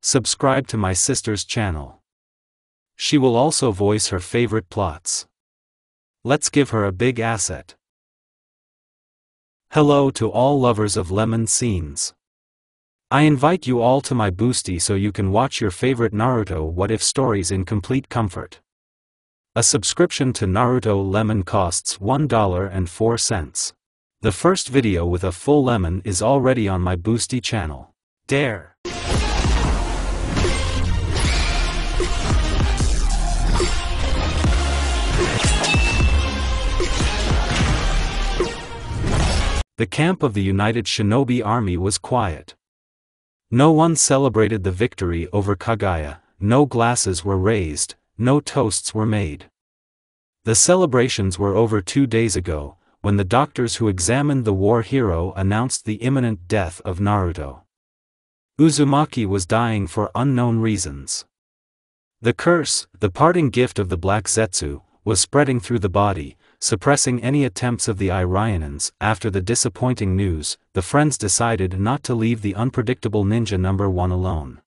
subscribe to my sister's channel. She will also voice her favorite plots. Let's give her a big asset. Hello to all lovers of lemon scenes. I invite you all to my boosty so you can watch your favorite Naruto What If stories in complete comfort. A subscription to Naruto Lemon costs $1.04. The first video with a full lemon is already on my boosty channel. Dare! The camp of the United Shinobi Army was quiet. No one celebrated the victory over Kaguya, no glasses were raised, no toasts were made. The celebrations were over 2 days ago, when the doctors who examined the war hero announced the imminent death of Naruto. Uzumaki was dying for unknown reasons. The curse, the parting gift of the Black Zetsu, was spreading through the body, suppressing any attempts of the Irionans. After the disappointing news, the friends decided not to leave the unpredictable ninja number 1 alone.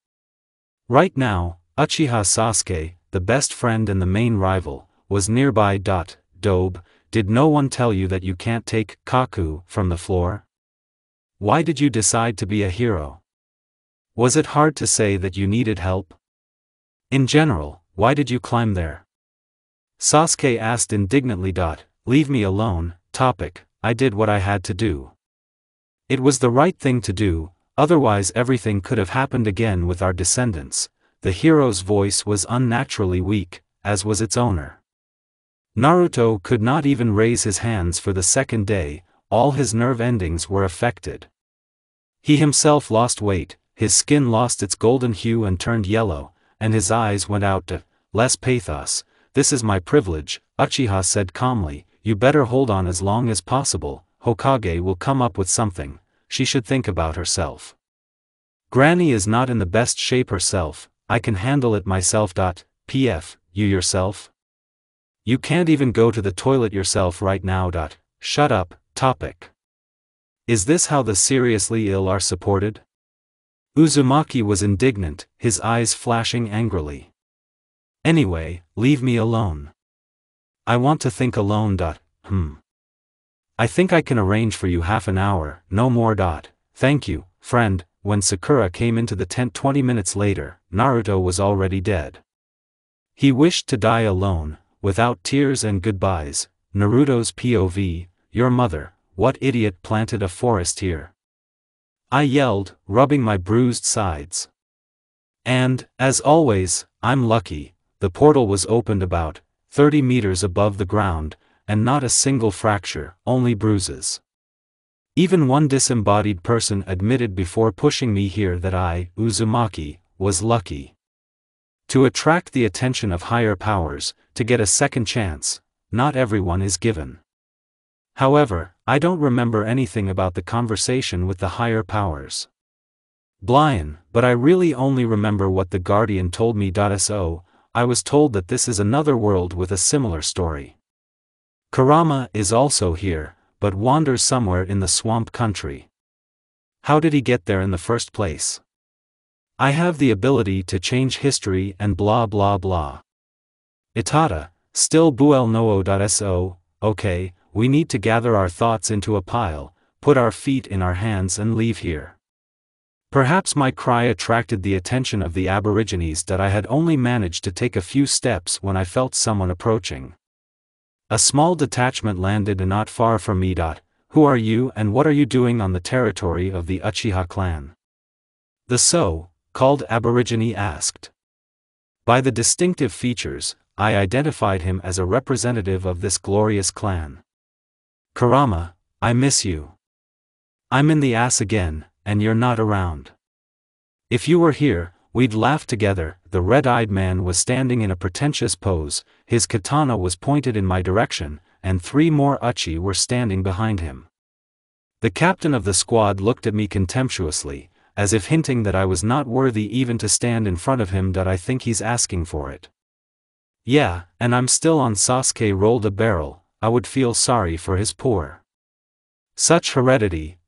Right now, Uchiha Sasuke, the best friend and the main rival, was nearby. Dobe, did no one tell you that you can't take Kaku from the floor? Why did you decide to be a hero? Was it hard to say that you needed help? In general, why did you climb there? Sasuke asked indignantly. Leave me alone. I did what I had to do. It was the right thing to do, otherwise everything could have happened again with our descendants. The hero's voice was unnaturally weak, as was its owner. Naruto could not even raise his hands for the second day, all his nerve endings were affected. He himself lost weight, his skin lost its golden hue and turned yellow, and his eyes went out to less pathos. This is my privilege, Uchiha said calmly. You better hold on as long as possible. Hokage will come up with something. She should think about herself. Granny is not in the best shape herself. I can handle it myself. Pf, you yourself? You can't even go to the toilet yourself right now. Shut up. Is this how the seriously ill are supported? Uzumaki was indignant, his eyes flashing angrily. Anyway, leave me alone. I want to think alone. I think I can arrange for you half an hour, no more. Thank you, friend. When Sakura came into the tent 20 minutes later, Naruto was already dead. He wished to die alone, without tears and goodbyes. Naruto's POV, your mother, what idiot planted a forest here? I yelled, rubbing my bruised sides. And, as always, I'm lucky. The portal was opened about 30 meters above the ground, and not a single fracture, only bruises. Even one disembodied person admitted before pushing me here that I, Uzumaki, was lucky. To attract the attention of higher powers, to get a second chance, not everyone is given. However, I don't remember anything about the conversation with the higher powers. Blien, but I really only remember what the Guardian told me. So, I was told that this is another world with a similar story. Kurama is also here, but wanders somewhere in the swamp country. How did he get there in the first place? I have the ability to change history and blah blah blah. Itada, still Buel no-o. Okay, we need to gather our thoughts into a pile, put our feet in our hands and leave here. Perhaps my cry attracted the attention of the Aborigines that I had only managed to take a few steps when I felt someone approaching. A small detachment landed not far from me. Who are you and what are you doing on the territory of the Uchiha clan? The so-called Aborigine asked. By the distinctive features, I identified him as a representative of this glorious clan. Kurama, I miss you. I'm in the ass again, and you're not around. If you were here, we'd laugh together. The red-eyed man was standing in a pretentious pose, his katana was pointed in my direction, and 3 more Uchi were standing behind him. The captain of the squad looked at me contemptuously, as if hinting that I was not worthy even to stand in front of him. I think he's asking for it. Yeah, and I'm still on. Sasuke rolled a barrel. I would feel sorry for his poor. Such heredity.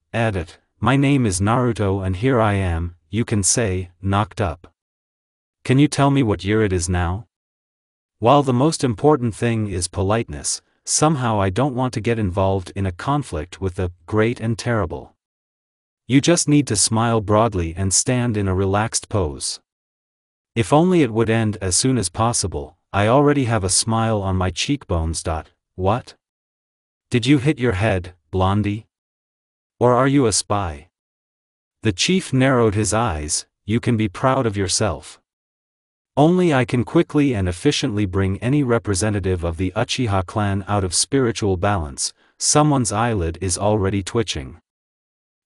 My name is Naruto and here I am, you can say, knocked up. Can you tell me what year it is now? While the most important thing is politeness, somehow I don't want to get involved in a conflict with the great and terrible. You just need to smile broadly and stand in a relaxed pose. If only it would end as soon as possible. I already have a smile on my cheekbones. What? Did you hit your head, Blondie? Or are you a spy? The chief narrowed his eyes. You can be proud of yourself. Only I can quickly and efficiently bring any representative of the Uchiha clan out of spiritual balance. Someone's eyelid is already twitching.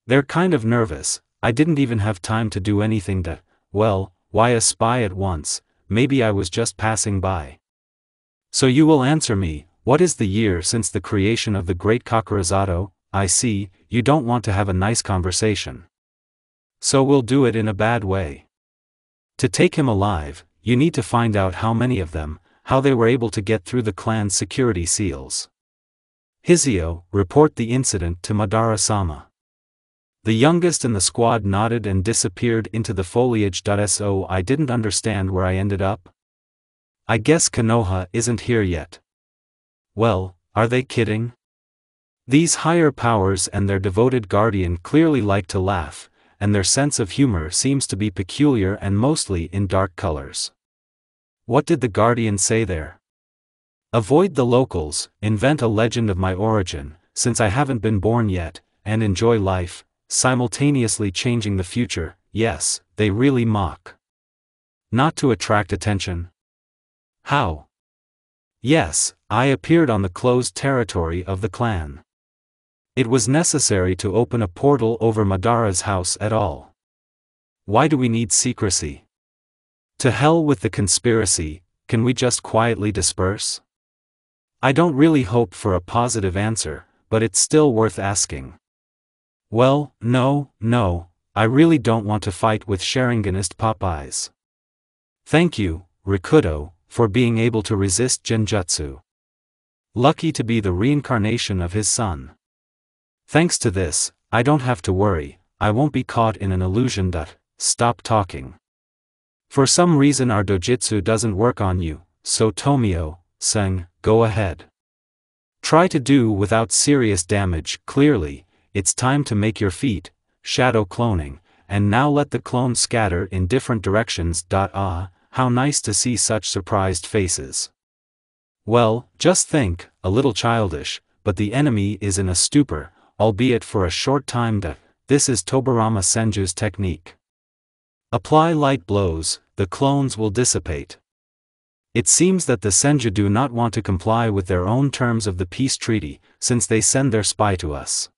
They're kind of nervous. I didn't even have time to do anything to, well, why a spy at once? Maybe I was just passing by. So you will answer me, what is the year since the creation of the great Kakurezato? I see, you don't want to have a nice conversation. So we'll do it in a bad way. To take him alive, you need to find out how many of them, how they were able to get through the clan's security seals. Hizio, report the incident to Madara-sama. The youngest in the squad nodded and disappeared into the foliage. So I didn't understand where I ended up. I guess Konoha isn't here yet. Well, are they kidding? These higher powers and their devoted guardian clearly like to laugh, and their sense of humor seems to be peculiar and mostly in dark colors. What did the guardian say there? Avoid the locals, invent a legend of my origin, since I haven't been born yet, and enjoy life, simultaneously changing the future. Yes, they really mock. Not to attract attention. How? Yes, I appeared on the closed territory of the clan. It was necessary to open a portal over Madara's house at all. Why do we need secrecy? To hell with the conspiracy, can we just quietly disperse? I don't really hope for a positive answer, but it's still worth asking. Well, no, I really don't want to fight with Sharinganist Popeyes. Thank you, Rikudo, for being able to resist Genjutsu. Lucky to be the reincarnation of his son. Thanks to this, I don't have to worry, I won't be caught in an illusion. Stop talking. For some reason our dojutsu doesn't work on you, so Tomio-san, go ahead. Try to do without serious damage. Clearly, it's time to make your feet, shadow cloning, and now let the clones scatter in different directions. Ah, how nice to see such surprised faces. Well, just think, a little childish, but the enemy is in a stupor, albeit for a short time. This is Tobirama Senju's technique. Apply light blows, the clones will dissipate. It seems that the Senju do not want to comply with their own terms of the peace treaty, since they send their spy to us.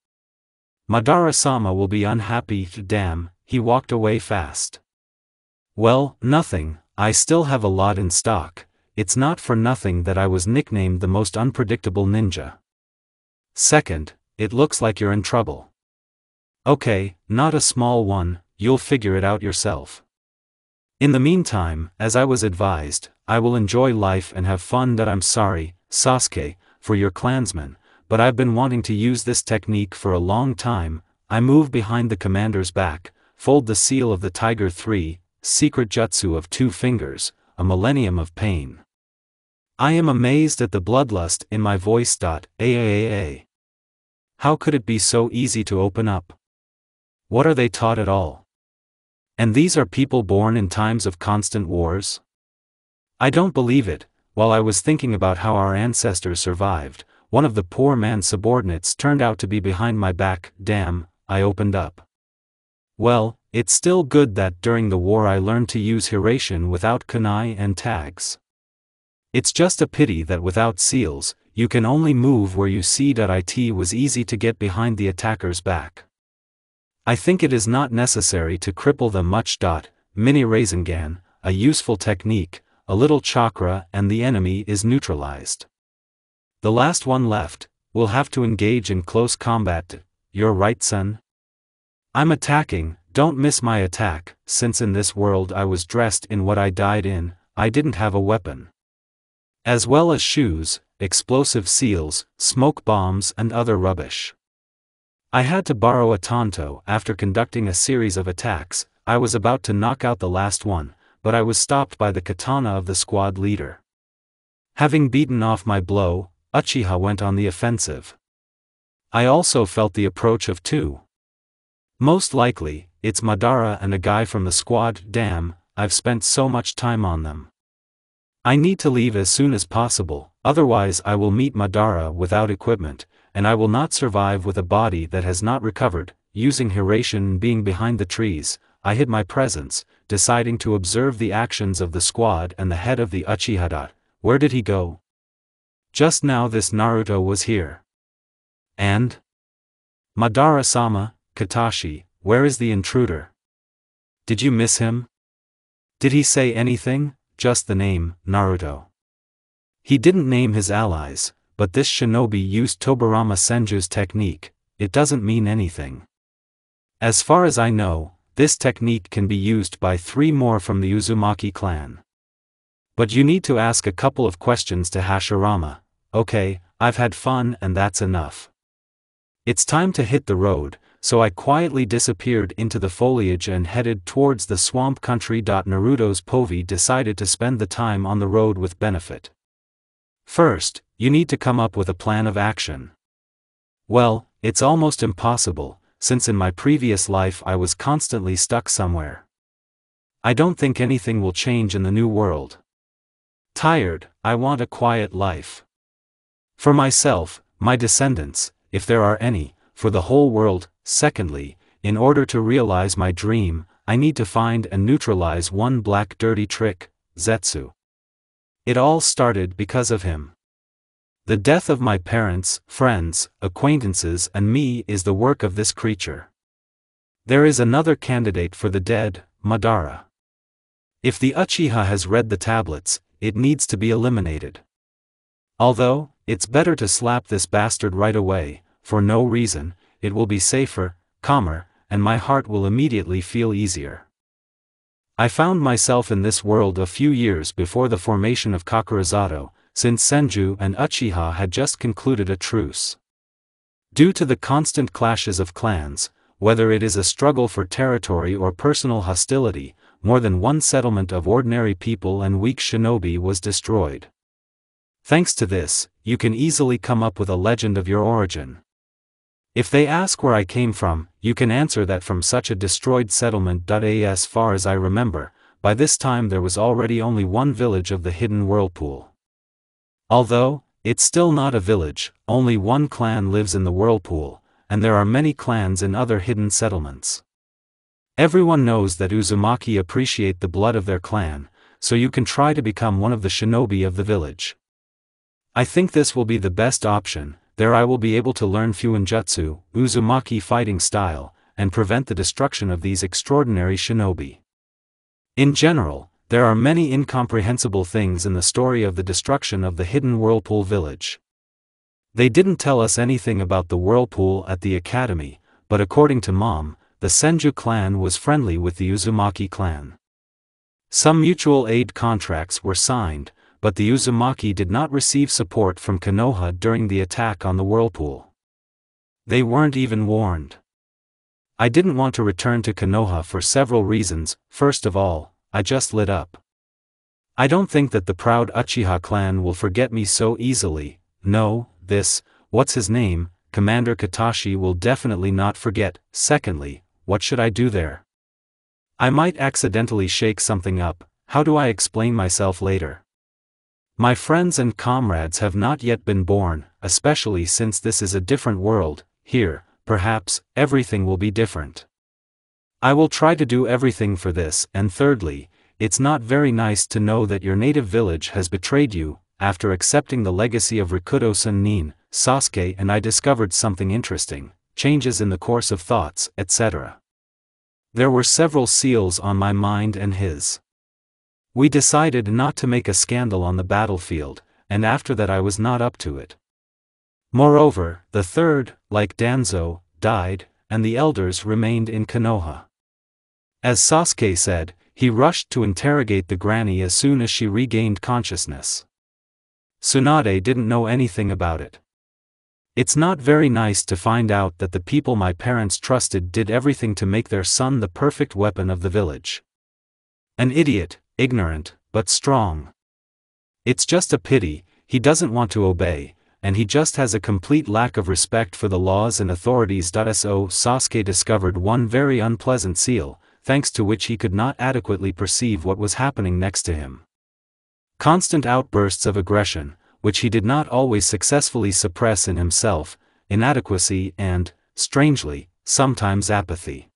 Madara-sama will be unhappy. Damn, he walked away fast. Well, nothing, I still have a lot in stock. It's not for nothing that I was nicknamed the most unpredictable ninja. Second, it looks like you're in trouble. Okay, not a small one, you'll figure it out yourself. In the meantime, as I was advised, I will enjoy life and have fun. I'm sorry, Sasuke, for your clansmen, but I've been wanting to use this technique for a long time. I move behind the commander's back, fold the seal of the Tiger 3, secret jutsu of 2 fingers, a millennium of pain. I am amazed at the bloodlust in my voice. How could it be so easy to open up? What are they taught at all? And these are people born in times of constant wars? I don't believe it. While I was thinking about how our ancestors survived, one of the poor man's subordinates turned out to be behind my back. Damn, I opened up. Well, it's still good that during the war I learned to use Hiraishin without kunai and tags. It's just a pity that without seals, you can only move where you see. It was easy to get behind the attacker's back. I think it is not necessary to cripple them much. Mini Rasengan, a useful technique, a little chakra and the enemy is neutralized. The last one left, will have to engage in close combat. You're right, son? I'm attacking, don't miss my attack, since in this world I was dressed in what I died in, I didn't have a weapon. As well as shoes, explosive seals, smoke bombs and other rubbish. I had to borrow a Tonto after conducting a series of attacks. I was about to knock out the last one, but I was stopped by the katana of the squad leader. Having beaten off my blow, Uchiha went on the offensive. I also felt the approach of two. Most likely, it's Madara and a guy from the squad. Damn, I've spent so much time on them. I need to leave as soon as possible, otherwise I will meet Madara without equipment, and I will not survive with a body that has not recovered. Using Hiraishin being behind the trees, I hid my presence, deciding to observe the actions of the squad and the head of the Uchiha. Where did he go? Just now this Naruto was here. And? Madara-sama, Katashi, where is the intruder? Did you miss him? Did he say anything? Just the name, Naruto. He didn't name his allies, but this shinobi used Tobirama Senju's technique. It doesn't mean anything. As far as I know, this technique can be used by 3 more from the Uzumaki clan. But you need to ask a couple of questions to Hashirama. Okay, I've had fun and that's enough. It's time to hit the road, so I quietly disappeared into the foliage and headed towards the swamp country. Naruto's Povey decided to spend the time on the road with benefit. First, you need to come up with a plan of action. Well, it's almost impossible, since in my previous life I was constantly stuck somewhere. I don't think anything will change in the new world. Tired, I want a quiet life. For myself, my descendants, if there are any, for the whole world. Secondly, in order to realize my dream, I need to find and neutralize one black dirty trick, Zetsu. It all started because of him. The death of my parents, friends, acquaintances and me is the work of this creature. There is another candidate for the dead, Madara. If the Uchiha has read the tablets, it needs to be eliminated. Although, it's better to slap this bastard right away, for no reason, it will be safer, calmer, and my heart will immediately feel easier. I found myself in this world a few years before the formation of Kakurezato, since Senju and Uchiha had just concluded a truce. Due to the constant clashes of clans, whether it is a struggle for territory or personal hostility, more than one settlement of ordinary people and weak shinobi was destroyed. Thanks to this, you can easily come up with a legend of your origin. If they ask where I came from, you can answer that from such a destroyed settlement. As far as I remember, by this time there was already only one village of the Hidden Whirlpool. Although, it's still not a village, only one clan lives in the Whirlpool, and there are many clans in other hidden settlements. Everyone knows that Uzumaki appreciate the blood of their clan, so you can try to become one of the shinobi of the village. I think this will be the best option. There I will be able to learn Fuinjutsu, Uzumaki fighting style, and prevent the destruction of these extraordinary shinobi. In general, there are many incomprehensible things in the story of the destruction of the Hidden Whirlpool village. They didn't tell us anything about the Whirlpool at the academy, but according to Mom, the Senju clan was friendly with the Uzumaki clan. Some mutual aid contracts were signed, but the Uzumaki did not receive support from Konoha during the attack on the Whirlpool. They weren't even warned. I didn't want to return to Konoha for several reasons. First of all, I just lit up. I don't think that the proud Uchiha clan will forget me so easily. No, what's his name, Commander Katashi will definitely not forget. Secondly, what should I do there? I might accidentally shake something up. How do I explain myself later? My friends and comrades have not yet been born, especially since this is a different world. Here, perhaps, everything will be different. I will try to do everything for this. And thirdly, it's not very nice to know that your native village has betrayed you. After accepting the legacy of Rikudo Sennin, Sasuke and I discovered something interesting, changes in the course of thoughts, etc. There were several seals on my mind and his. We decided not to make a scandal on the battlefield, and after that I was not up to it. Moreover, the third, like Danzo, died, and the elders remained in Konoha. As Sasuke said, he rushed to interrogate the granny as soon as she regained consciousness. Tsunade didn't know anything about it. It's not very nice to find out that the people my parents trusted did everything to make their son the perfect weapon of the village. An idiot, ignorant, but strong. It's just a pity, he doesn't want to obey, and he just has a complete lack of respect for the laws and authorities. So Sasuke discovered one very unpleasant seal, thanks to which he could not adequately perceive what was happening next to him. Constant outbursts of aggression, which he did not always successfully suppress in himself, inadequacy and, strangely, sometimes apathy.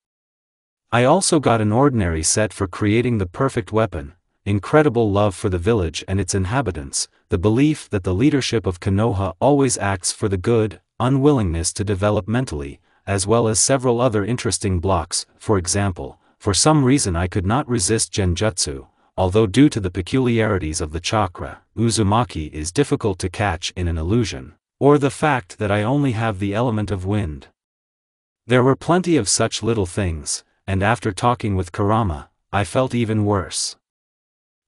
I also got an ordinary set for creating the perfect weapon, incredible love for the village and its inhabitants, the belief that the leadership of Konoha always acts for the good, unwillingness to develop mentally, as well as several other interesting blocks. For example, for some reason I could not resist Genjutsu, although due to the peculiarities of the chakra, Uzumaki is difficult to catch in an illusion, or the fact that I only have the element of wind. There were plenty of such little things, and after talking with Kurama, I felt even worse.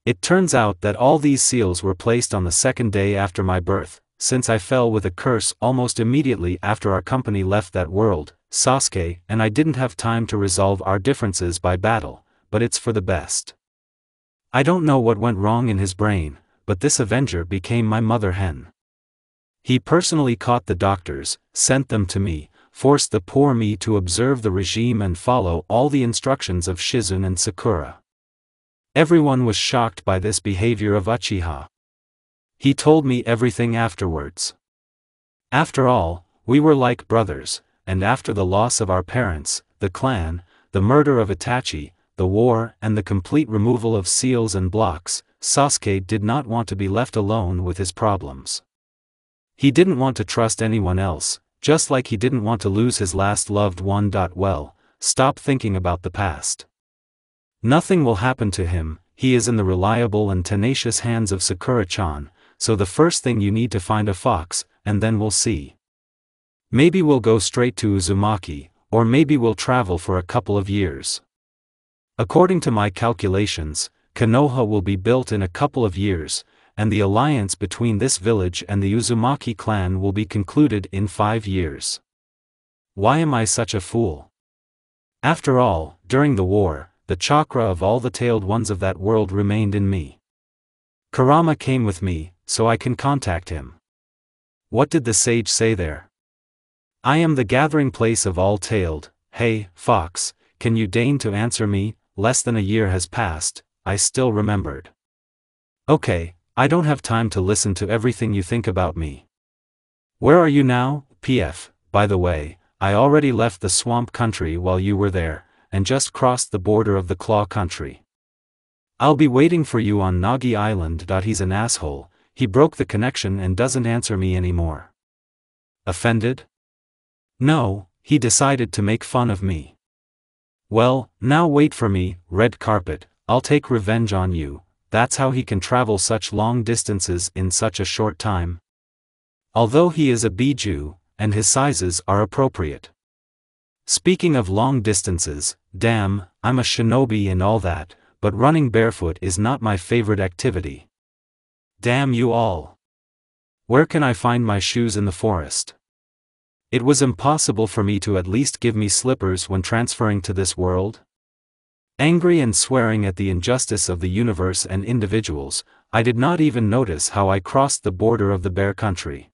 It turns out that all these seals were placed on the second day after my birth, since I fell with a curse almost immediately after our company left that world. Sasuke and I didn't have time to resolve our differences by battle, but it's for the best. I don't know what went wrong in his brain, but this Avenger became my mother hen. He personally caught the doctors, sent them to me, forced the poor me to observe the regime and follow all the instructions of Shizune and Sakura. Everyone was shocked by this behavior of Uchiha. He told me everything afterwards. After all, we were like brothers, and after the loss of our parents, the clan, the murder of Itachi, the war and the complete removal of seals and blocks, Sasuke did not want to be left alone with his problems. He didn't want to trust anyone else, just like he didn't want to lose his last loved one. Well, stop thinking about the past. Nothing will happen to him, he is in the reliable and tenacious hands of Sakura-chan, so the first thing you need to find a fox, and then we'll see. Maybe we'll go straight to Uzumaki, or maybe we'll travel for a couple of years. According to my calculations, Konoha will be built in a couple of years, and the alliance between this village and the Uzumaki clan will be concluded in 5 years. Why am I such a fool? After all, during the war, the chakra of all the tailed ones of that world remained in me. Kurama came with me, so I can contact him. What did the sage say there? I am the gathering place of all tailed. Hey, fox, can you deign to answer me? Less than a year has passed, I still remembered. Okay, I don't have time to listen to everything you think about me. Where are you now? PF, by the way, I already left the swamp country while you were there, and just crossed the border of the Claw country. I'll be waiting for you on Nagi Island. He's an asshole, he broke the connection and doesn't answer me anymore. Offended? No, he decided to make fun of me. Well, now wait for me, red carpet, I'll take revenge on you. That's how he can travel such long distances in such a short time. Although he is a Biju, and his sizes are appropriate. Speaking of long distances, damn, I'm a shinobi and all that, but running barefoot is not my favorite activity. Damn you all. Where can I find my shoes in the forest? It was impossible for me to at least give me slippers when transferring to this world. Angry and swearing at the injustice of the universe and individuals, I did not even notice how I crossed the border of the bear country.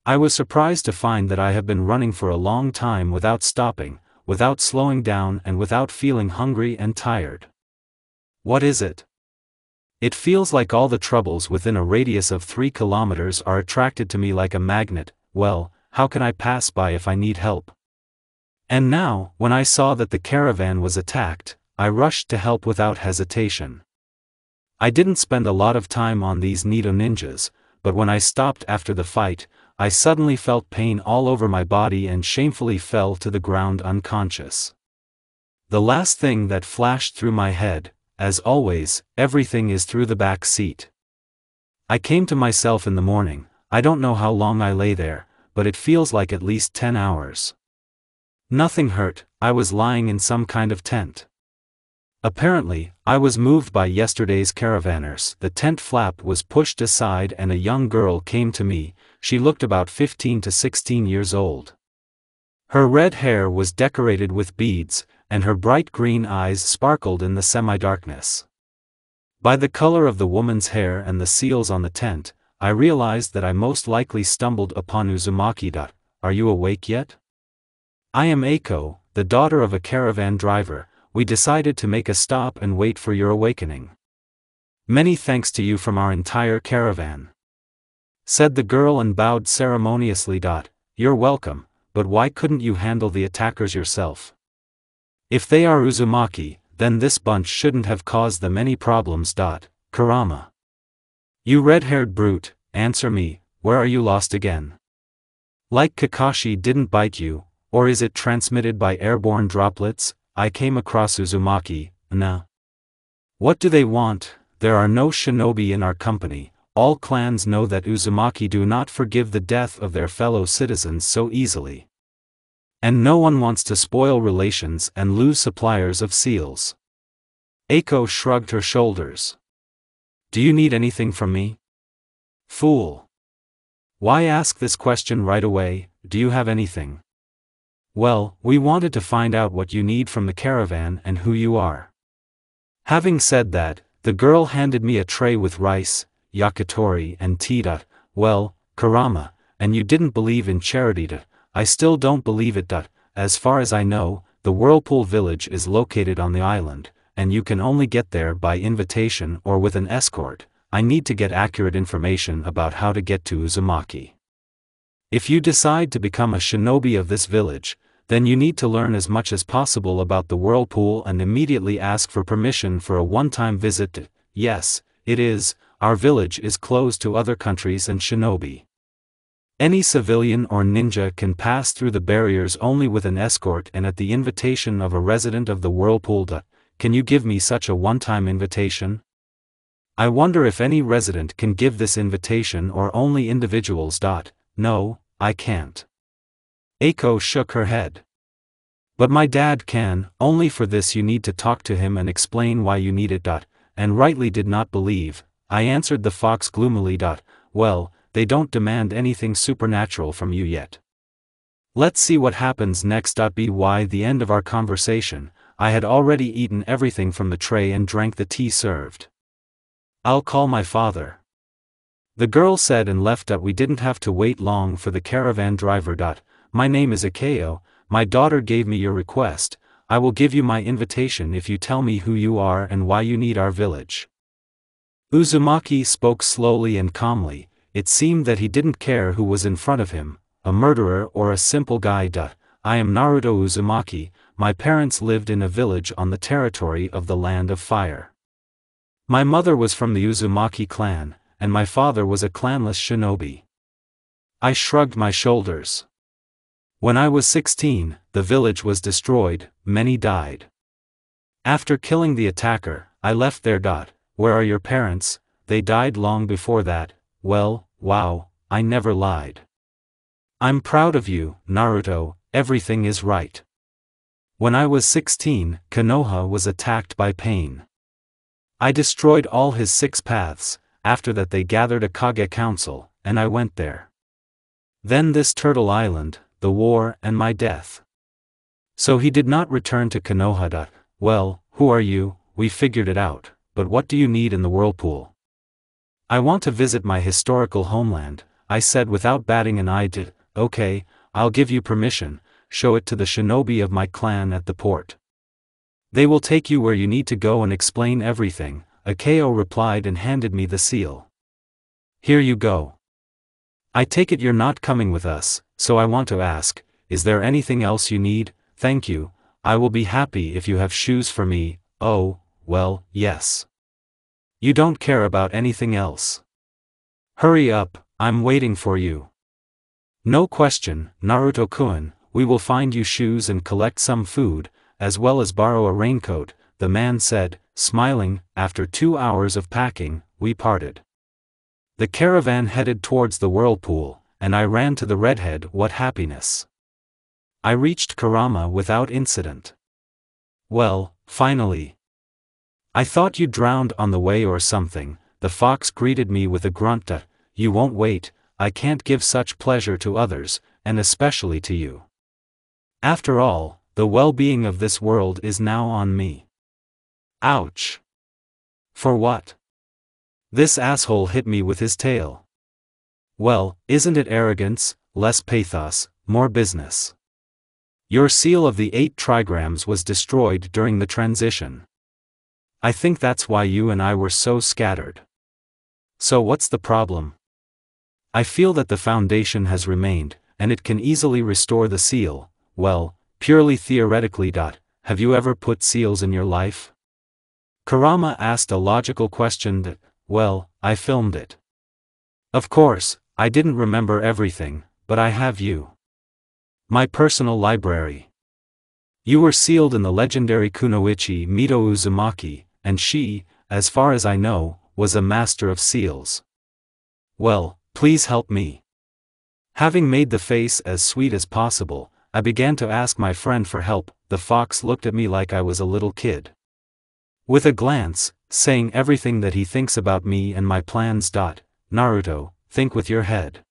I was surprised to find that I have been running for a long time without stopping, without slowing down and without feeling hungry and tired. What is it? It feels like all the troubles within a radius of 3 kilometers are attracted to me like a magnet. Well, how can I pass by if I need help? And now, when I saw that the caravan was attacked, I rushed to help without hesitation. I didn't spend a lot of time on these Nido ninjas, but when I stopped after the fight, I suddenly felt pain all over my body and shamefully fell to the ground unconscious. The last thing that flashed through my head, as always, everything is through the back seat. I came to myself in the morning. I don't know how long I lay there, but it feels like at least 10 hours. Nothing hurt, I was lying in some kind of tent. Apparently, I was moved by yesterday's caravanners. The tent flap was pushed aside and a young girl came to me. She looked about 15 to 16 years old. Her red hair was decorated with beads, and her bright green eyes sparkled in the semi-darkness. By the color of the woman's hair and the seals on the tent, I realized that I most likely stumbled upon Uzumaki. Are you awake yet? I am Eiko, the daughter of a caravan driver. We decided to make a stop and wait for your awakening. Many thanks to you from our entire caravan, said the girl and bowed ceremoniously. You're welcome, but why couldn't you handle the attackers yourself? If they are Uzumaki, then this bunch shouldn't have caused them any problems. Kurama. You red-haired brute, answer me, where are you lost again? Like Kakashi didn't bite you, or is it transmitted by airborne droplets? I came across Uzumaki. Nah. What do they want? There are no shinobi in our company. All clans know that Uzumaki do not forgive the death of their fellow citizens so easily. And no one wants to spoil relations and lose suppliers of seals. Eiko shrugged her shoulders. Do you need anything from me? Fool. Why ask this question right away? Do you have anything? Well, we wanted to find out what you need from the caravan and who you are. Having said that, the girl handed me a tray with rice, yakitori and tea. Well, Kurama, and you didn't believe in charity. I still don't believe it. As far as I know, the Whirlpool Village is located on the island, and you can only get there by invitation or with an escort. I need to get accurate information about how to get to Uzumaki. If you decide to become a shinobi of this village, then you need to learn as much as possible about the Whirlpool and immediately ask for permission for a one-time visit. Yes, it is, our village is closed to other countries and shinobi. Any civilian or ninja can pass through the barriers only with an escort and at the invitation of a resident of the Whirlpool. Can you give me such a one-time invitation? I wonder if any resident can give this invitation or only individuals. No, I can't. Eiko shook her head. But my dad can. Only for this you need to talk to him and explain why you need it. And rightly did not believe, I answered the fox gloomily. Well, they don't demand anything supernatural from you yet. Let's see what happens next. By the end of our conversation, I had already eaten everything from the tray and drank the tea served. I'll call my father, the girl said and left. We didn't have to wait long for the caravan driver. My name is Akeo, my daughter gave me your request. I will give you my invitation if you tell me who you are and why you need our village. Uzumaki spoke slowly and calmly. It seemed that he didn't care who was in front of him, a murderer or a simple guy. I am Naruto Uzumaki. My parents lived in a village on the territory of the Land of Fire. My mother was from the Uzumaki clan, and my father was a clanless shinobi. I shrugged my shoulders. When I was 16, the village was destroyed, many died. After killing the attacker, I left there. Where are your parents? They died long before that. Well, wow, I never lied. I'm proud of you, Naruto, everything is right. When I was 16, Konoha was attacked by pain. I destroyed all his 6 paths. After that they gathered a Kage council, and I went there. Then this Turtle Island, the war and my death. So he did not return to Konoha. Well, who are you? We figured it out, but what do you need in the Whirlpool? I want to visit my historical homeland, I said without batting an eye. Okay, I'll give you permission, show it to the shinobi of my clan at the port. They will take you where you need to go and explain everything, Akeo replied and handed me the seal. Here you go. I take it you're not coming with us, so I want to ask, is there anything else you need? Thank you, I will be happy if you have shoes for me. Oh, well, yes. You don't care about anything else. Hurry up, I'm waiting for you. No question, Naruto-kun, we will find you shoes and collect some food, as well as borrow a raincoat, the man said, smiling. After 2 hours of packing, we parted. The caravan headed towards the Whirlpool, and I ran to the redhead. What happiness! I reached Kurama without incident. Well, finally. I thought you drowned on the way or something. The fox greeted me with a grunt. You won't wait, I can't give such pleasure to others, and especially to you. After all, the well-being of this world is now on me. Ouch! For what? This asshole hit me with his tail. Well, isn't it arrogance, less pathos, more business? Your seal of the 8 trigrams was destroyed during the transition. I think that's why you and I were so scattered. So what's the problem? I feel that the foundation has remained, and it can easily restore the seal. Well, purely theoretically. Have you ever put seals in your life? Kurama asked a logical question that, well, I filmed it. Of course, I didn't remember everything, but I have you. My personal library. You were sealed in the legendary Kunoichi Mito Uzumaki, and she, as far as I know, was a master of seals. Well, please help me. Having made the face as sweet as possible, I began to ask my friend for help. The fox looked at me like I was a little kid. With a glance, saying everything that he thinks about me and my plans. Naruto, think with your head.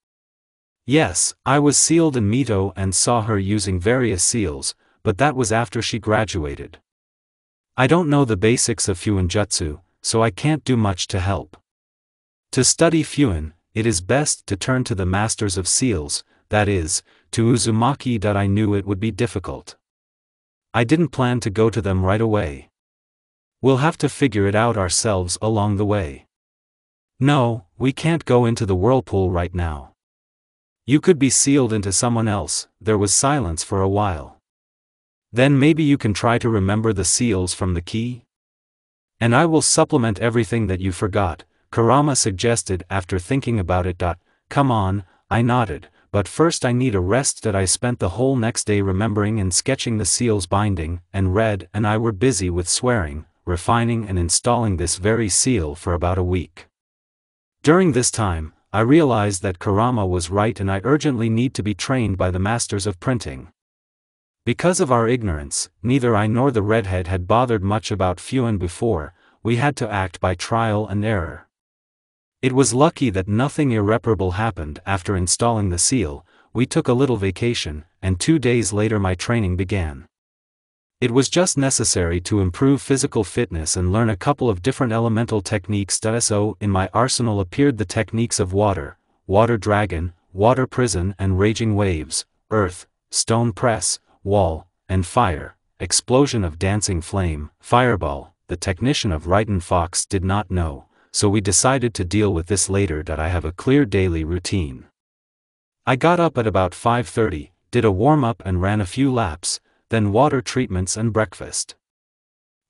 Yes, I was sealed in Mito and saw her using various seals, but that was after she graduated. I don't know the basics of Fuinjutsu, so I can't do much to help. To study Fuin, it is best to turn to the masters of seals, that is, to Uzumaki. I knew it would be difficult. I didn't plan to go to them right away. We'll have to figure it out ourselves along the way. No, we can't go into the whirlpool right now. You could be sealed into someone else. There was silence for a while. Then maybe you can try to remember the seals from the key? And I will supplement everything that you forgot, Kurama suggested after thinking about it. Come on, I nodded, but first I need a rest. I spent the whole next day remembering and sketching the seal's binding, and Red and I were busy with swearing, refining and installing this very seal for about a week. During this time, I realized that Kurama was right and I urgently need to be trained by the masters of printing. Because of our ignorance, neither I nor the redhead had bothered much about Fuin before. We had to act by trial and error. It was lucky that nothing irreparable happened after installing the seal. We took a little vacation, and 2 days later my training began. It was just necessary to improve physical fitness and learn a couple of different elemental techniques. So in my arsenal appeared the techniques of water, water dragon, water prison and raging waves, earth, stone press, wall, and fire, explosion of dancing flame, fireball. The technician of Raiden Fox did not know, so we decided to deal with this later. I have a clear daily routine. I got up at about 5:30, did a warm-up and ran a few laps, then water treatments and breakfast.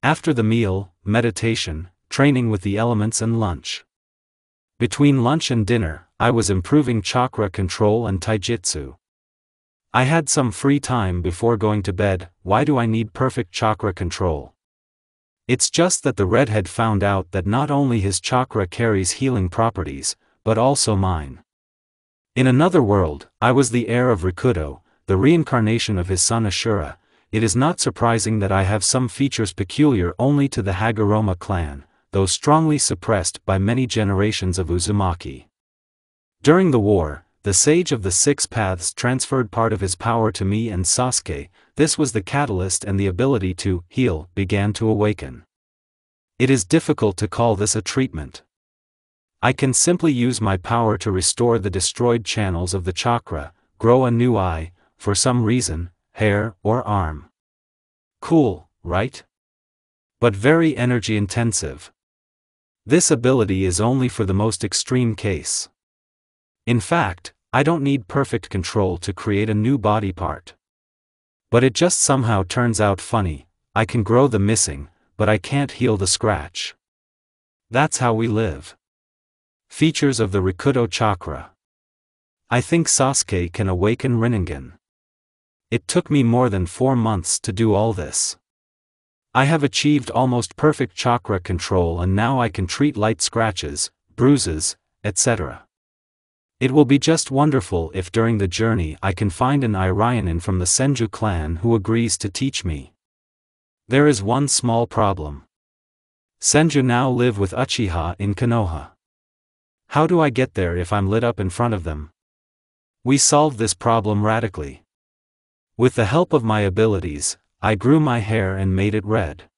After the meal, meditation, training with the elements and lunch. Between lunch and dinner, I was improving chakra control and taijutsu. I had some free time before going to bed. Why do I need perfect chakra control? It's just that the redhead found out that not only his chakra carries healing properties, but also mine. In another world, I was the heir of Rikudo, the reincarnation of his son Ashura. It is not surprising that I have some features peculiar only to the Haguruma clan, though strongly suppressed by many generations of Uzumaki. During the war, the Sage of the Six Paths transferred part of his power to me and Sasuke. This was the catalyst, and the ability to heal began to awaken. It is difficult to call this a treatment. I can simply use my power to restore the destroyed channels of the chakra, grow a new eye, for some reason, hair or arm. Cool, right? But very energy intensive. This ability is only for the most extreme case. In fact, I don't need perfect control to create a new body part. But it just somehow turns out funny. I can grow the missing, but I can't heal the scratch. That's how we live. Features of the Rikudo chakra. I think Sasuke can awaken Rinnegan. It took me more than 4 months to do all this. I have achieved almost perfect chakra control, and now I can treat light scratches, bruises, etc. It will be just wonderful if during the journey I can find an Irionin from the Senju clan who agrees to teach me. There is one small problem. Senju now live with Uchiha in Konoha. How do I get there if I'm lit up in front of them? We solved this problem radically. With the help of my abilities, I grew my hair and made it red.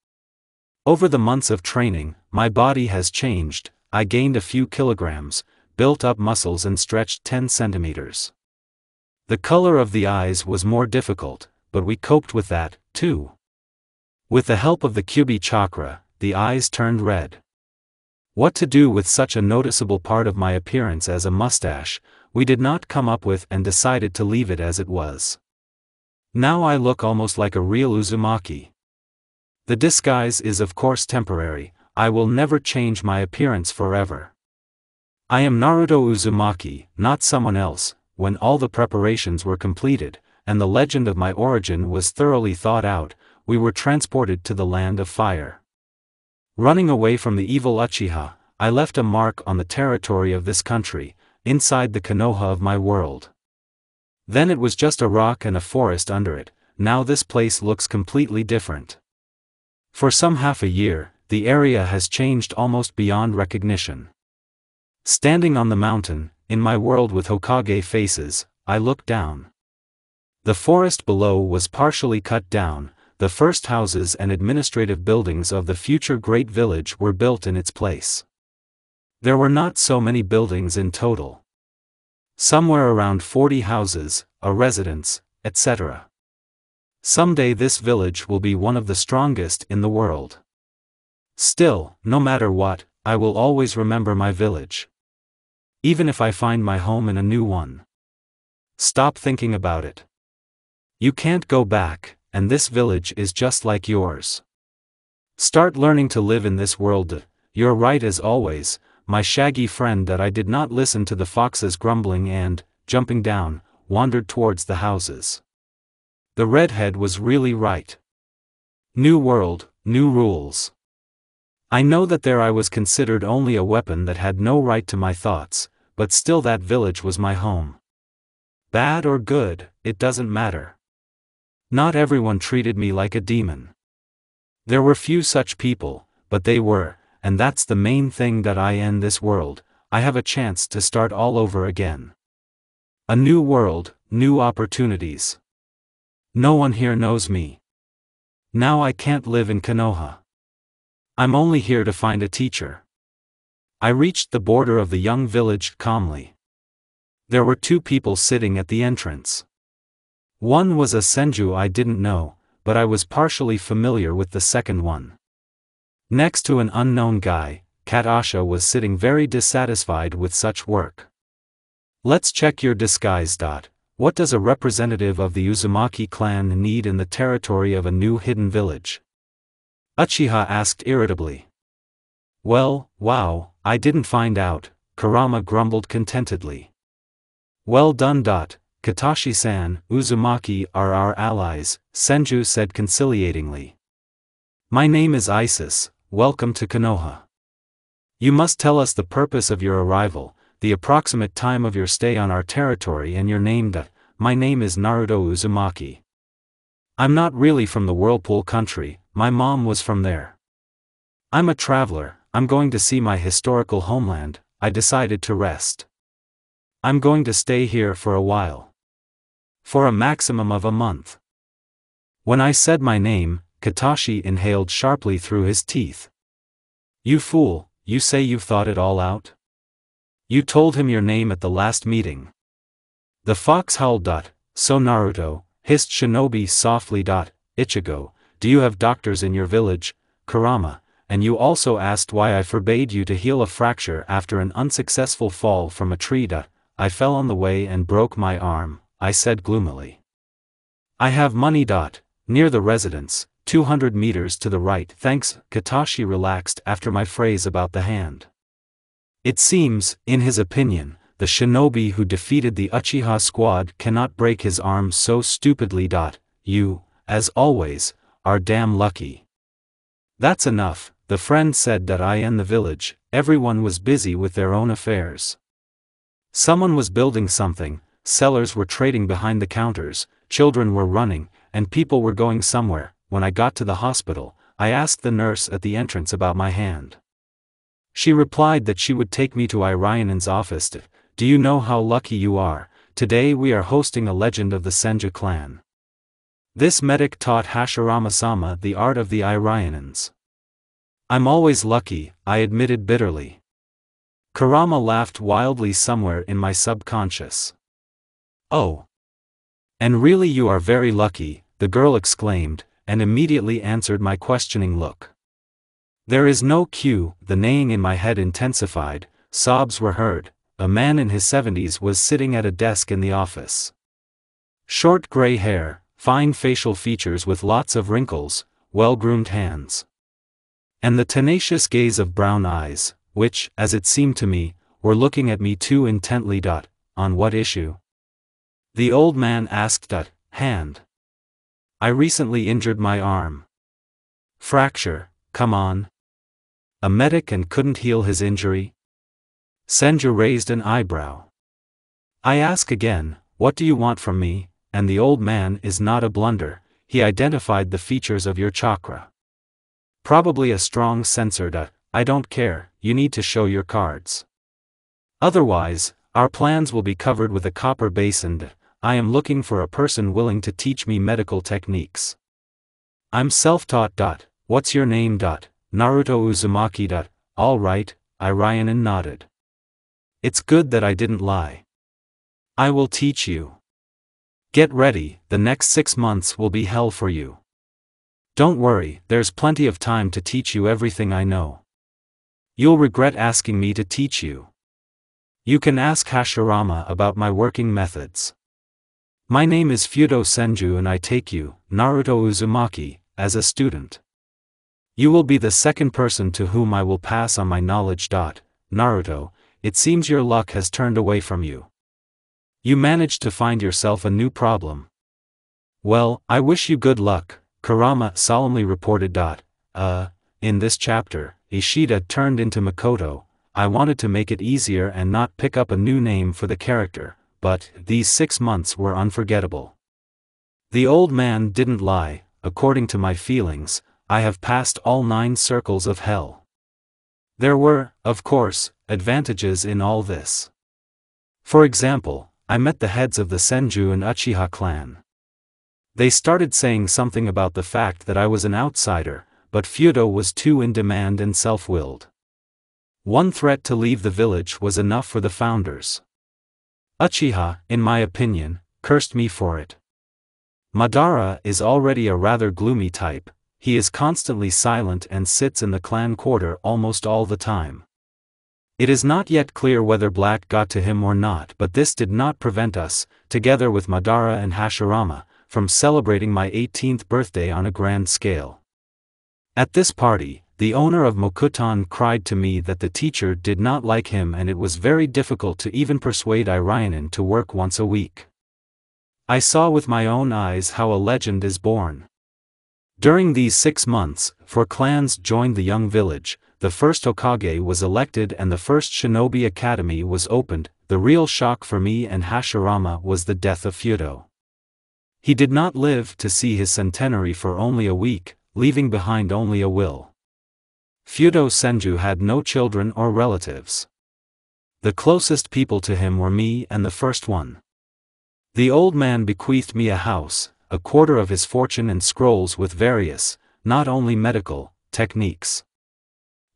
Over the months of training, my body has changed. I gained a few kilograms, built up muscles and stretched 10 centimeters. The color of the eyes was more difficult, but we coped with that, too. With the help of the Kyubi chakra, the eyes turned red. What to do with such a noticeable part of my appearance as a mustache, we did not come up with and decided to leave it as it was. Now I look almost like a real Uzumaki. The disguise is of course temporary. I will never change my appearance forever. I am Naruto Uzumaki, not someone else. When all the preparations were completed, and the legend of my origin was thoroughly thought out, we were transported to the land of fire. Running away from the evil Uchiha, I left a mark on the territory of this country, inside the Konoha of my world. Then it was just a rock and a forest under it. Now this place looks completely different. For some half a year, the area has changed almost beyond recognition. Standing on the mountain, in my world with Hokage faces, I looked down. The forest below was partially cut down. The first houses and administrative buildings of the future great village were built in its place. There were not so many buildings in total. Somewhere around 40 houses, a residence, etc. Someday this village will be one of the strongest in the world. Still, no matter what, I will always remember my village. Even if I find my home in a new one. Stop thinking about it. You can't go back, and this village is just like yours. Start learning to live in this world. You're right as always, my shaggy friend. That I did not listen to the fox's grumbling and, jumping down, wandered towards the houses. The redhead was really right. New world, new rules. I know that there I was considered only a weapon that had no right to my thoughts, but still that village was my home. Bad or good, it doesn't matter. Not everyone treated me like a demon. There were few such people, but they were, and that's the main thing. That I end this world, I have a chance to start all over again. A new world, new opportunities. No one here knows me. Now I can't live in Konoha. I'm only here to find a teacher. I reached the border of the young village calmly. There were two people sitting at the entrance. One was a senju I didn't know, but I was partially familiar with the second one. Next to an unknown guy, Kat Asha was sitting very dissatisfied with such work. Let's check your disguise. What does a representative of the Uzumaki clan need in the territory of a new hidden village? Uchiha asked irritably. Well, wow, I didn't find out, Kurama grumbled contentedly. Well done. Katashi-san, Uzumaki are our allies, Senju said conciliatingly. My name is Isis, welcome to Konoha. You must tell us the purpose of your arrival, the approximate time of your stay on our territory and your name. My name is Naruto Uzumaki. I'm not really from the Whirlpool country, my mom was from there. I'm a traveler, I'm going to see my historical homeland. I decided to rest. I'm going to stay here for a while. For a maximum of a month. When I said my name, Katashi inhaled sharply through his teeth. You fool, you say you've thought it all out? You told him your name at the last meeting. The fox howled. So Naruto, hissed Shinobi softly. Ichigo, do you have doctors in your village, Kurama, and you also asked why I forbade you to heal a fracture after an unsuccessful fall from a tree. I fell on the way and broke my arm, I said gloomily. I have money. Near the residence, 200 meters to the right. Thanks. Katashi relaxed after my phrase about the hand. It seems, in his opinion, the shinobi who defeated the Uchiha squad cannot break his arm so stupidly. You, as always, are damn lucky. That's enough, the friend said. I in the village, everyone was busy with their own affairs. Someone was building something, sellers were trading behind the counters, children were running, and people were going somewhere. When I got to the hospital, I asked the nurse at the entrance about my hand. She replied that she would take me to Irionen's office. Do you know how lucky you are? Today we are hosting a legend of the Senju clan. This medic taught Hashirama-sama the art of the Irionens. I'm always lucky, I admitted bitterly. Kurama laughed wildly somewhere in my subconscious. Oh. And really you are very lucky, the girl exclaimed, and immediately answered my questioning look. There is no cue, the neighing in my head intensified, sobs were heard. A man in his 70s was sitting at a desk in the office. Short gray hair, fine facial features with lots of wrinkles, well-groomed hands. And the tenacious gaze of brown eyes, which, as it seemed to me, were looking at me too intently. On what issue? The old man asked. Hand. I recently injured my arm. Fracture, come on. A medic and couldn't heal his injury? Senju raised an eyebrow. I ask again, what do you want from me? And the old man is not a blunder, he identified the features of your chakra. Probably a strong sensor. I don't care, you need to show your cards. Otherwise, our plans will be covered with a copper basin. I am looking for a person willing to teach me medical techniques. I'm self-taught. What's your name? Naruto Uzumaki. All right, Irionen nodded. It's good that I didn't lie. I will teach you. Get ready, the next 6 months will be hell for you. Don't worry, there's plenty of time to teach you everything I know. You'll regret asking me to teach you. You can ask Hashirama about my working methods. My name is Fudo Senju and I take you, Naruto Uzumaki, as a student. You will be the second person to whom I will pass on my knowledge. Naruto, it seems your luck has turned away from you. You managed to find yourself a new problem. Well, I wish you good luck, Kurama solemnly reported. In this chapter, Ishida turned into Makoto. I wanted to make it easier and not pick up a new name for the character, but these 6 months were unforgettable. The old man didn't lie, according to my feelings, I have passed all 9 circles of hell. There were, of course, advantages in all this. For example, I met the heads of the Senju and Uchiha clan. They started saying something about the fact that I was an outsider, but Fudo was too in demand and self-willed. One threat to leave the village was enough for the founders. Uchiha, in my opinion, cursed me for it. Madara is already a rather gloomy type, he is constantly silent and sits in the clan quarter almost all the time. It is not yet clear whether Black got to him or not, but this did not prevent us, together with Madara and Hashirama, from celebrating my 18th birthday on a grand scale. At this party, the owner of Mokuton cried to me that the teacher did not like him and it was very difficult to even persuade Irionen to work once a week. I saw with my own eyes how a legend is born. During these 6 months, 4 clans joined the young village, the first Hokage was elected and the first Shinobi Academy was opened. The real shock for me and Hashirama was the death of Fudo. He did not live to see his centenary for only a week, leaving behind only a will. Fudo Senju had no children or relatives. The closest people to him were me and the first one. The old man bequeathed me a house, a quarter of his fortune and scrolls with various, not only medical, techniques.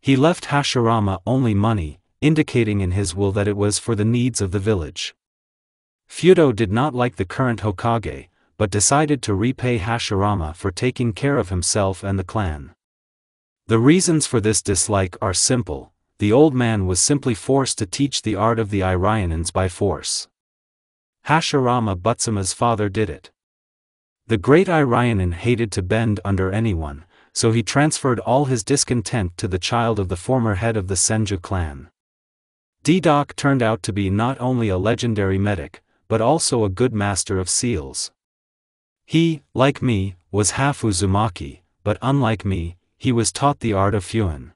He left Hashirama only money, indicating in his will that it was for the needs of the village. Fudo did not like the current Hokage, but decided to repay Hashirama for taking care of himself and the clan. The reasons for this dislike are simple. The old man was simply forced to teach the art of the Irionens by force. Hashirama Butsuma's father did it. The great Irionen hated to bend under anyone, so he transferred all his discontent to the child of the former head of the Senju clan. D-Doc turned out to be not only a legendary medic, but also a good master of seals. He, like me, was half Uzumaki, but unlike me, he was taught the art of Fuin.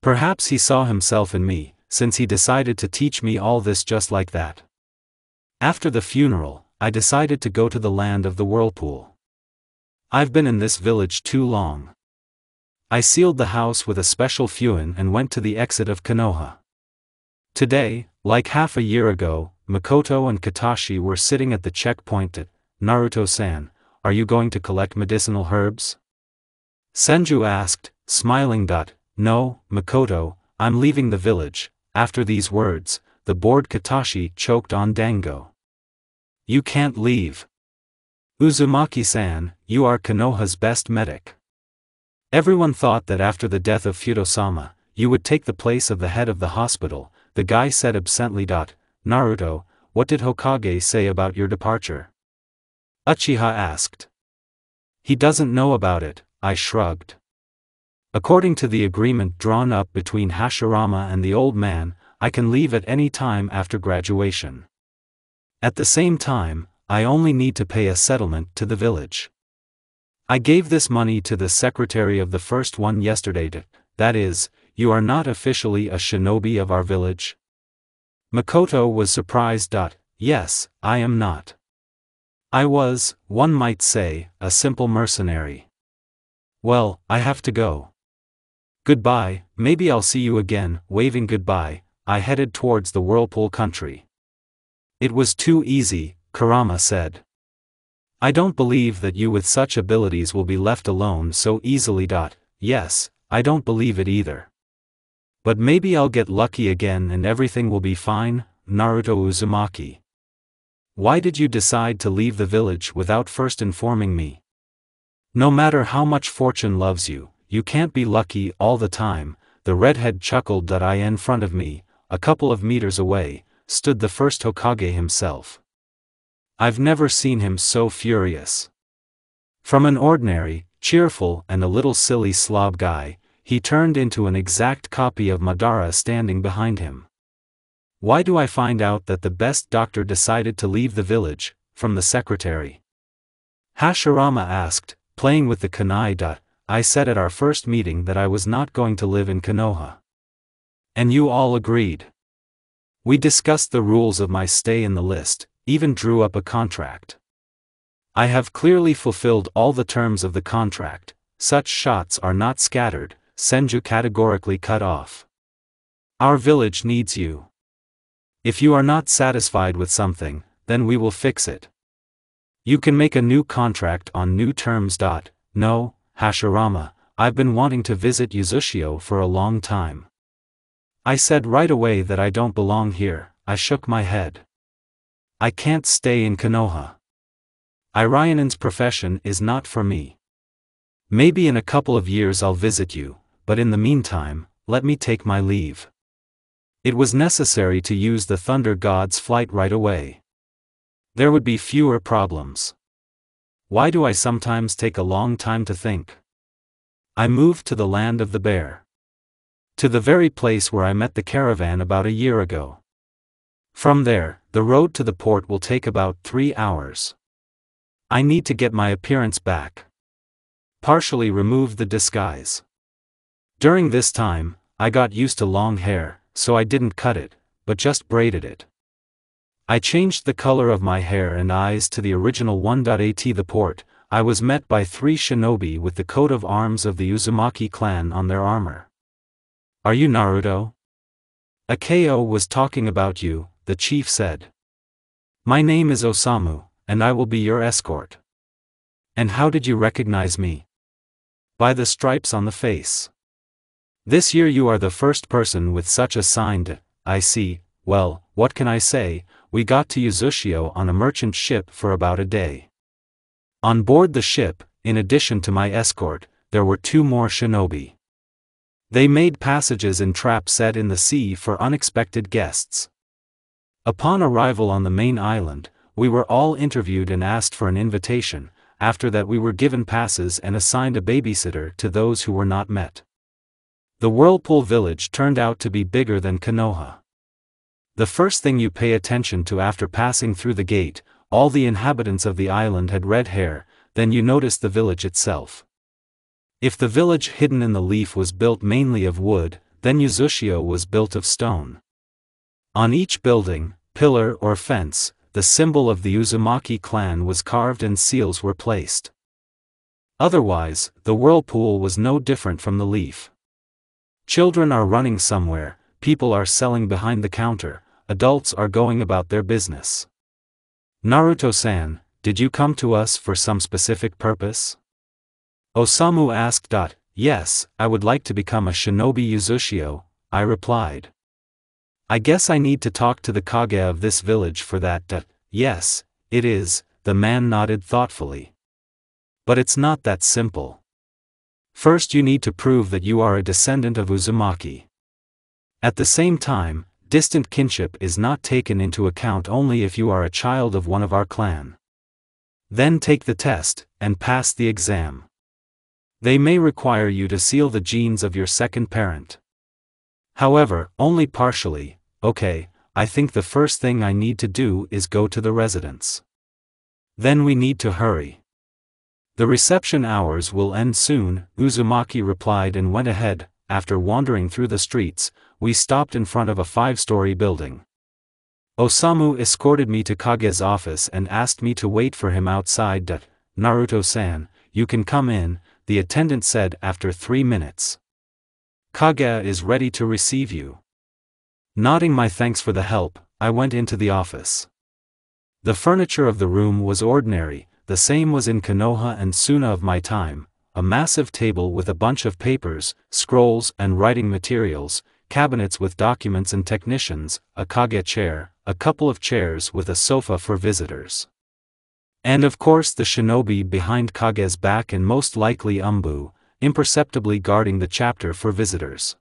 Perhaps he saw himself in me, since he decided to teach me all this just like that. After the funeral, I decided to go to the land of the whirlpool. I've been in this village too long. I sealed the house with a special Fuin and went to the exit of Konoha. Today, like half a year ago, Makoto and Katashi were sitting at the checkpoint. Naruto-san, are you going to collect medicinal herbs? Senju asked, smiling. No, Makoto, I'm leaving the village. After these words, the bored Katashi choked on dango. You can't leave. Uzumaki-san, you are Konoha's best medic. Everyone thought that after the death of Fudosama, you would take the place of the head of the hospital, the guy said absently. Naruto, what did Hokage say about your departure? Uchiha asked. He doesn't know about it, I shrugged. According to the agreement drawn up between Hashirama and the old man, I can leave at any time after graduation. At the same time, I only need to pay a settlement to the village. I gave this money to the secretary of the first one yesterday. That is, you are not officially a shinobi of our village? Makoto was surprised. Yes, I am not. I was, one might say, a simple mercenary. Well, I have to go. Goodbye, maybe I'll see you again. Waving goodbye, I headed towards the Whirlpool country. It was too easy, Kurama said. I don't believe that you with such abilities will be left alone so easily. Yes, I don't believe it either. But maybe I'll get lucky again and everything will be fine. Naruto Uzumaki. Why did you decide to leave the village without first informing me? No matter how much fortune loves you, you can't be lucky all the time. The redhead chuckled. In front of me, a couple of meters away, stood the first Hokage himself. I've never seen him so furious. From an ordinary, cheerful and a little silly slob guy, he turned into an exact copy of Madara standing behind him. Why do I find out that the best doctor decided to leave the village? From the secretary. Hashirama asked, playing with the kunai. I said at our first meeting that I was not going to live in Konoha. And you all agreed. We discussed the rules of my stay in the list, even drew up a contract. I have clearly fulfilled all the terms of the contract. Such shots are not scattered, Senju categorically cut off. Our village needs you. If you are not satisfied with something, then we will fix it. You can make a new contract on new terms. No, Hashirama, I've been wanting to visit Uzushio for a long time. I said right away that I don't belong here. I shook my head. I can't stay in Konoha. Irionen's profession is not for me. Maybe in a couple of years I'll visit you, but in the meantime, let me take my leave. It was necessary to use the Thunder God's flight right away. There would be fewer problems. Why do I sometimes take a long time to think? I moved to the land of the bear. To the very place where I met the caravan about a year ago. From there, the road to the port will take about 3 hours. I need to get my appearance back. Partially remove the disguise. During this time, I got used to long hair, so I didn't cut it, but just braided it. I changed the color of my hair and eyes to the original one. At the port, I was met by 3 shinobi with the coat of arms of the Uzumaki clan on their armor. Are you Naruto? Akeo was talking about you, the chief said. My name is Osamu, and I will be your escort. And how did you recognize me? By the stripes on the face. This year you are the first person with such a sign. I see. Well, what can I say? We got to Uzushio on a merchant ship for about a day. On board the ship, in addition to my escort, there were 2 more shinobi. They made passages in traps set in the sea for unexpected guests. Upon arrival on the main island, we were all interviewed and asked for an invitation. After that we were given passes and assigned a babysitter to those who were not met. The Whirlpool village turned out to be bigger than Konoha. The first thing you pay attention to after passing through the gate, all the inhabitants of the island had red hair, then you notice the village itself. If the village hidden in the leaf was built mainly of wood, then Uzushio was built of stone. On each building, pillar or fence, the symbol of the Uzumaki clan was carved and seals were placed. Otherwise, the Whirlpool was no different from the leaf. Children are running somewhere, people are selling behind the counter, adults are going about their business. Naruto-san, did you come to us for some specific purpose? Osamu asked. Yes, I would like to become a shinobi Uzushio, I replied. I guess I need to talk to the Kage of this village for that. Yes, it is, the man nodded thoughtfully. But it's not that simple. First you need to prove that you are a descendant of Uzumaki. At the same time, distant kinship is not taken into account only if you are a child of one of our clan. Then take the test, and pass the exam. They may require you to seal the genes of your second parent. However, only partially. Okay, I think the first thing I need to do is go to the residence. Then we need to hurry. The reception hours will end soon, Uzumaki replied and went ahead. After wandering through the streets, we stopped in front of a 5-story building. Osamu escorted me to Kage's office and asked me to wait for him outside. Naruto-san, you can come in, the attendant said after 3 minutes. Kage is ready to receive you. Nodding my thanks for the help, I went into the office. The furniture of the room was ordinary, the same was in Konoha and Suna of my time, a massive table with a bunch of papers, scrolls and writing materials, cabinets with documents and technicians, a Kage chair, a couple of chairs with a sofa for visitors. And of course the shinobi behind Kage's back and most likely Umbu, imperceptibly guarding the chapter for visitors.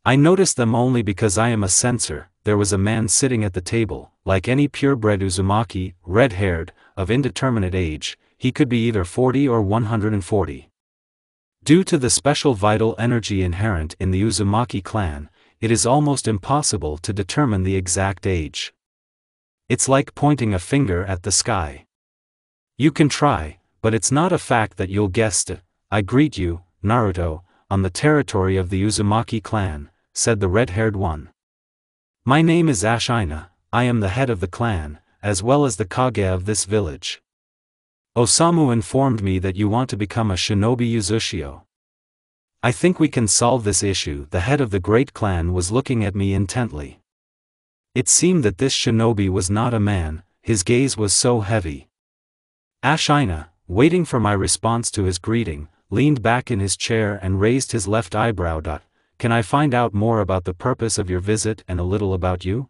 I noticed them only because I am a censor. There was a man sitting at the table, like any purebred Uzumaki, red-haired, of indeterminate age, he could be either 40 or 140. Due to the special vital energy inherent in the Uzumaki clan, it is almost impossible to determine the exact age. It's like pointing a finger at the sky. You can try, but it's not a fact that you'll guess it. I greet you, Naruto, on the territory of the Uzumaki clan, said the red-haired one. My name is Ashina, I am the head of the clan, as well as the Kage of this village. Osamu informed me that you want to become a shinobi Uzushio. I think we can solve this issue. The head of the great clan was looking at me intently. It seemed that this shinobi was not a man, his gaze was so heavy. Ashina, waiting for my response to his greeting, leaned back in his chair and raised his left eyebrow. Can I find out more about the purpose of your visit and a little about you?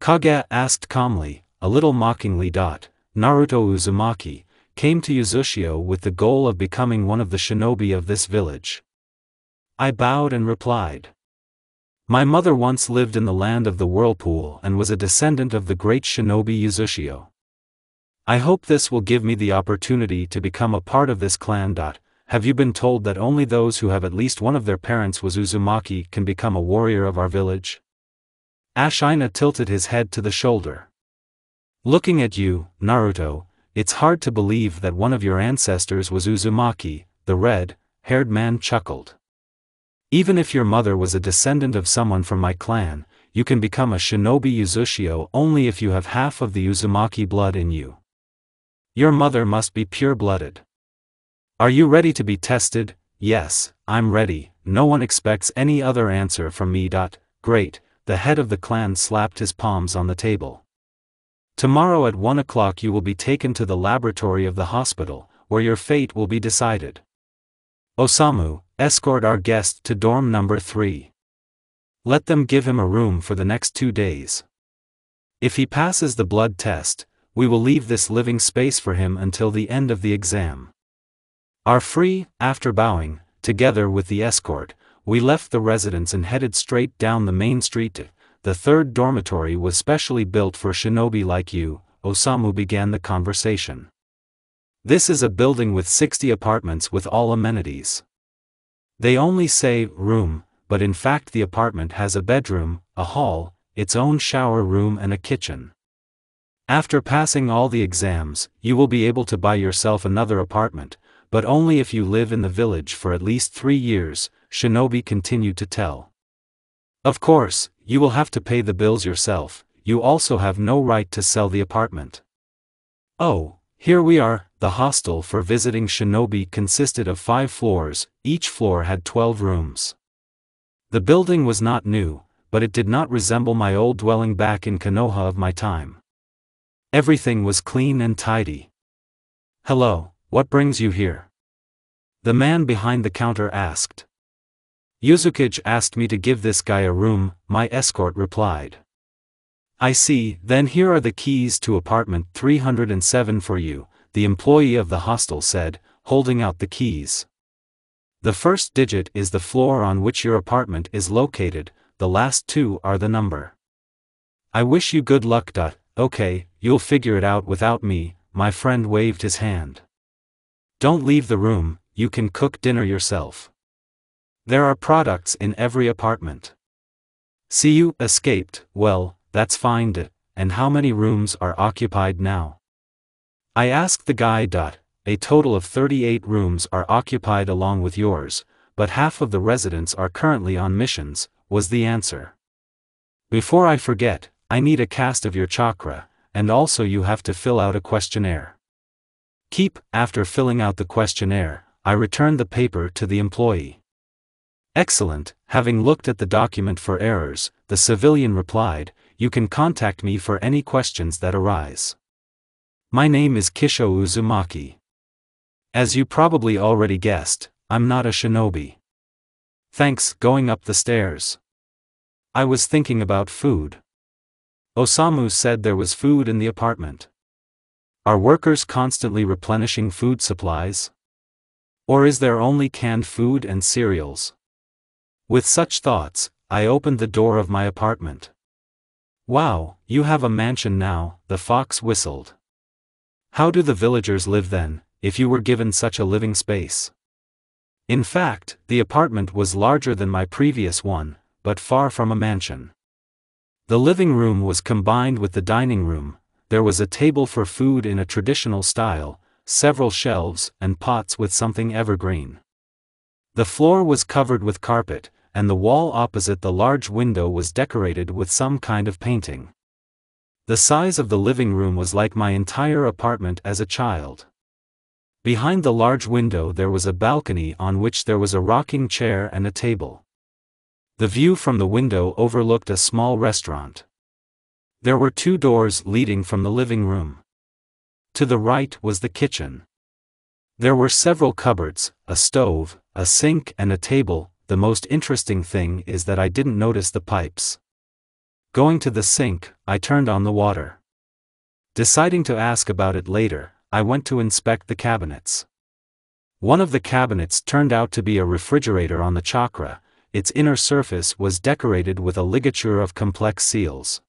Kage asked calmly, a little mockingly. Naruto Uzumaki came to Uzushio with the goal of becoming one of the shinobi of this village. I bowed and replied. My mother once lived in the land of the whirlpool and was a descendant of the great shinobi Uzushio. I hope this will give me the opportunity to become a part of this clan. Have you been told that only those who have at least one of their parents was Uzumaki can become a warrior of our village? Ashina tilted his head to the shoulder. Looking at you, Naruto, it's hard to believe that one of your ancestors was Uzumaki, the red-haired man chuckled. Even if your mother was a descendant of someone from my clan, you can become a shinobi Uzushio only if you have half of the Uzumaki blood in you. Your mother must be pure-blooded. Are you ready to be tested? Yes, I'm ready, no one expects any other answer from me. Great, the head of the clan slapped his palms on the table. Tomorrow at 1 o'clock you will be taken to the laboratory of the hospital, where your fate will be decided. Osamu, escort our guest to dorm number 3. Let them give him a room for the next 2 days. If he passes the blood test, we will leave this living space for him until the end of the exam. After bowing, together with the escort, we left the residence and headed straight down the main street. The third dormitory was specially built for shinobi like you, Osamu began the conversation. This is a building with 60 apartments with all amenities. They only say room, but in fact the apartment has a bedroom, a hall, its own shower room and a kitchen. After passing all the exams, you will be able to buy yourself another apartment, but only if you live in the village for at least 3 years, Shinobi continued to tell. Of course, you will have to pay the bills yourself, you also have no right to sell the apartment. Oh, here we are. The hostel for visiting shinobi consisted of 5 floors, each floor had 12 rooms. The building was not new, but it did not resemble my old dwelling back in Konoha of my time. Everything was clean and tidy. Hello, what brings you here? The man behind the counter asked. Yuzukage asked me to give this guy a room, my escort replied. I see, then here are the keys to apartment 307 for you, the employee of the hostel said, holding out the keys. The first digit is the floor on which your apartment is located, the last two are the number. I wish you good luck. Okay, you'll figure it out without me, my friend waved his hand. Don't leave the room, you can cook dinner yourself. There are products in every apartment. See, you escaped, well, that's fine. And how many rooms are occupied now? I asked the guy. A total of 38 rooms are occupied along with yours, but half of the residents are currently on missions, was the answer. Before I forget, I need a cast of your chakra, and also you have to fill out a questionnaire. After filling out the questionnaire, I returned the paper to the employee. Excellent, having looked at the document for errors, the civilian replied, you can contact me for any questions that arise. My name is Kisho Uzumaki. As you probably already guessed, I'm not a shinobi. Thanks, going up the stairs. I was thinking about food. Osamu said there was food in the apartment. Are workers constantly replenishing food supplies? Or is there only canned food and cereals? With such thoughts, I opened the door of my apartment. Wow, you have a mansion now, the fox whistled. How do the villagers live then, if you were given such a living space? In fact, the apartment was larger than my previous one, but far from a mansion. The living room was combined with the dining room, there was a table for food in a traditional style, several shelves and pots with something evergreen. The floor was covered with carpet, and the wall opposite the large window was decorated with some kind of painting. The size of the living room was like my entire apartment as a child. Behind the large window there was a balcony on which there was a rocking chair and a table. The view from the window overlooked a small restaurant. There were 2 doors leading from the living room. To the right was the kitchen. There were several cupboards, a stove, a sink and a table. The most interesting thing is that I didn't notice the pipes. Going to the sink, I turned on the water. Deciding to ask about it later, I went to inspect the cabinets. One of the cabinets turned out to be a refrigerator on the chakra, its inner surface was decorated with a ligature of complex seals.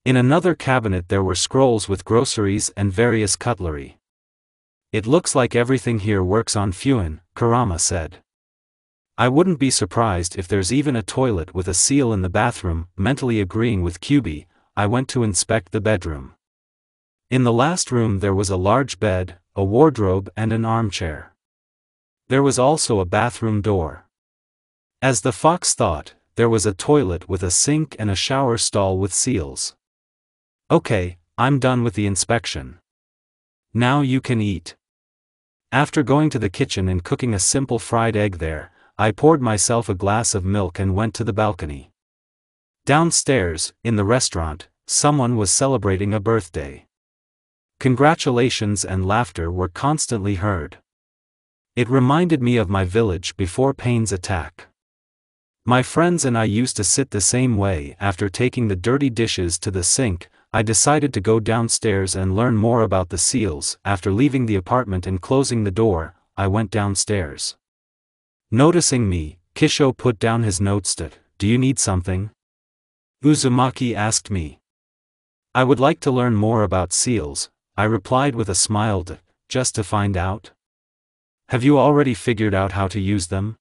In another cabinet there were scrolls with groceries and various cutlery. It looks like everything here works on Fuin, Kurama said. I wouldn't be surprised if there's even a toilet with a seal in the bathroom. Mentally agreeing with Kyubi, I went to inspect the bedroom. In the last room there was a large bed, a wardrobe and an armchair. There was also a bathroom door. As the fox thought, there was a toilet with a sink and a shower stall with seals. Okay, I'm done with the inspection. Now you can eat. After going to the kitchen and cooking a simple fried egg there, I poured myself a glass of milk and went to the balcony. Downstairs, in the restaurant, someone was celebrating a birthday. Congratulations and laughter were constantly heard. It reminded me of my village before Pain's attack. My friends and I used to sit the same way. After taking the dirty dishes to the sink, I decided to go downstairs and learn more about the seals. After leaving the apartment and closing the door, I went downstairs. Noticing me, Kisho put down his notes. Do you need something? Uzumaki asked me. I would like to learn more about seals, I replied with a smile. Just to find out? Have you already figured out how to use them?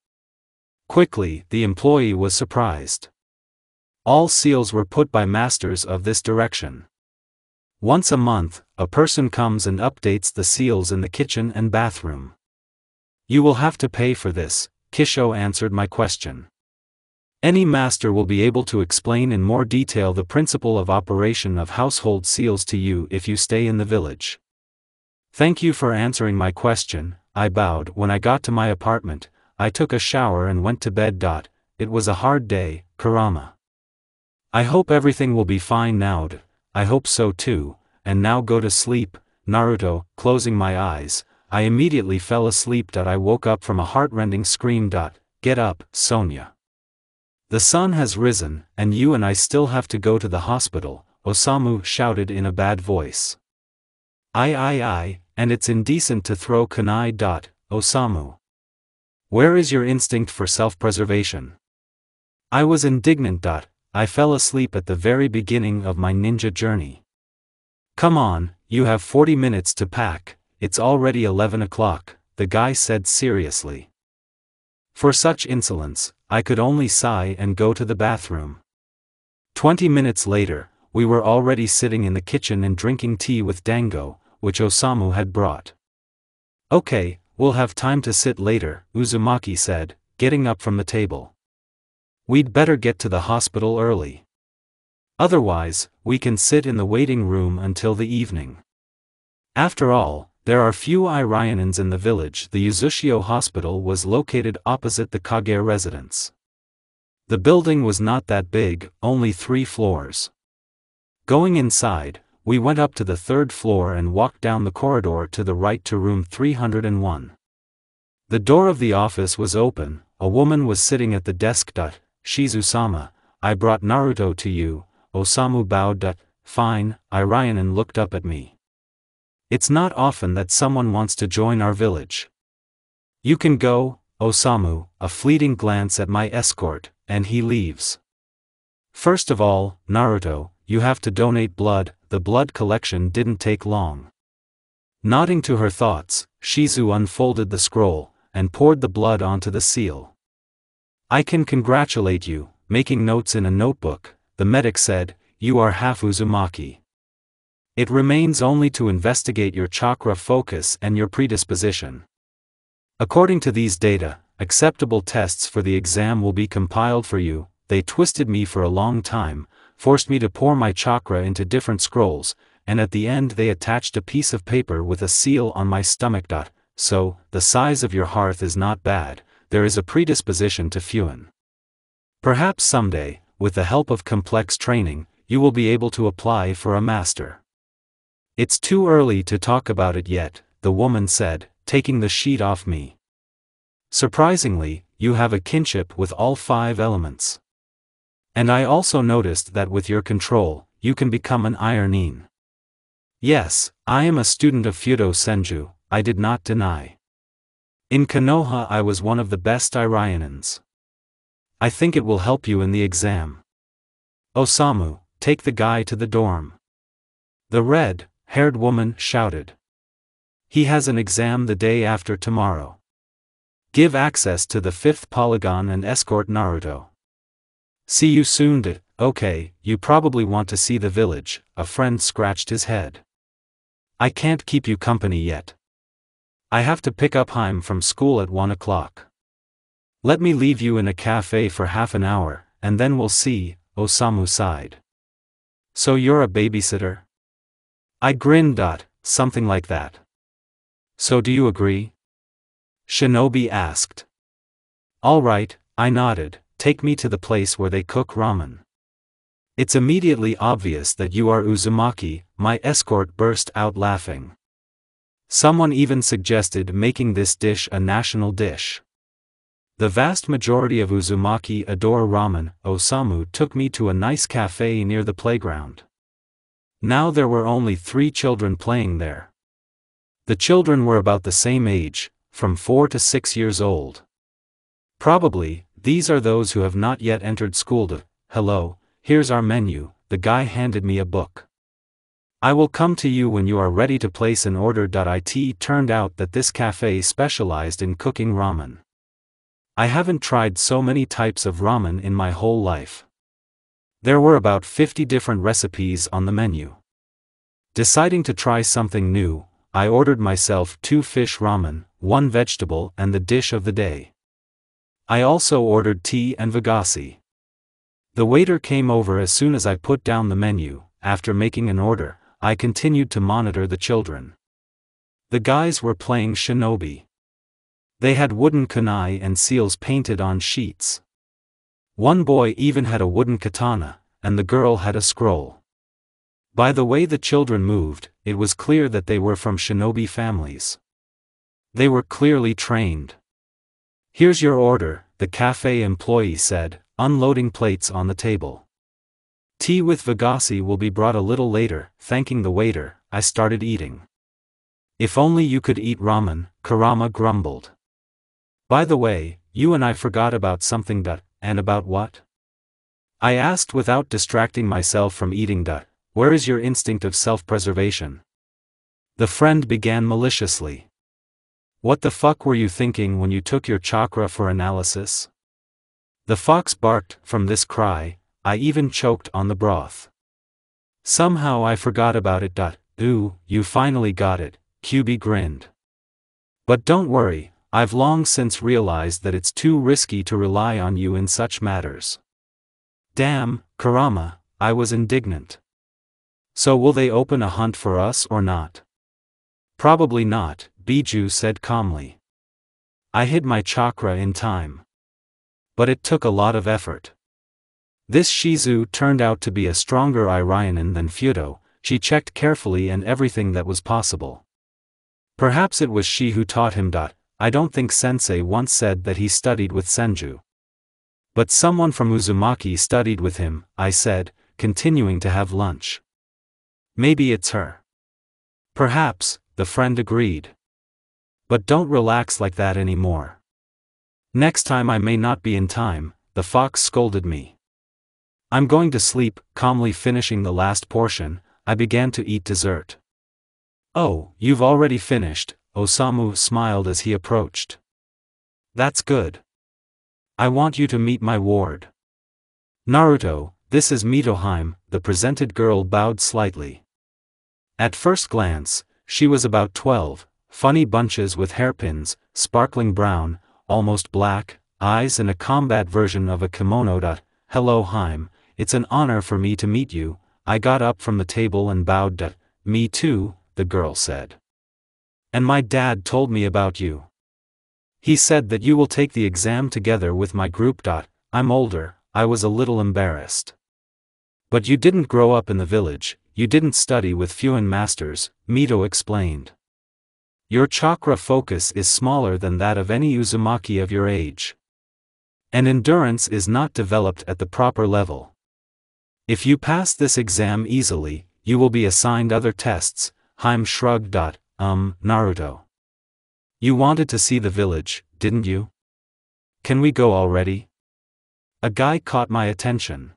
Quickly, the employee was surprised. All seals were put by masters of this direction. Once a month, a person comes and updates the seals in the kitchen and bathroom. You will have to pay for this, Kisho answered my question. Any master will be able to explain in more detail the principle of operation of household seals to you if you stay in the village. Thank you for answering my question, I bowed. When I got to my apartment, I took a shower and went to bed. It was a hard day, Kurama. I hope everything will be fine now. I hope so too, and now go to sleep, Naruto. Closing my eyes, I immediately fell asleep. I woke up from a heartrending scream. Get up, Sonia. The sun has risen, and you and I still have to go to the hospital, Osamu shouted in a bad voice. Aye, and it's indecent to throw kunai. Osamu. Where is your instinct for self-preservation? I was indignant. I fell asleep at the very beginning of my ninja journey. Come on, you have 40 minutes to pack, it's already 11 o'clock, the guy said seriously. For such insolence, I could only sigh and go to the bathroom. 20 minutes later, we were already sitting in the kitchen and drinking tea with dango, which Osamu had brought. Okay, we'll have time to sit later, Uzumaki said, getting up from the table. We'd better get to the hospital early. Otherwise, we can sit in the waiting room until the evening. After all, there are few Iranians in the village. The Uzushio Hospital was located opposite the Kage residence. The building was not that big, only 3 floors. Going inside, we went up to the 3rd floor and walked down the corridor to the right to room 301. The door of the office was open, a woman was sitting at the desk. Shizu-sama, I brought Naruto to you, Osamu bowed. Fine, Iranian looked up at me. It's not often that someone wants to join our village. You can go, Osamu, a fleeting glance at my escort, and he leaves. First of all, Naruto, you have to donate blood. The blood collection didn't take long. Nodding to her thoughts, Shizu unfolded the scroll, and poured the blood onto the seal. I can congratulate you, making notes in a notebook, the medic said, you are half Uzumaki. It remains only to investigate your chakra focus and your predisposition. According to these data, acceptable tests for the exam will be compiled for you. They twisted me for a long time, forced me to pour my chakra into different scrolls, and at the end they attached a piece of paper with a seal on my stomach. So, the size of your hearth is not bad, there is a predisposition to Fuin. Perhaps someday, with the help of complex training, you will be able to apply for a master. It's too early to talk about it yet, the woman said, taking the sheet off me. Surprisingly, you have a kinship with all 5 elements. And I also noticed that with your control, you can become an Ironin. Yes, I am a student of Fudo Senju, I did not deny. In Konoha I was one of the best Ironins. I think it will help you in the exam. Osamu, take the guy to the dorm. The red-haired woman shouted. He has an exam the day after tomorrow. Give access to the 5th polygon and escort Naruto. See you soon. Okay, you probably want to see the village, a friend scratched his head. I can't keep you company yet. I have to pick up Haim from school at 1 o'clock. Let me leave you in a cafe for half an hour, and then we'll see, Osamu sighed. So you're a babysitter? I grinned. Something like that. So do you agree? Shinobi asked. All right, I nodded, take me to the place where they cook ramen. It's immediately obvious that you are Uzumaki, my escort burst out laughing. Someone even suggested making this dish a national dish. The vast majority of Uzumaki adore ramen. Osamu took me to a nice cafe near the playground. Now there were only 3 children playing there. The children were about the same age, from 4 to 6 years old. Probably, these are those who have not yet entered school. Hello, here's our menu, the guy handed me a book. I will come to you when you are ready to place an order. It turned out that this cafe specialized in cooking ramen. I haven't tried so many types of ramen in my whole life. There were about 50 different recipes on the menu. Deciding to try something new, I ordered myself 2 fish ramen, 1 vegetable and the dish of the day. I also ordered tea and vagasi. The waiter came over as soon as I put down the menu. After making an order, I continued to monitor the children. The guys were playing Shinobi. They had wooden kunai and seals painted on sheets. One boy even had a wooden katana, and the girl had a scroll. By the way the children moved, it was clear that they were from Shinobi families. They were clearly trained. "Here's your order," the cafe employee said, unloading plates on the table. "Tea with Vagasi will be brought a little later." Thanking the waiter, I started eating. "If only you could eat ramen," Kurama grumbled. "By the way, you and I forgot about something." "And about what?" I asked without distracting myself from eating. "Where is your instinct of self-preservation?" The friend began maliciously. "What the fuck were you thinking when you took your chakra for analysis?" The fox barked. From this cry, I even choked on the broth. "Somehow I forgot about it." "Ooh, you finally got it," QB grinned. "But don't worry, I've long since realized that it's too risky to rely on you in such matters." "Damn, Kurama," I was indignant. "So will they open a hunt for us or not?" "Probably not," Biju said calmly. "I hid my chakra in time. But it took a lot of effort." This Shizu turned out to be a stronger Iranian than Fudo. She checked carefully and everything that was possible. Perhaps it was she who taught him. "I don't think Sensei once said that he studied with Senju. But someone from Uzumaki studied with him," I said, continuing to have lunch. "Maybe it's her." "Perhaps," the friend agreed. "But don't relax like that anymore. Next time I may not be in time," the fox scolded me. "I'm going to sleep." Calmly finishing the last portion, I began to eat dessert. "Oh, you've already finished," Osamu smiled as he approached. "That's good. I want you to meet my ward. Naruto, this is Mitohime." The presented girl bowed slightly. At first glance, she was about 12, funny bunches with hairpins, sparkling brown, almost black, eyes and a combat version of a kimono. "Hello Haim, it's an honor for me to meet you." I got up from the table and bowed. "Me too," the girl said. "And my dad told me about you. He said that you will take the exam together with my group." "I'm older." I was a little embarrassed. "But you didn't grow up in the village, you didn't study with Fuin masters," Mito explained. "Your chakra focus is smaller than that of any Uzumaki of your age. And endurance is not developed at the proper level. If you pass this exam easily, you will be assigned other tests." Haim shrugged. Naruto. "You wanted to see the village, didn't you? Can we go already?" A guy caught my attention.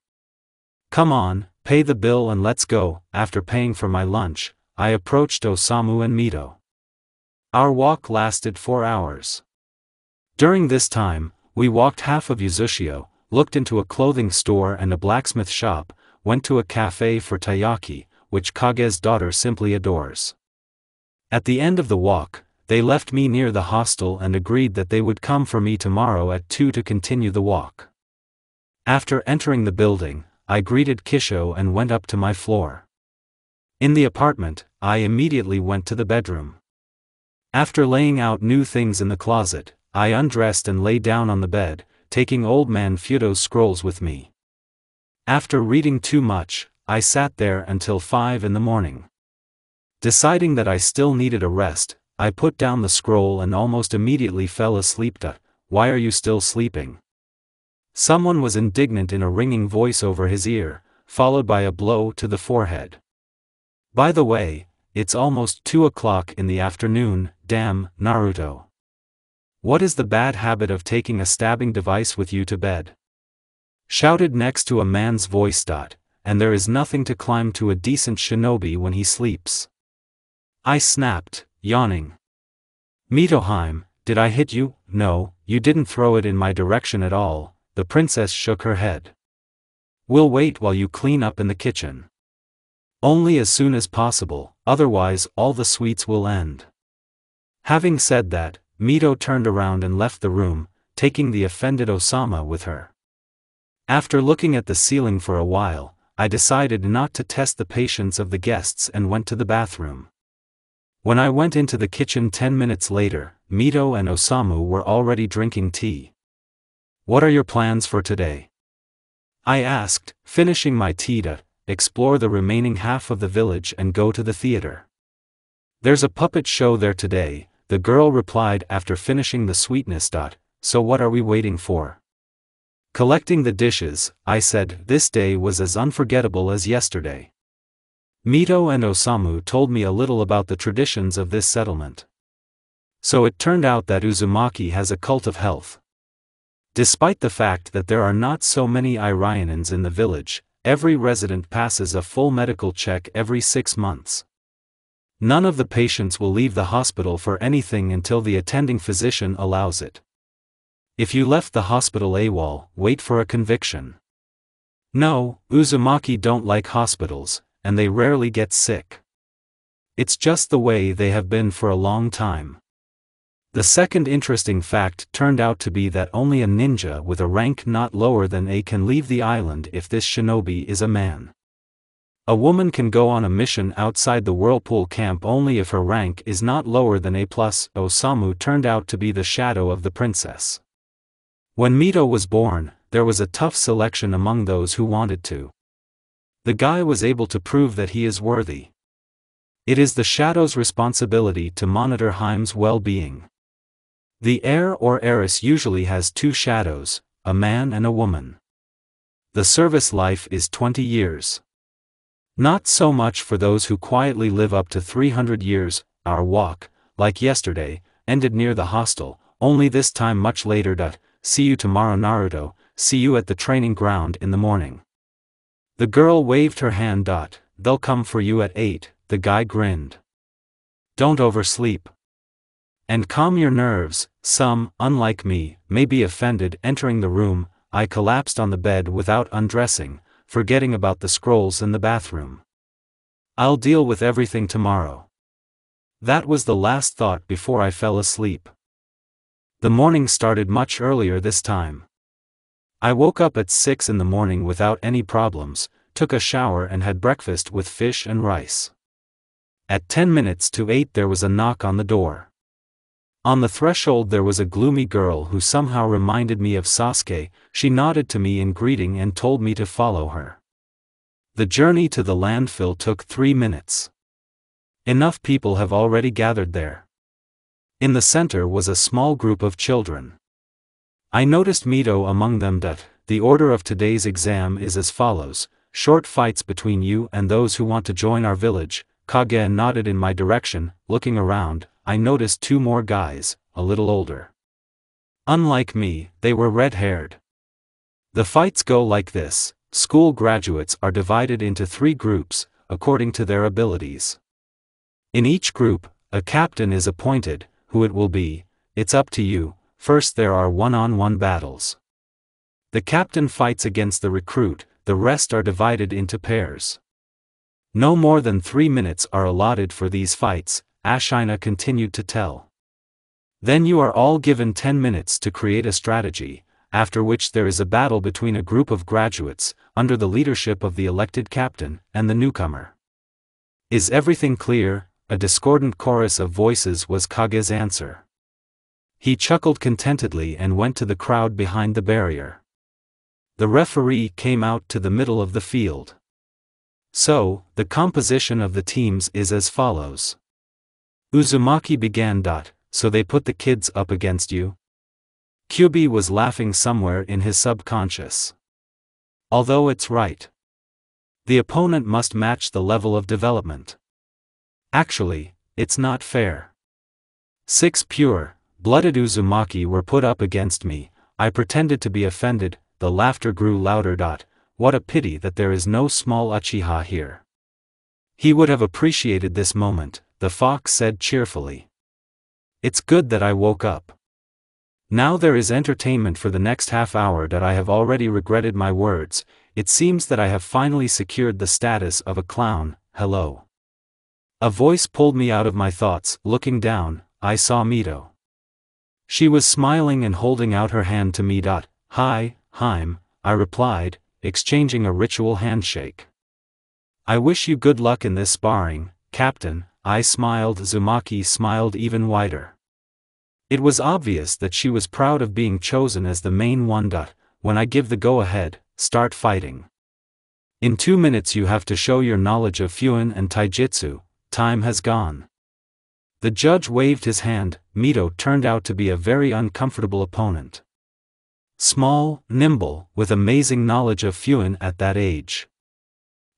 "Come on, pay the bill and let's go." After paying for my lunch, I approached Osamu and Mito. Our walk lasted 4 hours. During this time, we walked half of Uzushio, looked into a clothing store and a blacksmith shop, went to a cafe for taiyaki, which Kage's daughter simply adores. At the end of the walk, they left me near the hostel and agreed that they would come for me tomorrow at 2 to continue the walk. After entering the building, I greeted Kisho and went up to my floor. In the apartment, I immediately went to the bedroom. After laying out new things in the closet, I undressed and lay down on the bed, taking old man Fudo's scrolls with me. After reading too much, I sat there until 5 in the morning. Deciding that I still needed a rest, I put down the scroll and almost immediately fell asleep. "Why are you still sleeping?" Someone was indignant in a ringing voice over his ear, followed by a blow to the forehead. "By the way, it's almost 2 o'clock in the afternoon, damn, Naruto. What is the bad habit of taking a stabbing device with you to bed?" Shouted next to a man's voice. "And there is nothing to climb to a decent shinobi when he sleeps." I snapped, yawning. "Mitohime, did I hit you?" "No, you didn't throw it in my direction at all." The princess shook her head. "We'll wait while you clean up in the kitchen. Only as soon as possible, otherwise all the sweets will end." Having said that, Mito turned around and left the room, taking the offended Osamu with her. After looking at the ceiling for a while, I decided not to test the patience of the guests and went to the bathroom. When I went into the kitchen 10 minutes later, Mito and Osamu were already drinking tea. "What are your plans for today?" I asked, finishing my tea. "Explore the remaining half of the village and go to the theater. There's a puppet show there today," the girl replied after finishing the sweetness. So what are we waiting for? Collecting the dishes, I said. This day was as unforgettable as yesterday. Mito and Osamu told me a little about the traditions of this settlement. So it turned out that Uzumaki has a cult of health. Despite the fact that there are not so many Iranians in the village, every resident passes a full medical check every 6 months. None of the patients will leave the hospital for anything until the attending physician allows it. If you left the hospital AWOL, wait for a conviction. No, Uzumaki don't like hospitals, and they rarely get sick. It's just the way they have been for a long time. The second interesting fact turned out to be that only a ninja with a rank not lower than A can leave the island if this shinobi is a man. A woman can go on a mission outside the Whirlpool camp only if her rank is not lower than A+. Osamu turned out to be the shadow of the princess. When Mito was born, there was a tough selection among those who wanted to. The guy was able to prove that he is worthy. It is the shadow's responsibility to monitor Haim's well-being. The heir or heiress usually has 2 shadows, a man and a woman. The service life is 20 years. Not so much for those who quietly live up to 300 years. Our walk, like yesterday, ended near the hostel, only this time much later. See you tomorrow Naruto, see you at the training ground in the morning. The girl waved her hand. They'll come for you at 8, the guy grinned. Don't oversleep. And calm your nerves. Some, unlike me, may be offended. Entering the room, I collapsed on the bed without undressing, forgetting about the scrolls in the bathroom. I'll deal with everything tomorrow. That was the last thought before I fell asleep. The morning started much earlier this time. I woke up at 6 in the morning without any problems, took a shower and had breakfast with fish and rice. At 10 minutes to 8 there was a knock on the door. On the threshold there was a gloomy girl who somehow reminded me of Sasuke. She nodded to me in greeting and told me to follow her. The journey to the landfill took 3 minutes. Enough people have already gathered there. In the center was a small group of children. I noticed Mito among them. The order of today's exam is as follows: short fights between you and those who want to join our village. Kage nodded in my direction. Looking around, I noticed 2 more guys, a little older. Unlike me, they were red-haired. The fights go like this: school graduates are divided into 3 groups, according to their abilities. In each group, a captain is appointed. Who it will be, it's up to you. First there are one-on-one battles. The captain fights against the recruit, the rest are divided into pairs. No more than 3 minutes are allotted for these fights, Ashina continued to tell. Then you are all given 10 minutes to create a strategy, after which there is a battle between a group of graduates, under the leadership of the elected captain, and the newcomer. Is everything clear? A discordant chorus of voices was Kage's answer. He chuckled contentedly and went to the crowd behind the barrier. The referee came out to the middle of the field. So, the composition of the teams is as follows. Uzumaki began. So they put the kids up against you? Kyubi was laughing somewhere in his subconscious. Although it's right. The opponent must match the level of development. Actually, it's not fair. 6 pure-blooded Uzumaki were put up against me. I pretended to be offended. The laughter grew louder. What a pity that there is no small Uchiha here. He would have appreciated this moment, the fox said cheerfully. It's good that I woke up. Now there is entertainment for the next half hour. I have already regretted my words. It seems that I have finally secured the status of a clown. Hello. A voice pulled me out of my thoughts. Looking down, I saw Mito. She was smiling and holding out her hand to me. Hi, Haim, I replied, exchanging a ritual handshake. I wish you good luck in this sparring, Captain, I smiled. Uzumaki smiled even wider. It was obvious that she was proud of being chosen as the main one. When I give the go-ahead, start fighting. In 2 minutes you have to show your knowledge of Fuin and Taijutsu. Time has gone. The judge waved his hand. Mito turned out to be a very uncomfortable opponent. Small, nimble, with amazing knowledge of Fuin at that age.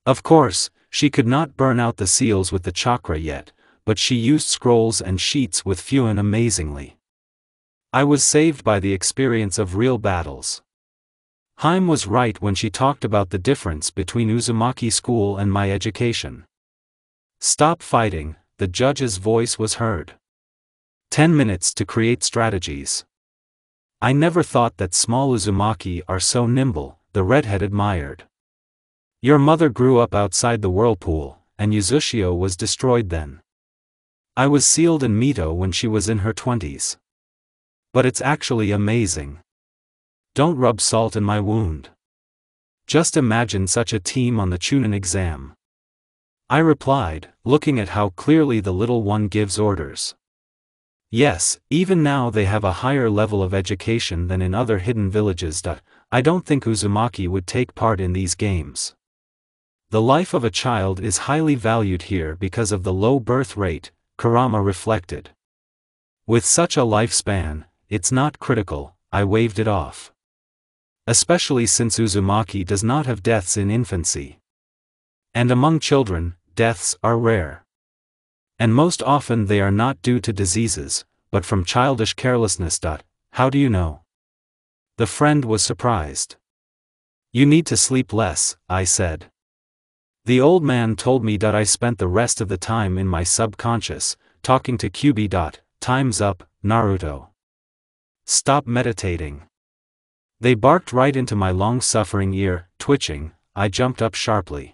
Of course, she could not burn out the seals with the chakra yet, but she used scrolls and sheets with Fuin amazingly. I was saved by the experience of real battles. Haim was right when she talked about the difference between Uzumaki School and my education. Stop fighting, the judge's voice was heard. 10 minutes to create strategies. I never thought that small Uzumaki are so nimble, the redhead admired. Your mother grew up outside the whirlpool, and Uzushio was destroyed then. I was sealed in Mito when she was in her 20s. But it's actually amazing. Don't rub salt in my wound. Just imagine such a team on the Chunin exam. I replied, looking at how clearly the little one gives orders. Yes, even now they have a higher level of education than in other hidden villages. I don't think Uzumaki would take part in these games. The life of a child is highly valued here because of the low birth rate, Kurama reflected. With such a lifespan, it's not critical. I waved it off. Especially since Uzumaki does not have deaths in infancy. And among children, deaths are rare. And most often they are not due to diseases, but from childish carelessness. How do you know? The friend was surprised. You need to sleep less, I said. The old man told me that I spent the rest of the time in my subconscious, talking to Kyubi. Time's up, Naruto. Stop meditating. They barked right into my long-suffering ear, twitching. I jumped up sharply.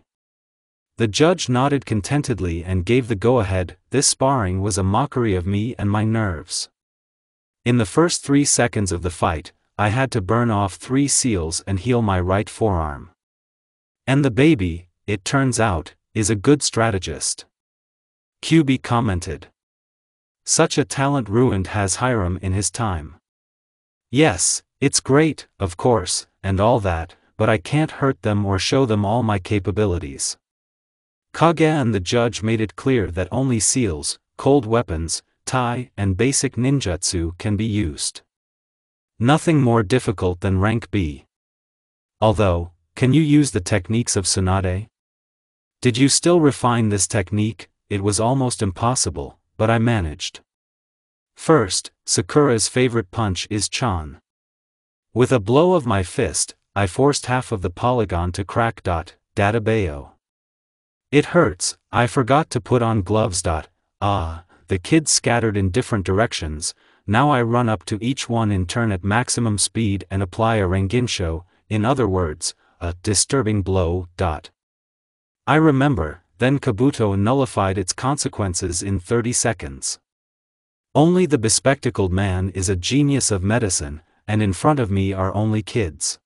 The judge nodded contentedly and gave the go-ahead. This sparring was a mockery of me and my nerves. In the first 3 seconds of the fight, I had to burn off 3 seals and heal my right forearm. And the baby, it turns out, is a good strategist. Kyubi commented. Such a talent ruined has Hiram in his time. Yes, it's great, of course, and all that, but I can't hurt them or show them all my capabilities. Kage and the judge made it clear that only seals, cold weapons, tai, and basic ninjutsu can be used. Nothing more difficult than rank B. Although, can you use the techniques of Tsunade? Did you still refine this technique? It was almost impossible, but I managed. First, Sakura's favorite punch is Chan. With a blow of my fist, I forced half of the polygon to crack. Databayo. It hurts, I forgot to put on gloves. The kids scattered in different directions. Now I run up to each one in turn at maximum speed and apply a Renginsho, in other words, a disturbing blow. I remember, then Kabuto nullified its consequences in 30 seconds. Only the bespectacled man is a genius of medicine, and in front of me are only kids.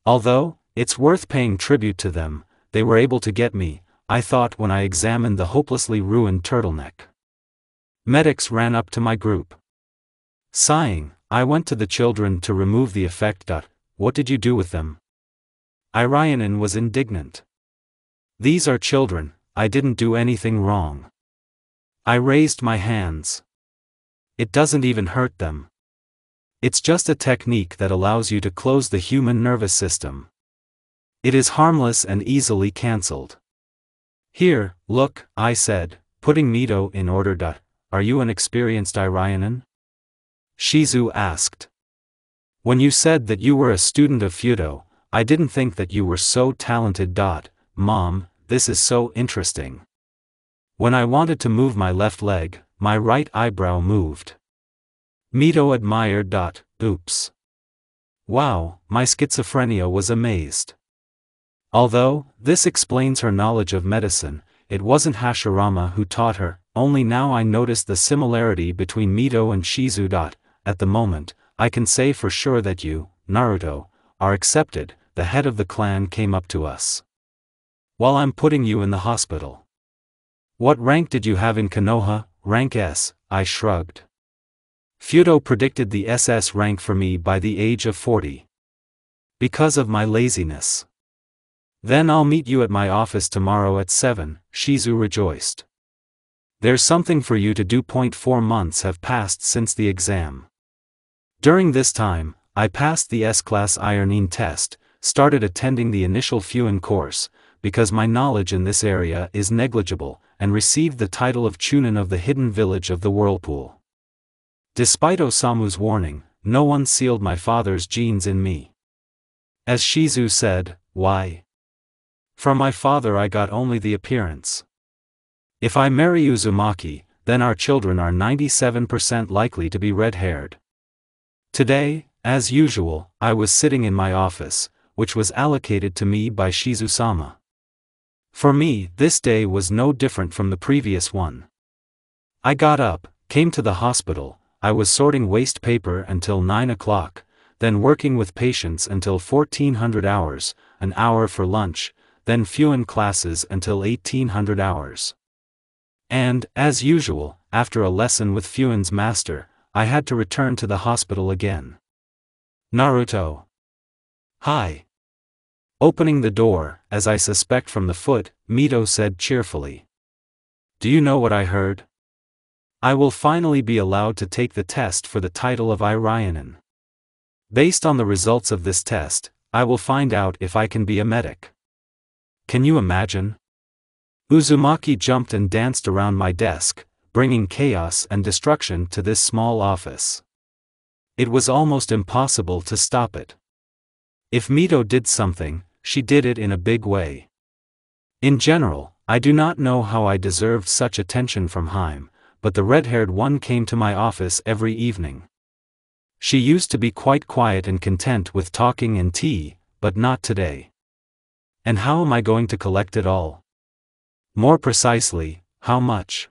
Although, it's worth paying tribute to them, they were able to get me, I thought when I examined the hopelessly ruined turtleneck. Medics ran up to my group. Sighing, I went to the children to remove the effect. What did you do with them? Irionen was indignant. These are children, I didn't do anything wrong. I raised my hands. It doesn't even hurt them. It's just a technique that allows you to close the human nervous system. It is harmless and easily cancelled. Here, look, I said, putting Mito in order. Are you an experienced Irionen? Shizu asked. When you said that you were a student of Fudo, I didn't think that you were so talented. Mom, this is so interesting. When I wanted to move my left leg, my right eyebrow moved. Mito admired. Oops. Wow, my schizophrenia was amazed. Although, this explains her knowledge of medicine, it wasn't Hashirama who taught her, only now I noticed the similarity between Mito and Shizu. At the moment, I can say for sure that you, Naruto, are accepted. The head of the clan came up to us. While I'm putting you in the hospital. What rank did you have in Konoha? Rank S, I shrugged. Fudo predicted the SS rank for me by the age of 40. Because of my laziness. Then I'll meet you at my office tomorrow at 7, Shizu rejoiced. There's something for you to do. 4 months have passed since the exam. During this time, I passed the S-class ironing test, started attending the initial Fuin course, because my knowledge in this area is negligible, and received the title of Chunin of the hidden village of the whirlpool. Despite Osamu's warning, no one sealed my father's genes in me. As Shizu said, why? From my father I got only the appearance. If I marry Uzumaki, then our children are 97% likely to be red-haired. Today, as usual, I was sitting in my office, which was allocated to me by Shizu-sama. For me, this day was no different from the previous one. I got up, came to the hospital. I was sorting waste paper until 9 o'clock, then working with patients until 1400 hours, an hour for lunch, then Fuin classes until 1800 hours. And, as usual, after a lesson with Fuin's master, I had to return to the hospital again. Naruto. Hi. Opening the door, as I suspect from the foot, Mito said cheerfully. Do you know what I heard? I will finally be allowed to take the test for the title of Irionin. Based on the results of this test, I will find out if I can be a medic. Can you imagine? Uzumaki jumped and danced around my desk, bringing chaos and destruction to this small office. It was almost impossible to stop it. If Mito did something, she did it in a big way. In general, I do not know how I deserved such attention from Haim, but the red-haired one came to my office every evening. She used to be quite quiet and content with talking and tea, but not today. And how am I going to collect it all? More precisely, how much?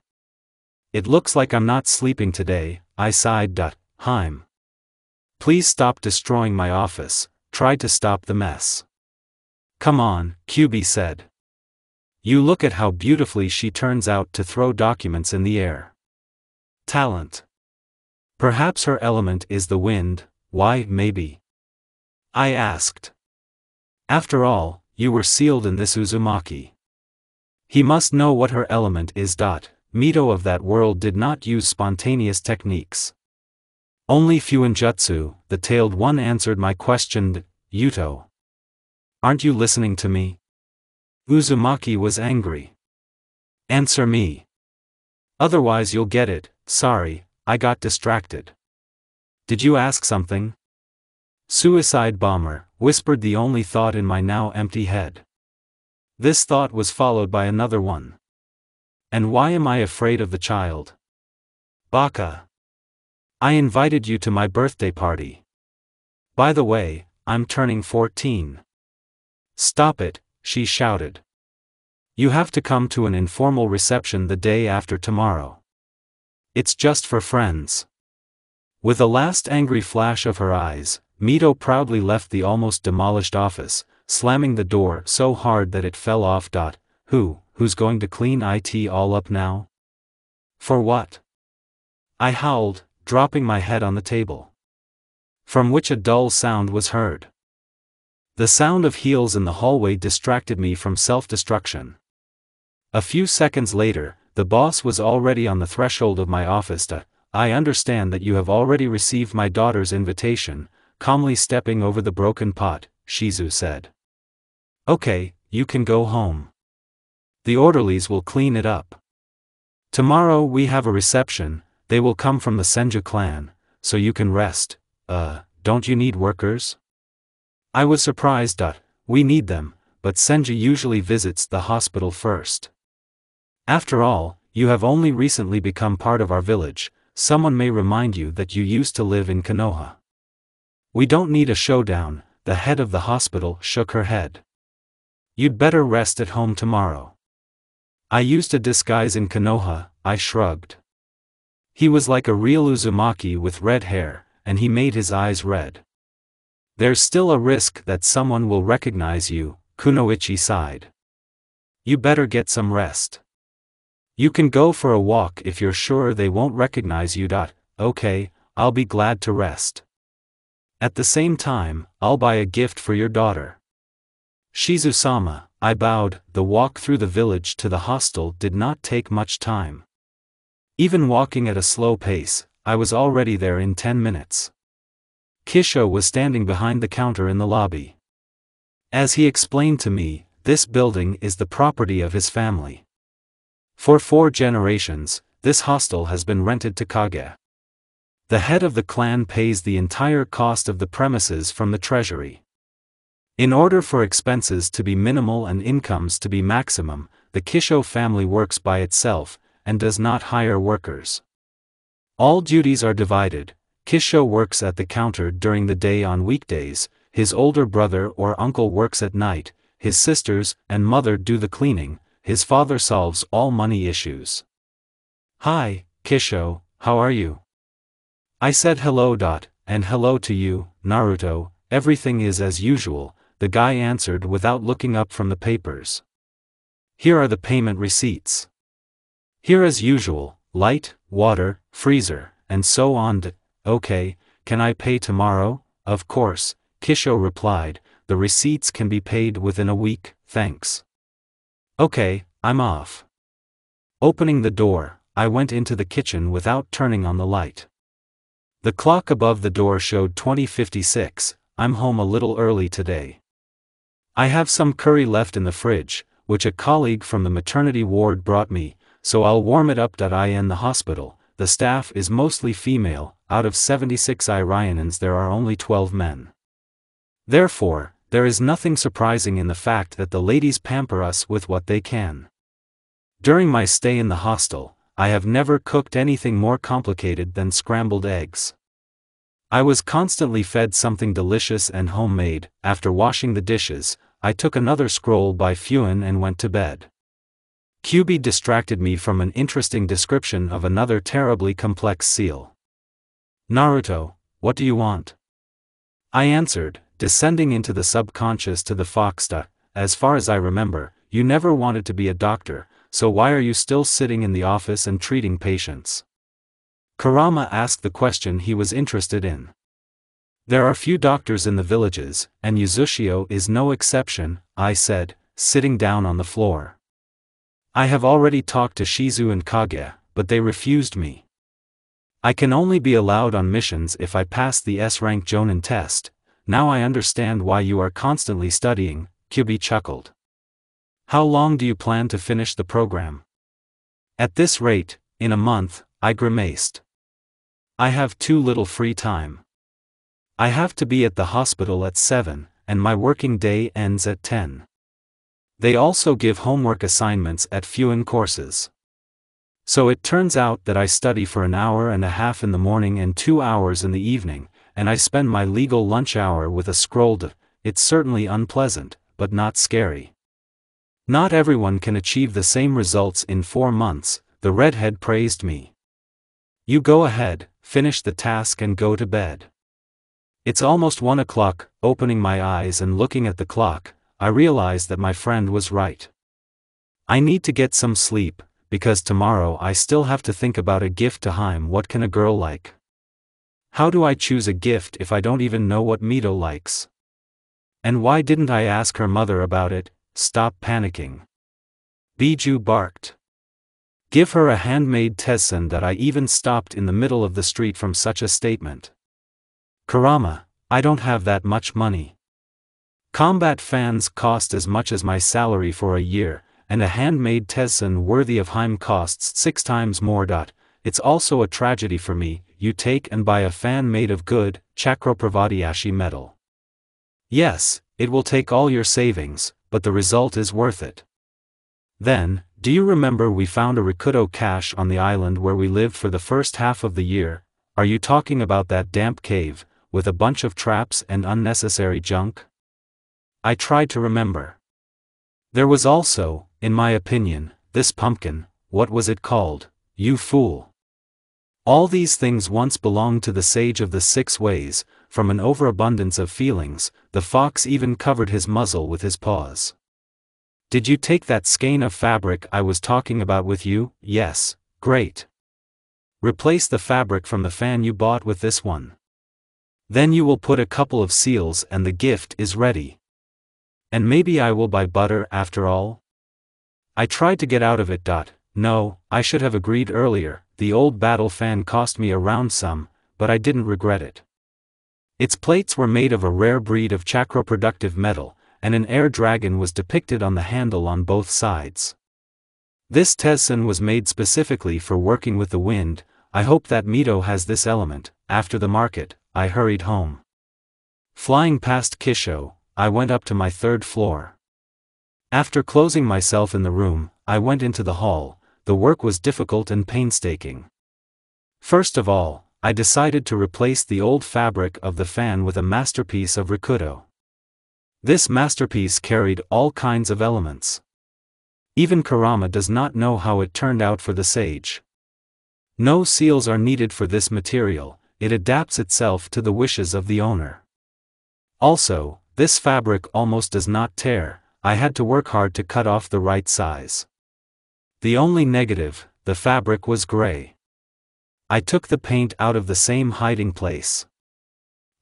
It looks like I'm not sleeping today, I sighed. Haim. Please stop destroying my office, try to stop the mess. Come on, Kyubi said. You look at how beautifully she turns out to throw documents in the air. Talent. Perhaps her element is the wind. Why, maybe? I asked. After all, you were sealed in this Uzumaki. He must know what her element is. Mito of that world did not use spontaneous techniques. Only Fuinjutsu, the tailed one answered my question. Yuto. Aren't you listening to me? Uzumaki was angry. Answer me. Otherwise you'll get it. Sorry, I got distracted. Did you ask something? Suicide bomber, whispered the only thought in my now empty head. This thought was followed by another one. And why am I afraid of the child? Baka. I invited you to my birthday party. By the way, I'm turning 14. Stop it, she shouted. You have to come to an informal reception the day after tomorrow. It's just for friends. With a last angry flash of her eyes, Mito proudly left the almost demolished office, slamming the door so hard that it fell off. Who's going to clean it all up now? For what? I howled, dropping my head on the table. From which a dull sound was heard. The sound of heels in the hallway distracted me from self-destruction. A few seconds later, the boss was already on the threshold of my office. I understand that you have already received my daughter's invitation, calmly stepping over the broken pot, Shizu said. Okay, you can go home. The orderlies will clean it up. Tomorrow we have a reception, they will come from the Senju clan, so you can rest. Don't you need workers? I was surprised. We need them, but Senju usually visits the hospital first. After all, you have only recently become part of our village, someone may remind you that you used to live in Konoha. We don't need a showdown, the head of the hospital shook her head. You'd better rest at home tomorrow. I used a disguise in Konoha, I shrugged. He was like a real Uzumaki with red hair, and he made his eyes red. There's still a risk that someone will recognize you, Kunoichi sighed. You better get some rest. You can go for a walk if you're sure they won't recognize you. Okay, I'll be glad to rest. At the same time, I'll buy a gift for your daughter. Shizu-sama, I bowed. The walk through the village to the hostel did not take much time. Even walking at a slow pace, I was already there in 10 minutes. Kisho was standing behind the counter in the lobby. As he explained to me, this building is the property of his family. For 4 generations, this hostel has been rented to Kage. The head of the clan pays the entire cost of the premises from the treasury. In order for expenses to be minimal and incomes to be maximum, the Kisho family works by itself, and does not hire workers. All duties are divided. Kisho works at the counter during the day on weekdays, his older brother or uncle works at night, his sisters and mother do the cleaning, his father solves all money issues. "Hi, Kisho, how are you?" I said hello. And hello to you, Naruto, everything is as usual, the guy answered without looking up from the papers. "Here are the payment receipts. Here as usual, light, water, freezer, and so on. Okay, can I pay tomorrow?" "Of course," Kisho replied, "the receipts can be paid within a week, thanks." "Okay, I'm off." Opening the door, I went into the kitchen without turning on the light. The clock above the door showed 20:56, I'm home a little early today. I have some curry left in the fridge, which a colleague from the maternity ward brought me, so I'll warm it up. In the hospital, the staff is mostly female, out of 76 Iranians there are only 12 men. Therefore, there is nothing surprising in the fact that the ladies pamper us with what they can. During my stay in the hostel, I have never cooked anything more complicated than scrambled eggs. I was constantly fed something delicious and homemade. After washing the dishes, I took another scroll by Fuin and went to bed. Kyubi distracted me from an interesting description of another terribly complex seal. "Naruto, what do you want?" I answered, descending into the subconscious to the fox. "As far as I remember, you never wanted to be a doctor, so why are you still sitting in the office and treating patients?" Kurama asked the question he was interested in. "There are few doctors in the villages, and Uzushio is no exception," I said, sitting down on the floor. "I have already talked to Shizu and Kage, but they refused me. I can only be allowed on missions if I pass the S-rank Jonin test. Now I understand why you are constantly studying," Kyubi chuckled. "How long do you plan to finish the program?" "At this rate, in a month," I grimaced. "I have too little free time. I have to be at the hospital at 7, and my working day ends at 10. They also give homework assignments at Fuin courses. So it turns out that I study for an hour and a half in the morning and 2 hours in the evening, and I spend my legal lunch hour with a scroll. It's certainly unpleasant, but not scary. Not everyone can achieve the same results in 4 months, the redhead praised me. You go ahead, finish the task and go to bed. It's almost 1 o'clock, opening my eyes and looking at the clock, I realized that my friend was right. I need to get some sleep, because tomorrow I still have to think about a gift to Haim. What can a girl like? How do I choose a gift if I don't even know what Mito likes? And why didn't I ask her mother about it? Stop panicking. Biju barked. Give her a handmade tessen. That I even stopped in the middle of the street from such a statement. Kurama, I don't have that much money. Combat fans cost as much as my salary for a year, and a handmade tessen worthy of Haim costs 6 times more. It's also a tragedy for me. You take and buy a fan made of good, Chakrapravadiashi metal. Yes, it will take all your savings, but the result is worth it. Then, do you remember we found a Rikudo cache on the island where we lived for the first half of the year? Are you talking about that damp cave, with a bunch of traps and unnecessary junk? I tried to remember. There was also, in my opinion, this pumpkin. What was it called? You fool. All these things once belonged to the sage of the 6 ways. From an overabundance of feelings, the fox even covered his muzzle with his paws. Did you take that skein of fabric I was talking about with you? Yes, great. Replace the fabric from the fan you bought with this one. Then you will put a couple of seals and the gift is ready. And maybe I will buy butter after all? I tried to get out of it. No, I should have agreed earlier. the old battle fan cost me a round sum, but I didn't regret it. Its plates were made of a rare breed of chakra-productive metal, and an air dragon was depicted on the handle on both sides. This Tezsan was made specifically for working with the wind. I hope that Mito has this element. After the market, I hurried home. Flying past Kisho, I went up to my third floor. After closing myself in the room, I went into the hall. The work was difficult and painstaking. First of all, I decided to replace the old fabric of the fan with a masterpiece of Rakuto. This masterpiece carried all kinds of elements. Even Kurama does not know how it turned out for the sage. No seals are needed for this material, it adapts itself to the wishes of the owner. Also, this fabric almost does not tear. I had to work hard to cut off the right size. The only negative, the fabric was gray. I took the paint out of the same hiding place.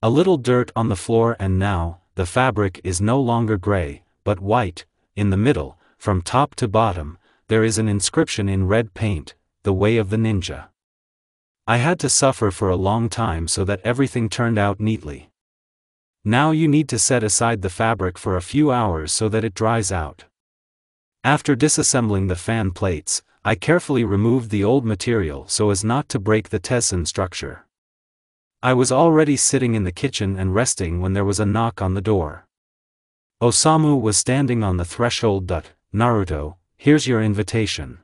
A little dirt on the floor, and now, the fabric is no longer gray, but white. In the middle, from top to bottom, there is an inscription in red paint, "The Way of the Ninja." I had to suffer for a long time so that everything turned out neatly. Now you need to set aside the fabric for a few hours so that it dries out. After disassembling the fan plates, I carefully removed the old material so as not to break the Tezsan structure. I was already sitting in the kitchen and resting when there was a knock on the door. Osamu was standing on the threshold. "Naruto, here's your invitation."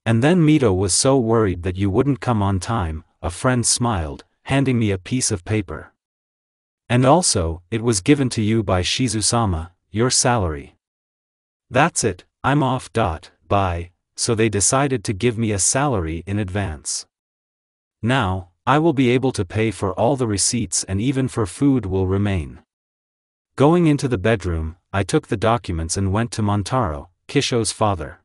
"And then Mito was so worried that you wouldn't come on time," a friend smiled, handing me a piece of paper. "And also, it was given to you by Shizusama, your salary." "That's it, I'm off. Bye." So they decided to give me a salary in advance. Now, I will be able to pay for all the receipts, and even for food will remain. Going into the bedroom, I took the documents and went to Montaro, Kisho's father.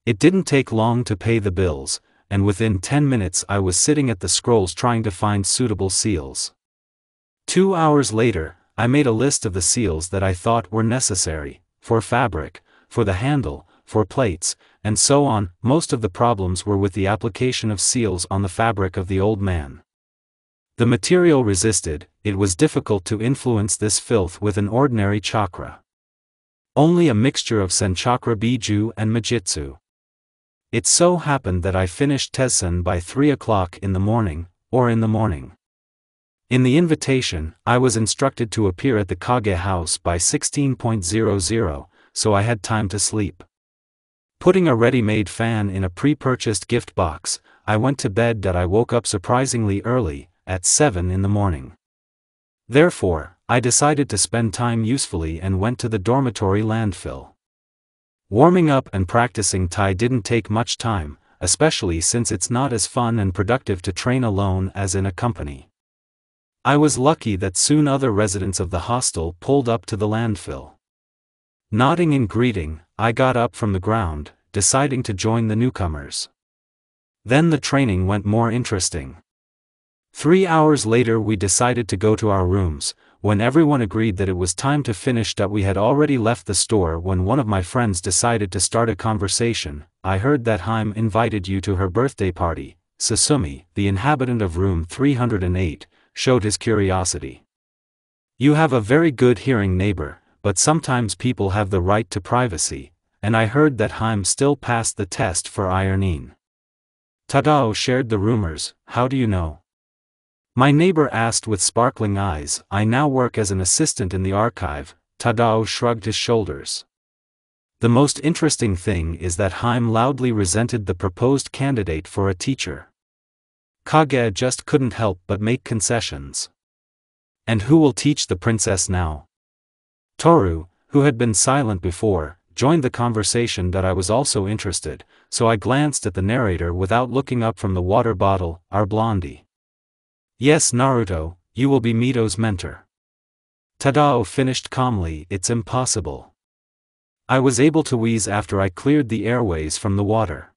It didn't take long to pay the bills, and within 10 minutes I was sitting at the scrolls trying to find suitable seals. 2 hours later, I made a list of the seals that I thought were necessary, for fabric, for the handle, for plates, and so on. Most of the problems were with the application of seals on the fabric of the old man. The material resisted. It was difficult to influence this filth with an ordinary chakra. Only a mixture of Senchakra Biju and Majitsu. It so happened that I finished Tezsan by 3 o'clock in the morning, or in the morning. In the invitation, I was instructed to appear at the Kage house by 16:00, so I had time to sleep. Putting a ready-made fan in a pre-purchased gift box, I went to bed. I woke up surprisingly early, at 7 in the morning. Therefore, I decided to spend time usefully and went to the dormitory landfill. Warming up and practicing Tai didn't take much time, especially since it's not as fun and productive to train alone as in a company. I was lucky that soon other residents of the hostel pulled up to the landfill. Nodding in greeting, I got up from the ground, deciding to join the newcomers. Then the training went more interesting. 3 hours later we decided to go to our rooms. When everyone agreed that it was time to finish up, we had already left the store when one of my friends decided to start a conversation. "I heard that Haim invited you to her birthday party." Susumi, the inhabitant of room 308, showed his curiosity. "You have a very good hearing, neighbor, but sometimes people have the right to privacy, and I heard that Haim still passed the test for ironing." Tadao shared the rumors. "How do you know?" My neighbor asked with sparkling eyes. "I now work as an assistant in the archive." Tadao shrugged his shoulders. The most interesting thing is that Haim loudly resented the proposed candidate for a teacher. Kage just couldn't help but make concessions. "And who will teach the princess now?" Toru, who had been silent before, joined the conversation. I was also interested, so I glanced at the narrator without looking up from the water bottle. "Our blondie." "Yes, Naruto, you will be Mito's mentor." Tadao finished calmly. "It's impossible." I was able to wheeze after I cleared the airways from the water.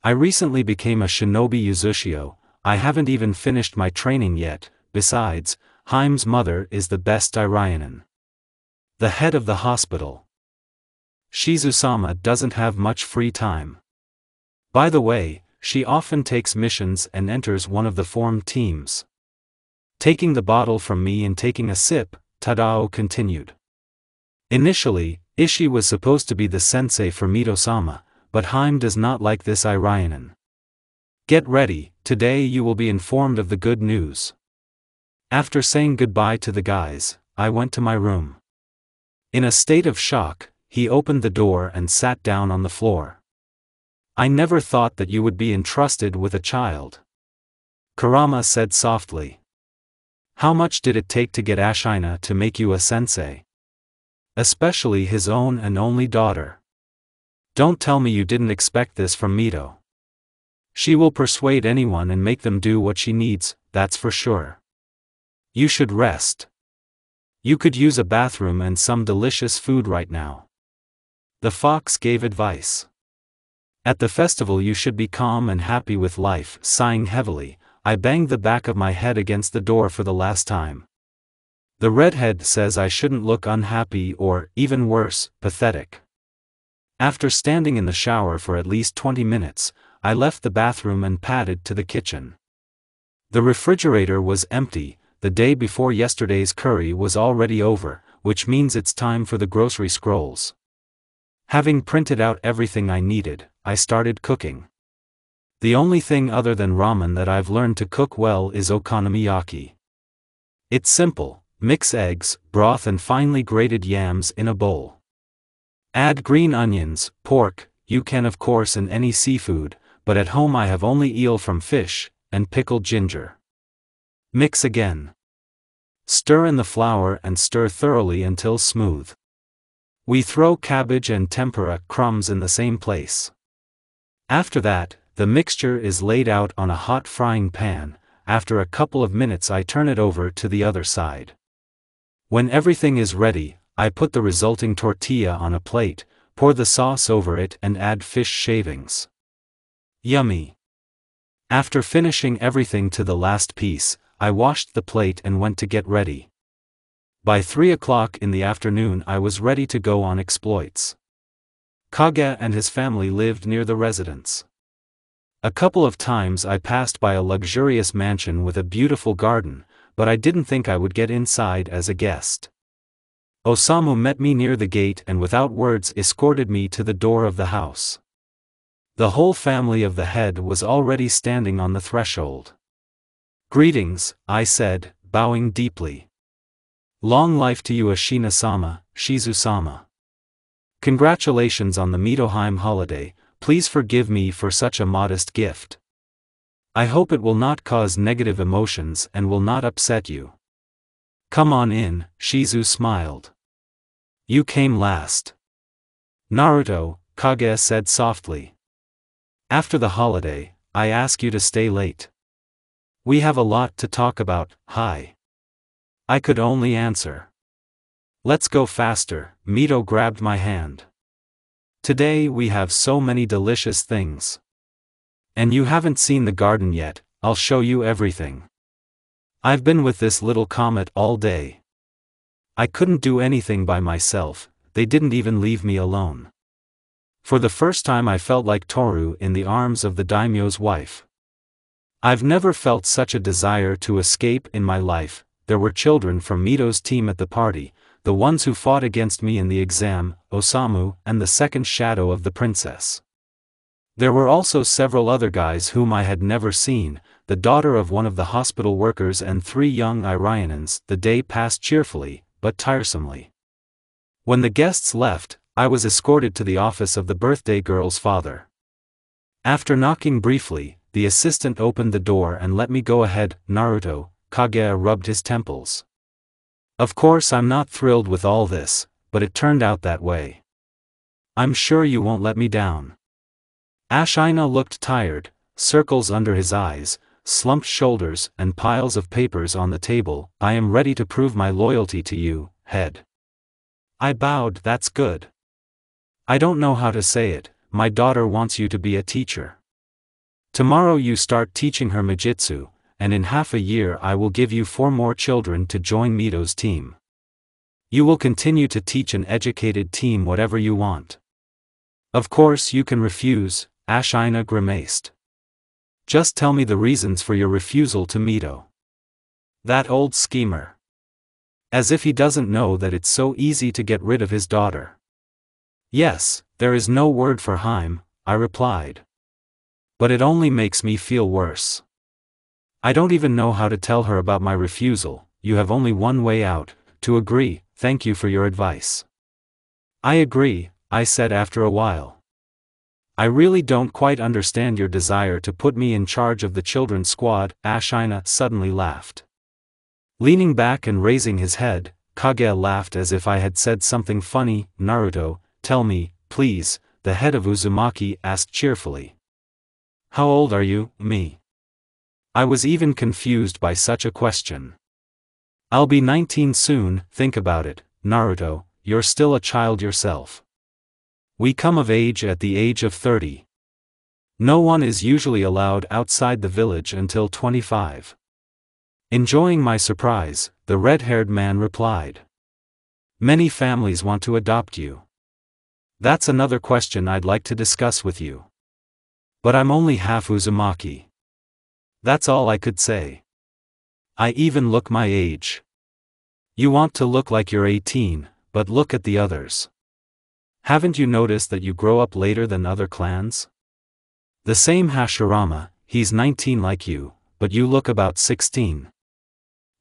"I recently became a shinobi Uzushio. I haven't even finished my training yet. Besides, Haim's mother is the best Irionin. The head of the hospital. Shizusama doesn't have much free time. By the way, she often takes missions and enters one of the formed teams. Taking the bottle from me and taking a sip, Tadao continued. Initially, Ishii was supposed to be the sensei for Mito-sama, but Haim does not like this Irionen. Get ready, today you will be informed of the good news. After saying goodbye to the guys, I went to my room. In a state of shock, he opened the door and sat down on the floor. I never thought that you would be entrusted with a child. Kurama said softly. How much did it take to get Ashina to make you a sensei? Especially his own and only daughter. Don't tell me you didn't expect this from Mito. She will persuade anyone and make them do what she needs, that's for sure. You should rest. You could use a bathroom and some delicious food right now. The fox gave advice. At the festival you should be calm and happy with life. Sighing heavily, I banged the back of my head against the door for the last time. The redhead says I shouldn't look unhappy or, even worse, pathetic. After standing in the shower for at least 20 minutes, I left the bathroom and padded to the kitchen. The refrigerator was empty. The day before yesterday's curry was already over, which means it's time for the grocery scrolls. Having printed out everything I needed, I started cooking. The only thing other than ramen that I've learned to cook well is okonomiyaki. It's simple: mix eggs, broth and finely grated yams in a bowl. Add green onions, pork, you can of course and any seafood, but at home I have only eel from fish, and pickled ginger. Mix again. Stir in the flour and stir thoroughly until smooth. We throw cabbage and tempura crumbs in the same place. After that, the mixture is laid out on a hot frying pan. After a couple of minutes I turn it over to the other side. When everything is ready, I put the resulting tortilla on a plate, pour the sauce over it and add fish shavings. Yummy! After finishing everything to the last piece, I washed the plate and went to get ready. By 3 o'clock in the afternoon I was ready to go on exploits. Kage and his family lived near the residence. A couple of times I passed by a luxurious mansion with a beautiful garden, but I didn't think I would get inside as a guest. Osamu met me near the gate and without words escorted me to the door of the house. The whole family of the head was already standing on the threshold. Greetings, I said, bowing deeply. Long life to you Ashina-sama, Shizu-sama. Congratulations on the Mitoheim holiday, please forgive me for such a modest gift. I hope it will not cause negative emotions and will not upset you. Come on in, Shizu smiled. You came last. Naruto, Kage said softly. After the holiday, I ask you to stay late. We have a lot to talk about. Hi. I could only answer. Let's go faster. Mito grabbed my hand. Today we have so many delicious things. And you haven't seen the garden yet, I'll show you everything. I've been with this little comet all day. I couldn't do anything by myself, they didn't even leave me alone. For the first time I felt like Toru in the arms of the daimyo's wife. I've never felt such a desire to escape in my life. There were children from Mito's team at the party, the ones who fought against me in the exam, Osamu, and the second shadow of the princess. There were also several other guys whom I had never seen, the daughter of one of the hospital workers and 3 young Irionens. The day passed cheerfully, but tiresomely. When the guests left, I was escorted to the office of the birthday girl's father. After knocking briefly, the assistant opened the door and let me go ahead. Naruto, Kage rubbed his temples. Of course I'm not thrilled with all this, but it turned out that way. I'm sure you won't let me down. Ashina looked tired, circles under his eyes, slumped shoulders and piles of papers on the table. I am ready to prove my loyalty to you, head. I bowed. That's good. I don't know how to say it, my daughter wants you to be a teacher. Tomorrow you start teaching her Mijitsu, and in half a year I will give you 4 more children to join Mito's team. You will continue to teach an educated team whatever you want. Of course you can refuse, Ashina grimaced. Just tell me the reasons for your refusal to Mito. That old schemer. As if he doesn't know that it's so easy to get rid of his daughter. Yes, there is no word for Haim, I replied. But it only makes me feel worse. I don't even know how to tell her about my refusal. You have only one way out, to agree. Thank you for your advice. I agree, I said after a while. I really don't quite understand your desire to put me in charge of the children's squad. Ashina suddenly laughed. Leaning back and raising his head, Kage laughed as if I had said something funny. Naruto, tell me, please, the head of Uzumaki asked cheerfully. How old are you, me? I was even confused by such a question. I'll be 19 soon. Think about it, Naruto, you're still a child yourself. We come of age at the age of 30. No one is usually allowed outside the village until 25. Enjoying my surprise, the red-haired man replied. Many families want to adopt you. That's another question I'd like to discuss with you. But I'm only half Uzumaki. That's all I could say. I even look my age. You want to look like you're 18, but look at the others. Haven't you noticed that you grow up later than other clans? The same Hashirama, he's 19 like you, but you look about 16.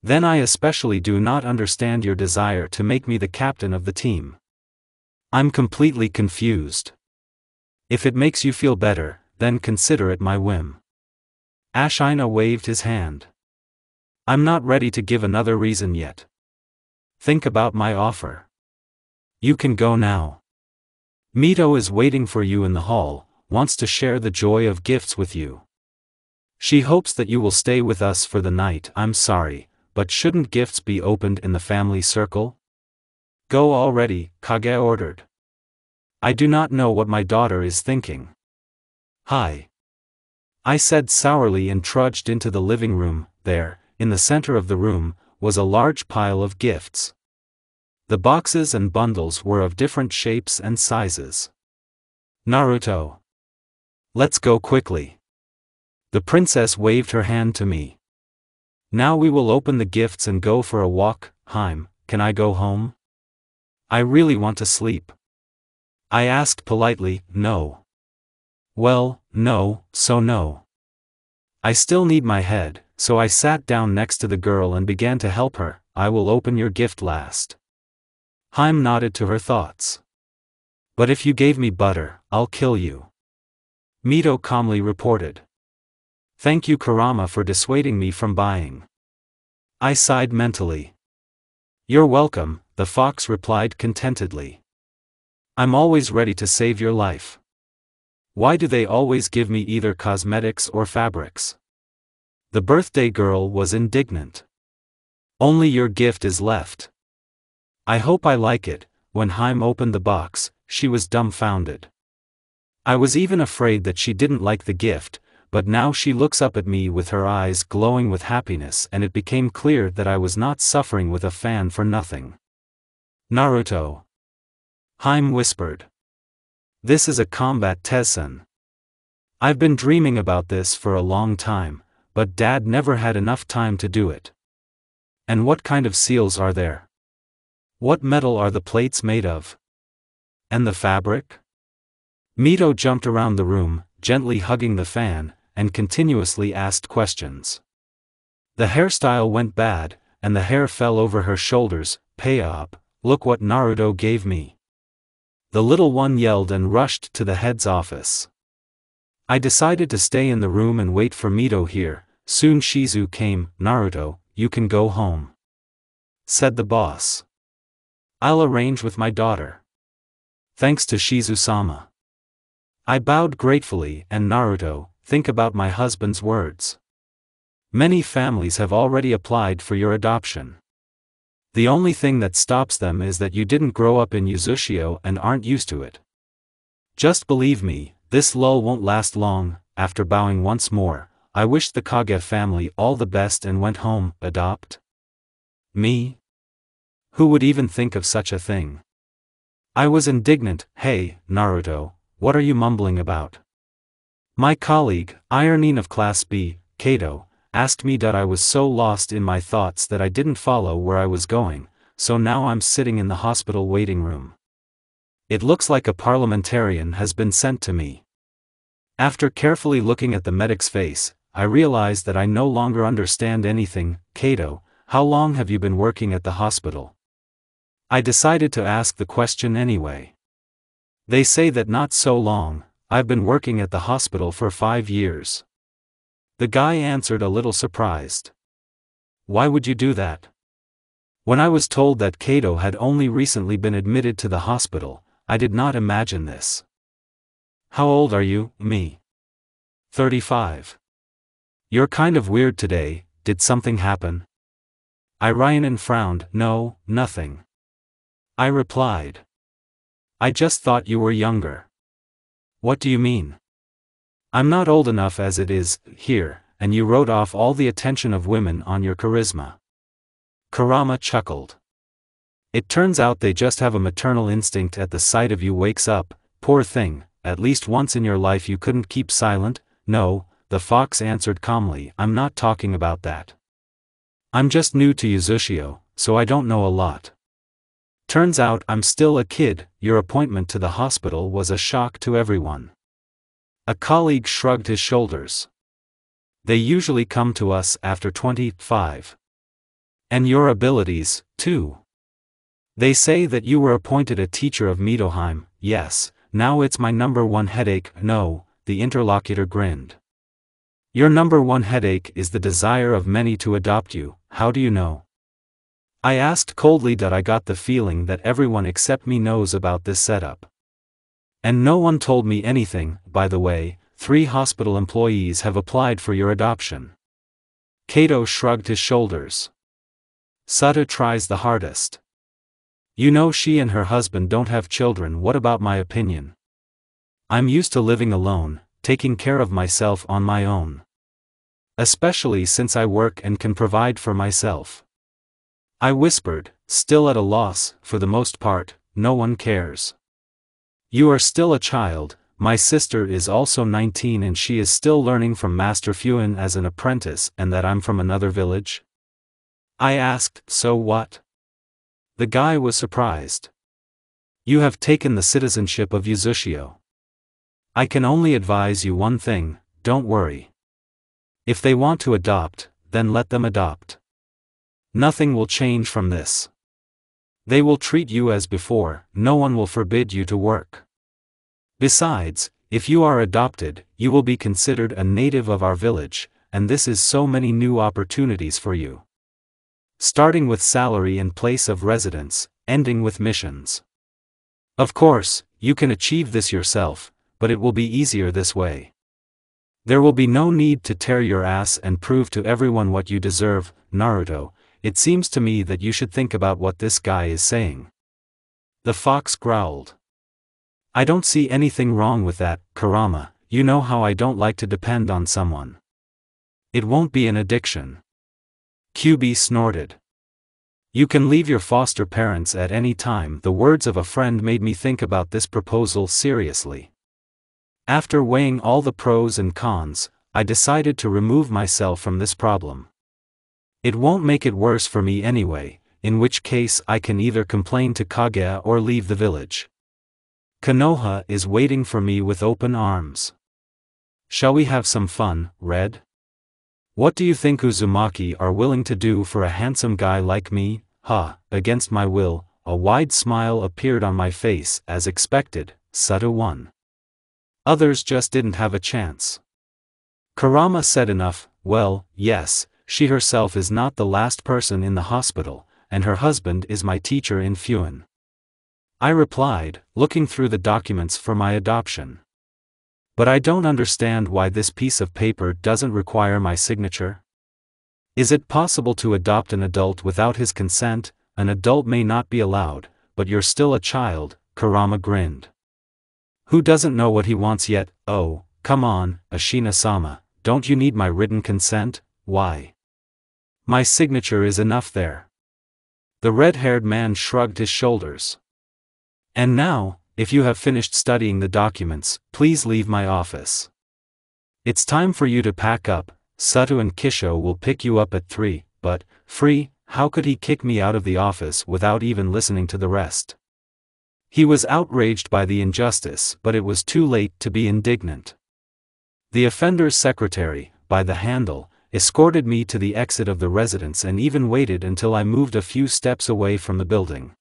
Then I especially do not understand your desire to make me the captain of the team. I'm completely confused. If it makes you feel better, then consider it my whim. Ashina waved his hand. I'm not ready to give another reason yet. Think about my offer. You can go now. Mito is waiting for you in the hall, wants to share the joy of gifts with you. She hopes that you will stay with us for the night. I'm sorry, but shouldn't gifts be opened in the family circle? Go already, Kage ordered. I do not know what my daughter is thinking. Hi. I said sourly and trudged into the living room. There, in the center of the room, was a large pile of gifts. The boxes and bundles were of different shapes and sizes. Naruto. Let's go quickly. The princess waved her hand to me. Now we will open the gifts and go for a walk. Haim, can I go home? I really want to sleep. I asked politely. No. Well, no, so no. I still need my head, so I sat down next to the girl and began to help her. I will open your gift last. Haim nodded to her thoughts. But if you gave me butter, I'll kill you. Mito calmly reported. Thank you Kurama for dissuading me from buying. I sighed mentally. You're welcome, the fox replied contentedly. I'm always ready to save your life. Why do they always give me either cosmetics or fabrics? The birthday girl was indignant. Only your gift is left. I hope I like it. When Haim opened the box, she was dumbfounded. I was even afraid that she didn't like the gift, but now she looks up at me with her eyes glowing with happiness and it became clear that I was not suffering with a fan for nothing. Naruto. Haim whispered. This is a combat Tessen. I've been dreaming about this for a long time, but Dad never had enough time to do it. And what kind of seals are there? What metal are the plates made of? And the fabric? Mito jumped around the room, gently hugging the fan, and continuously asked questions. The hairstyle went bad, and the hair fell over her shoulders. Pay up, look what Naruto gave me. The little one yelled and rushed to the head's office. I decided to stay in the room and wait for Mito here. Soon Shizu came. Naruto, you can go home, said the boss. I'll arrange with my daughter. Thanks to Shizu-sama. I bowed gratefully. And Naruto, think about my husband's words. Many families have already applied for your adoption. The only thing that stops them is that you didn't grow up in Uzushio and aren't used to it. Just believe me, this lull won't last long. After bowing once more, I wished the Kage family all the best and went home. Adopt? Me? Who would even think of such a thing? I was indignant. Hey, Naruto, what are you mumbling about? My colleague, Ironine of Class B, Kato, asked me that I was so lost in my thoughts that I didn't follow where I was going, so now I'm sitting in the hospital waiting room. It looks like a parliamentarian has been sent to me. After carefully looking at the medic's face, I realize that I no longer understand anything. Kato, how long have you been working at the hospital? I decided to ask the question anyway. They say that not so long. I've been working at the hospital for 5 years. The guy answered a little surprised. Why would you do that? When I was told that Kato had only recently been admitted to the hospital, I did not imagine this. How old are you? Me. 35. You're kind of weird today, did something happen? Ironine frowned. No, nothing. I replied. I just thought you were younger. What do you mean? I'm not old enough as it is, here, and you wrote off all the attention of women on your charisma. Kurama chuckled. It turns out they just have a maternal instinct at the sight of you wakes up, poor thing, at least once in your life you couldn't keep silent. No, the fox answered calmly, I'm not talking about that. I'm just new to Uzushio, so I don't know a lot. Turns out I'm still a kid. Your appointment to the hospital was a shock to everyone. A colleague shrugged his shoulders. They usually come to us after 25. And your abilities, too. They say that you were appointed a teacher of Middelheim. Yes, now it's my number one headache. No, the interlocutor grinned. Your number one headache is the desire of many to adopt you. How do you know? I asked coldly that I got the feeling that everyone except me knows about this setup. And no one told me anything. By the way, 3 hospital employees have applied for your adoption. Kato shrugged his shoulders. Sutta tries the hardest. You know she and her husband don't have children. What about my opinion? I'm used to living alone, taking care of myself on my own. Especially since I work and can provide for myself. I whispered, still at a loss. For the most part, no one cares. You are still a child. My sister is also 19 and she is still learning from Master Fuin as an apprentice, and that I'm from another village? I asked, so what? The guy was surprised. You have taken the citizenship of Uzushio. I can only advise you one thing, don't worry. If they want to adopt, then let them adopt. Nothing will change from this. They will treat you as before. No one will forbid you to work. Besides, if you are adopted, you will be considered a native of our village, and this is so many new opportunities for you. Starting with salary and place of residence, ending with missions. Of course, you can achieve this yourself, but it will be easier this way. There will be no need to tear your ass and prove to everyone what you deserve. Naruto, it seems to me that you should think about what this guy is saying. The fox growled. I don't see anything wrong with that, Kurama. You know how I don't like to depend on someone. It won't be an addiction. QB snorted. You can leave your foster parents at any time. The words of a friend made me think about this proposal seriously. After weighing all the pros and cons, I decided to remove myself from this problem. It won't make it worse for me anyway, in which case I can either complain to Kaguya or leave the village. Konoha is waiting for me with open arms. Shall we have some fun, Red? What do you think Uzumaki are willing to do for a handsome guy like me? Against my will, a wide smile appeared on my face. As expected, Sutta won. Others just didn't have a chance. Kurama said enough. Well, yes, she herself is not the last person in the hospital, and her husband is my teacher in Fuin. I replied, looking through the documents for my adoption. But I don't understand why this piece of paper doesn't require my signature. Is it possible to adopt an adult without his consent? An adult may not be allowed, but you're still a child, Kurama grinned. Who doesn't know what he wants yet? Oh, come on, Ashina-sama, don't you need my written consent? Why? My signature is enough there. The red-haired man shrugged his shoulders. And now, if you have finished studying the documents, please leave my office. It's time for you to pack up. Satu and Kisho will pick you up at 3, but, free, how could he kick me out of the office without even listening to the rest? He was outraged by the injustice, but it was too late to be indignant. The offender's secretary, by the handle, escorted me to the exit of the residence and even waited until I moved a few steps away from the building.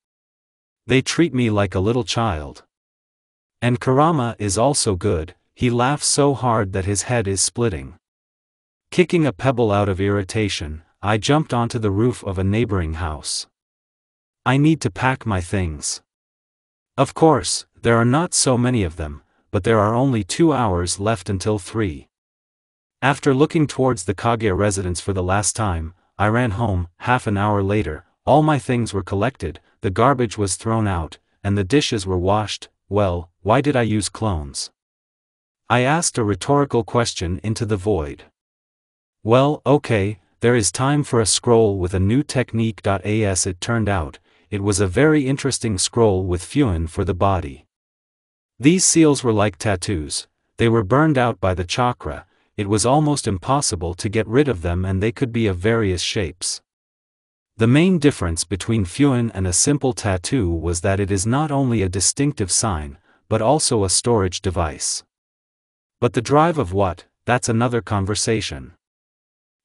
They treat me like a little child. And Kurama is also good, he laughs so hard that his head is splitting. Kicking a pebble out of irritation, I jumped onto the roof of a neighboring house. I need to pack my things. Of course, there are not so many of them, but there are only 2 hours left until 3. After looking towards the Kage residence for the last time, I ran home. Half an hour later, all my things were collected, the garbage was thrown out, and the dishes were washed. Well, why did I use clones? I asked a rhetorical question into the void. Well, okay, there is time for a scroll with a new technique. As it turned out, it was a very interesting scroll with fuin for the body. These seals were like tattoos, they were burned out by the chakra, it was almost impossible to get rid of them, and they could be of various shapes. The main difference between fuin and a simple tattoo was that it is not only a distinctive sign, but also a storage device. But the drive of what, that's another conversation.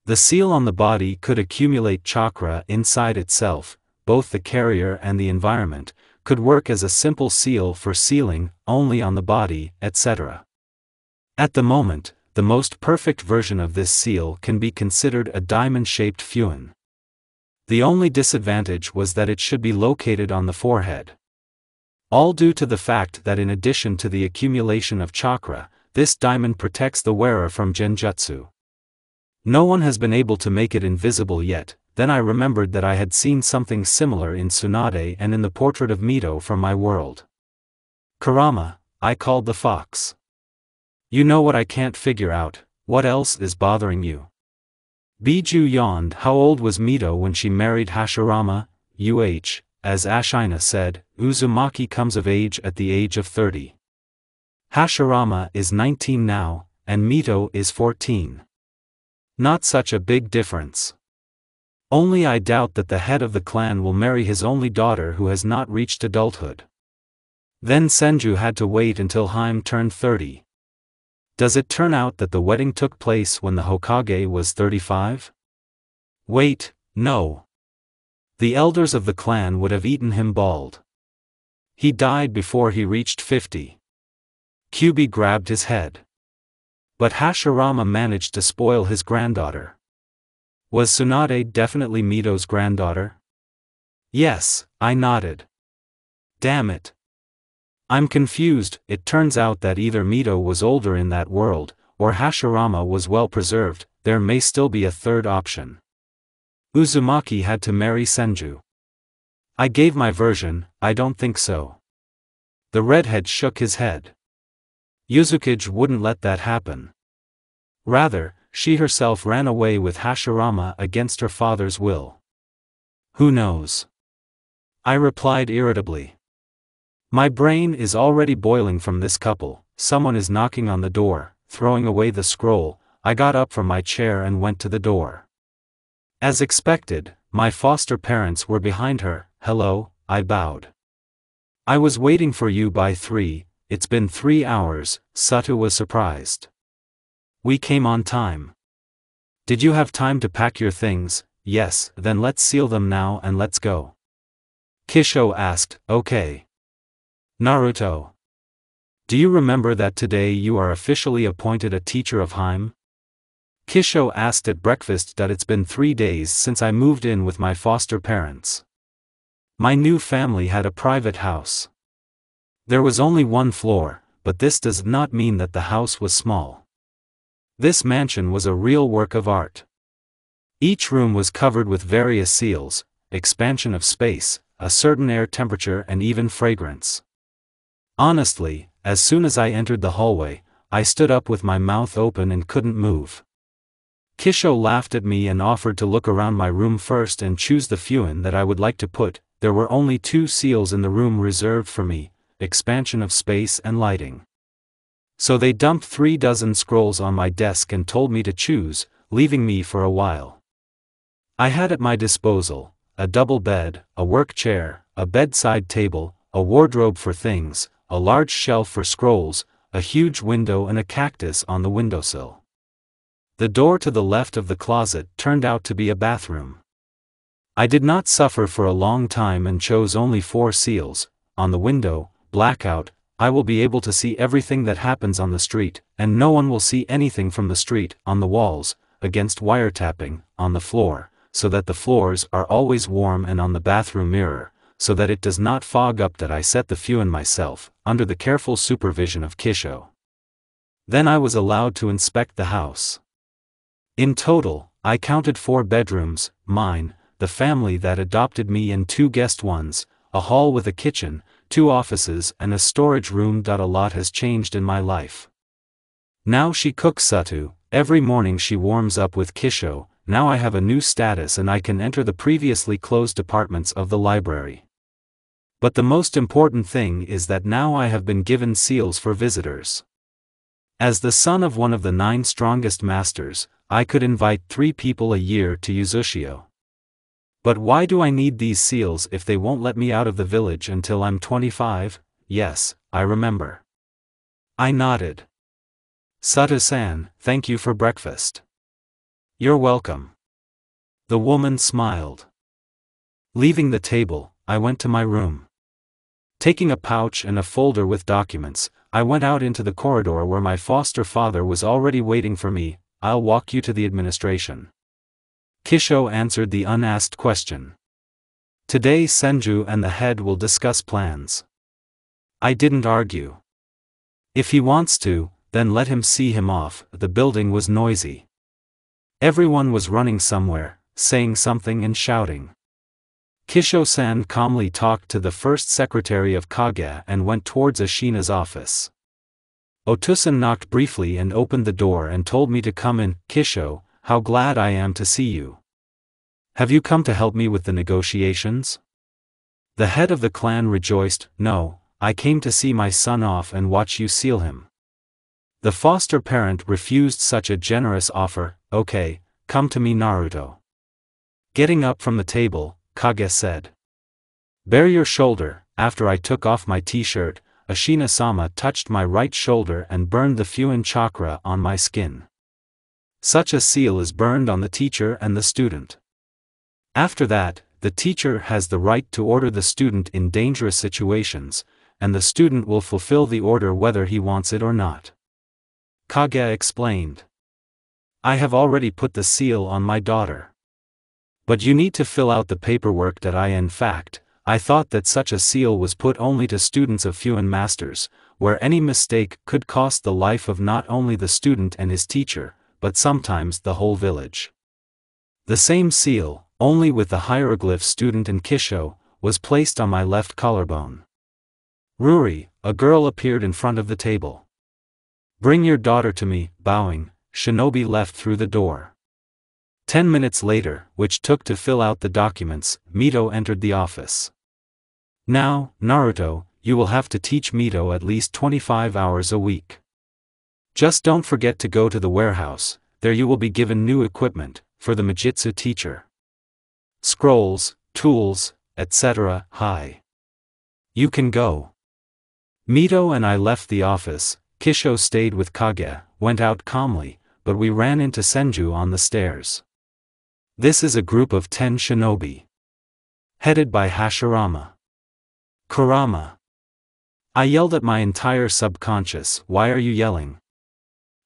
The seal on the body could accumulate chakra inside itself, both the carrier and the environment, could work as a simple seal for sealing, only on the body, etc. At the moment, the most perfect version of this seal can be considered a diamond-shaped fuin. The only disadvantage was that it should be located on the forehead. All due to the fact that in addition to the accumulation of chakra, this diamond protects the wearer from genjutsu. No one has been able to make it invisible yet. Then I remembered that I had seen something similar in Tsunade and in the portrait of Mito from my world. Kurama, I called the fox. You know what I can't figure out, what else is bothering you? Biju yawned. How old was Mito when she married Hashirama? As Ashina said, Uzumaki comes of age at the age of 30. Hashirama is 19 now, and Mito is 14. Not such a big difference. Only I doubt that the head of the clan will marry his only daughter who has not reached adulthood. Then Senju had to wait until Haim turned 30. Does it turn out that the wedding took place when the Hokage was 35? Wait, no. The elders of the clan would have eaten him bald. He died before he reached 50. Kyubi grabbed his head. But Hashirama managed to spoil his granddaughter. Was Tsunade definitely Mito's granddaughter? Yes, I nodded. Damn it. I'm confused. It turns out that either Mito was older in that world, or Hashirama was well preserved. There may still be a third option. Uzumaki had to marry Senju. I gave my version. I don't think so. The redhead shook his head. Yuzukage wouldn't let that happen. Rather, she herself ran away with Hashirama against her father's will. Who knows? I replied irritably. My brain is already boiling from this couple. Someone is knocking on the door. Throwing away the scroll, I got up from my chair and went to the door. As expected, my foster parents were behind her. Hello, I bowed. I was waiting for you by 3, it's been 3 hours, Satu was surprised. We came on time. Did you have time to pack your things? Yes, then let's seal them now and let's go. Kisho asked, okay. Naruto. Do you remember that today you are officially appointed a teacher of Haim? Kisho asked at breakfast. It's been 3 days since I moved in with my foster parents. My new family had a private house. There was only 1 floor, but this does not mean that the house was small. This mansion was a real work of art. Each room was covered with various seals, expansion of space, a certain air temperature and even fragrance. Honestly, as soon as I entered the hallway, I stood up with my mouth open and couldn't move. Kisho laughed at me and offered to look around my room first and choose the fuin that I would like to put. There were only 2 seals in the room reserved for me, expansion of space and lighting. So they dumped 3 dozen scrolls on my desk and told me to choose, leaving me for a while. I had at my disposal a double bed, a work chair, a bedside table, a wardrobe for things, a large shelf for scrolls, a huge window and a cactus on the windowsill. The door to the left of the closet turned out to be a bathroom. I did not suffer for a long time and chose only 4 seals. On the window, blackout, I will be able to see everything that happens on the street, and no one will see anything from the street. On the walls, against wiretapping, on the floor, so that the floors are always warm, and on the bathroom mirror, so that it does not fog up. That I set the few in myself, under the careful supervision of Kisho. Then I was allowed to inspect the house. In total, I counted 4 bedrooms, mine, the family that adopted me, and 2 guest ones, a hall with a kitchen, 2 offices and a storage room. A lot has changed in my life. Now she cooks Satu, every morning she warms up with Kisho. Now I have a new status and I can enter the previously closed departments of the library. But the most important thing is that now I have been given seals for visitors. As the son of one of the 9 strongest masters, I could invite 3 people a year to Uzushio. But why do I need these seals if they won't let me out of the village until I'm 25? Yes, I remember. I nodded. Satu-san, thank you for breakfast. You're welcome. The woman smiled. Leaving the table, I went to my room. Taking a pouch and a folder with documents, I went out into the corridor where my foster father was already waiting for me. I'll walk you to the administration. Kisho answered the unasked question. Today Senju and the head will discuss plans. I didn't argue. If he wants to, then let him see him off. The building was noisy. Everyone was running somewhere, saying something and shouting. Kisho-san calmly talked to the first secretary of Kage and went towards Ashina's office. Otosan knocked briefly and opened the door and told me to come in. Kisho, how glad I am to see you. Have you come to help me with the negotiations? The head of the clan rejoiced. No, I came to see my son off and watch you seal him. The foster parent refused such a generous offer. Okay, come to me, Naruto. Getting up from the table, Kage said. Bare your shoulder. After I took off my t-shirt, Ashina-sama touched my right shoulder and burned the Fuin chakra on my skin. Such a seal is burned on the teacher and the student. After that, the teacher has the right to order the student in dangerous situations, and the student will fulfill the order whether he wants it or not. Kage explained. I have already put the seal on my daughter. But you need to fill out the paperwork. In fact, I thought that such a seal was put only to students of Fuin masters, where any mistake could cost the life of not only the student and his teacher, but sometimes the whole village. The same seal, only with the hieroglyph student and Kisho, was placed on my left collarbone. Ruri, a girl, appeared in front of the table. Bring your daughter to me. Bowing, Shinobi left through the door. 10 minutes later, which took to fill out the documents, Mito entered the office. Now, Naruto, you will have to teach Mito at least 25 hours a week. Just don't forget to go to the warehouse. There you will be given new equipment for the Majitsu teacher. Scrolls, tools, etc. Hi. You can go. Mito and I left the office. Kisho stayed with Kage, went out calmly, but we ran into Senju on the stairs. This is a group of 10 shinobi. Headed by Hashirama. Kurama. I yelled at my entire subconscious. Why are you yelling?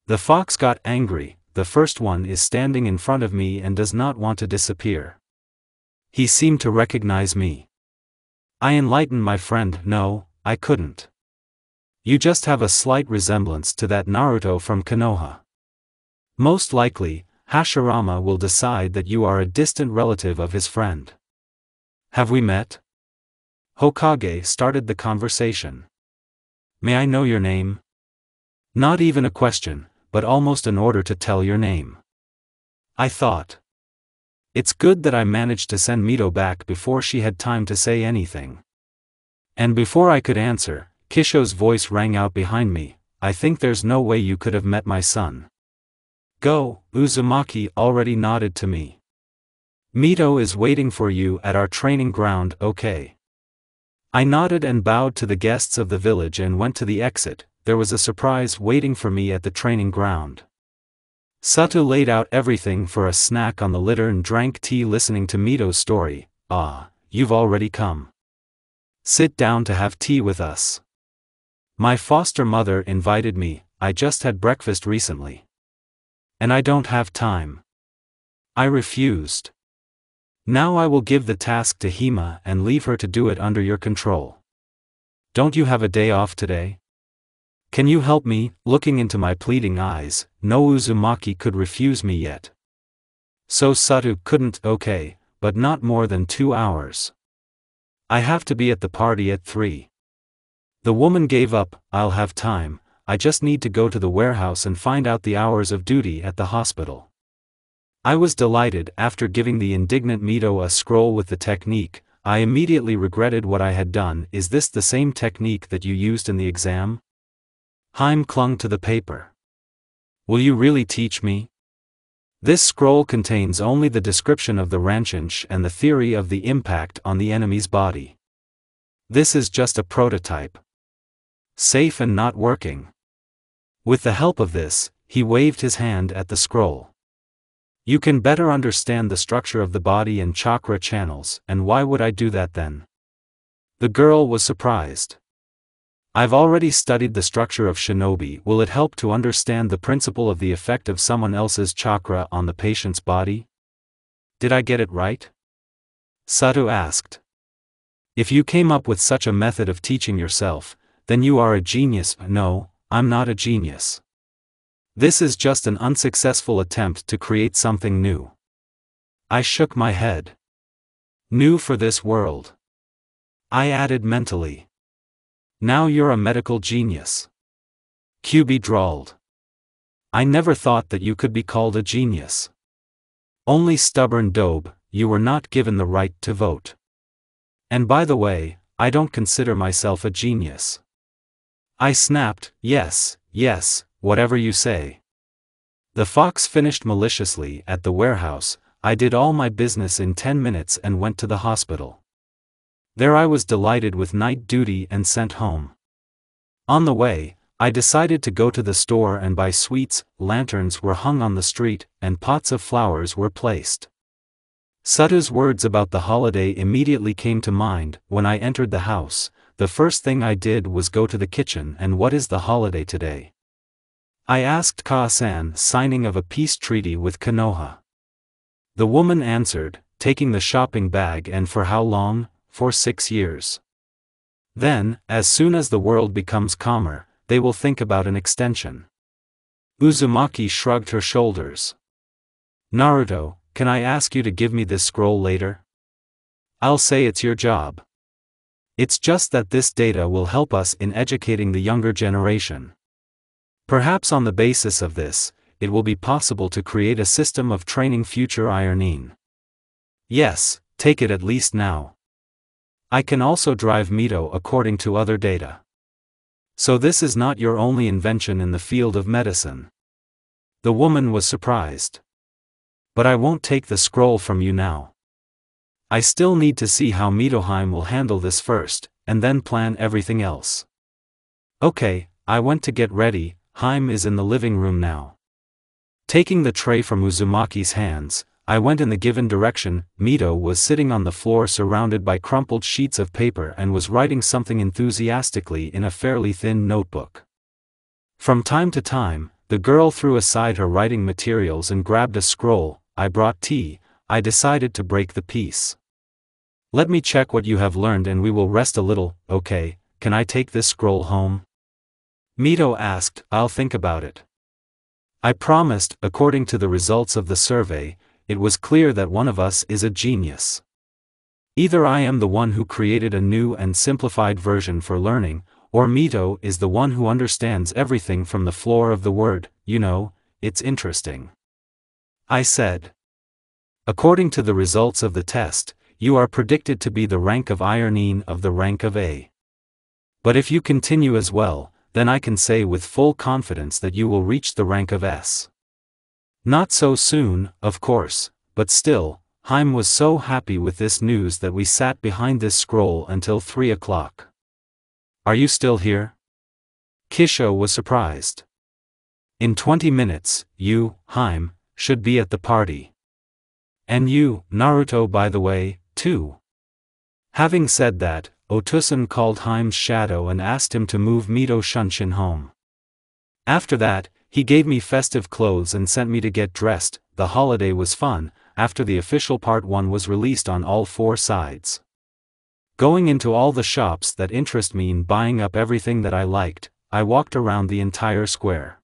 The fox got angry. The first one is standing in front of me and does not want to disappear. He seemed to recognize me. I enlightened my friend. No, I couldn't. You just have a slight resemblance to that Naruto from Konoha. Most likely, Hashirama will decide that you are a distant relative of his friend. Have we met? Hokage started the conversation. May I know your name? Not even a question, but almost an order to tell your name. I thought. It's good that I managed to send Mito back before she had time to say anything. And before I could answer, Kisho's voice rang out behind me. I think there's no way you could have met my son. Go, Uzumaki already nodded to me. Mito is waiting for you at our training ground, okay? I nodded and bowed to the guests of the village and went to the exit. There was a surprise waiting for me at the training ground. Satu laid out everything for a snack on the litter and drank tea listening to Mito's story. Ah, you've already come. Sit down to have tea with us. My foster mother invited me. I just had breakfast recently. And I don't have time. I refused. Now I will give the task to Hima and leave her to do it under your control. Don't you have a day off today? Can you help me? Looking into my pleading eyes, no Uzumaki could refuse me yet. So Satu couldn't, okay, but not more than 2 hours. I have to be at the party at 3. The woman gave up. I'll have time, I just need to go to the warehouse and find out the hours of duty at the hospital. I was delighted. After giving the indignant Mito a scroll with the technique, I immediately regretted what I had done. Is this the same technique that you used in the exam? Haim clung to the paper. Will you really teach me? This scroll contains only the description of the Ranchinch and the theory of the impact on the enemy's body. This is just a prototype. Safe and not working. With the help of this, he waved his hand at the scroll. You can better understand the structure of the body and chakra channels, and why would I do that then? The girl was surprised. I've already studied the structure of shinobi. Will it help to understand the principle of the effect of someone else's chakra on the patient's body? Did I get it right? Satu asked. If you came up with such a method of teaching yourself, then you are a genius. No, I'm not a genius. This is just an unsuccessful attempt to create something new. I shook my head. New for this world. I added mentally. Now you're a medical genius. Kyubi drawled. I never thought that you could be called a genius. Only stubborn dobe, you were not given the right to vote. And by the way, I don't consider myself a genius. I snapped, yes, whatever you say. The fox finished maliciously. At the warehouse, I did all my business in 10 minutes and went to the hospital. There I was delighted with night duty and sent home. On the way, I decided to go to the store and buy sweets. Lanterns were hung on the street, and pots of flowers were placed. Satu's words about the holiday immediately came to mind. When I entered the house, the first thing I did was go to the kitchen. And what is the holiday today? I asked Ka-san, signing of a peace treaty with Konoha. The woman answered, taking the shopping bag. And for how long? For 6 years. Then, as soon as the world becomes calmer, they will think about an extension. Uzumaki shrugged her shoulders. Naruto, can I ask you to give me this scroll later? I'll say it's your job. It's just that this data will help us in educating the younger generation. Perhaps on the basis of this, it will be possible to create a system of training future Ironin. Yes, take it at least now. I can also drive Mito according to other data. So this is not your only invention in the field of medicine. The woman was surprised. But I won't take the scroll from you now. I still need to see how Mitoheim will handle this first, and then plan everything else. Okay, I went to get ready. Haim is in the living room now. Taking the tray from Uzumaki's hands, I went in the given direction. Mito was sitting on the floor surrounded by crumpled sheets of paper and was writing something enthusiastically in a fairly thin notebook. From time to time, the girl threw aside her writing materials and grabbed a scroll. I brought tea. I decided to break the peace. Let me check what you have learned and we will rest a little. Okay, can I take this scroll home? Mito asked. I'll think about it. I promised. According to the results of the survey, it was clear that one of us is a genius. Either I am the one who created a new and simplified version for learning, or Mito is the one who understands everything from the floor of the word. You know, it's interesting. I said. According to the results of the test, you are predicted to be the rank of Ironin of the rank of A. But if you continue as well, then I can say with full confidence that you will reach the rank of S. Not so soon, of course, but still, Haim was so happy with this news that we sat behind this scroll until 3 o'clock. Are you still here? Kisho was surprised. In 20 minutes, you, Haim, should be at the party. And you, Naruto, by the way, too. Having said that, Otosan called Haim's shadow and asked him to move Mito Shunshin home. After that, he gave me festive clothes and sent me to get dressed. The holiday was fun, after the official part 1 was released on all 4 sides. Going into all the shops that interest me and buying up everything that I liked, I walked around the entire square.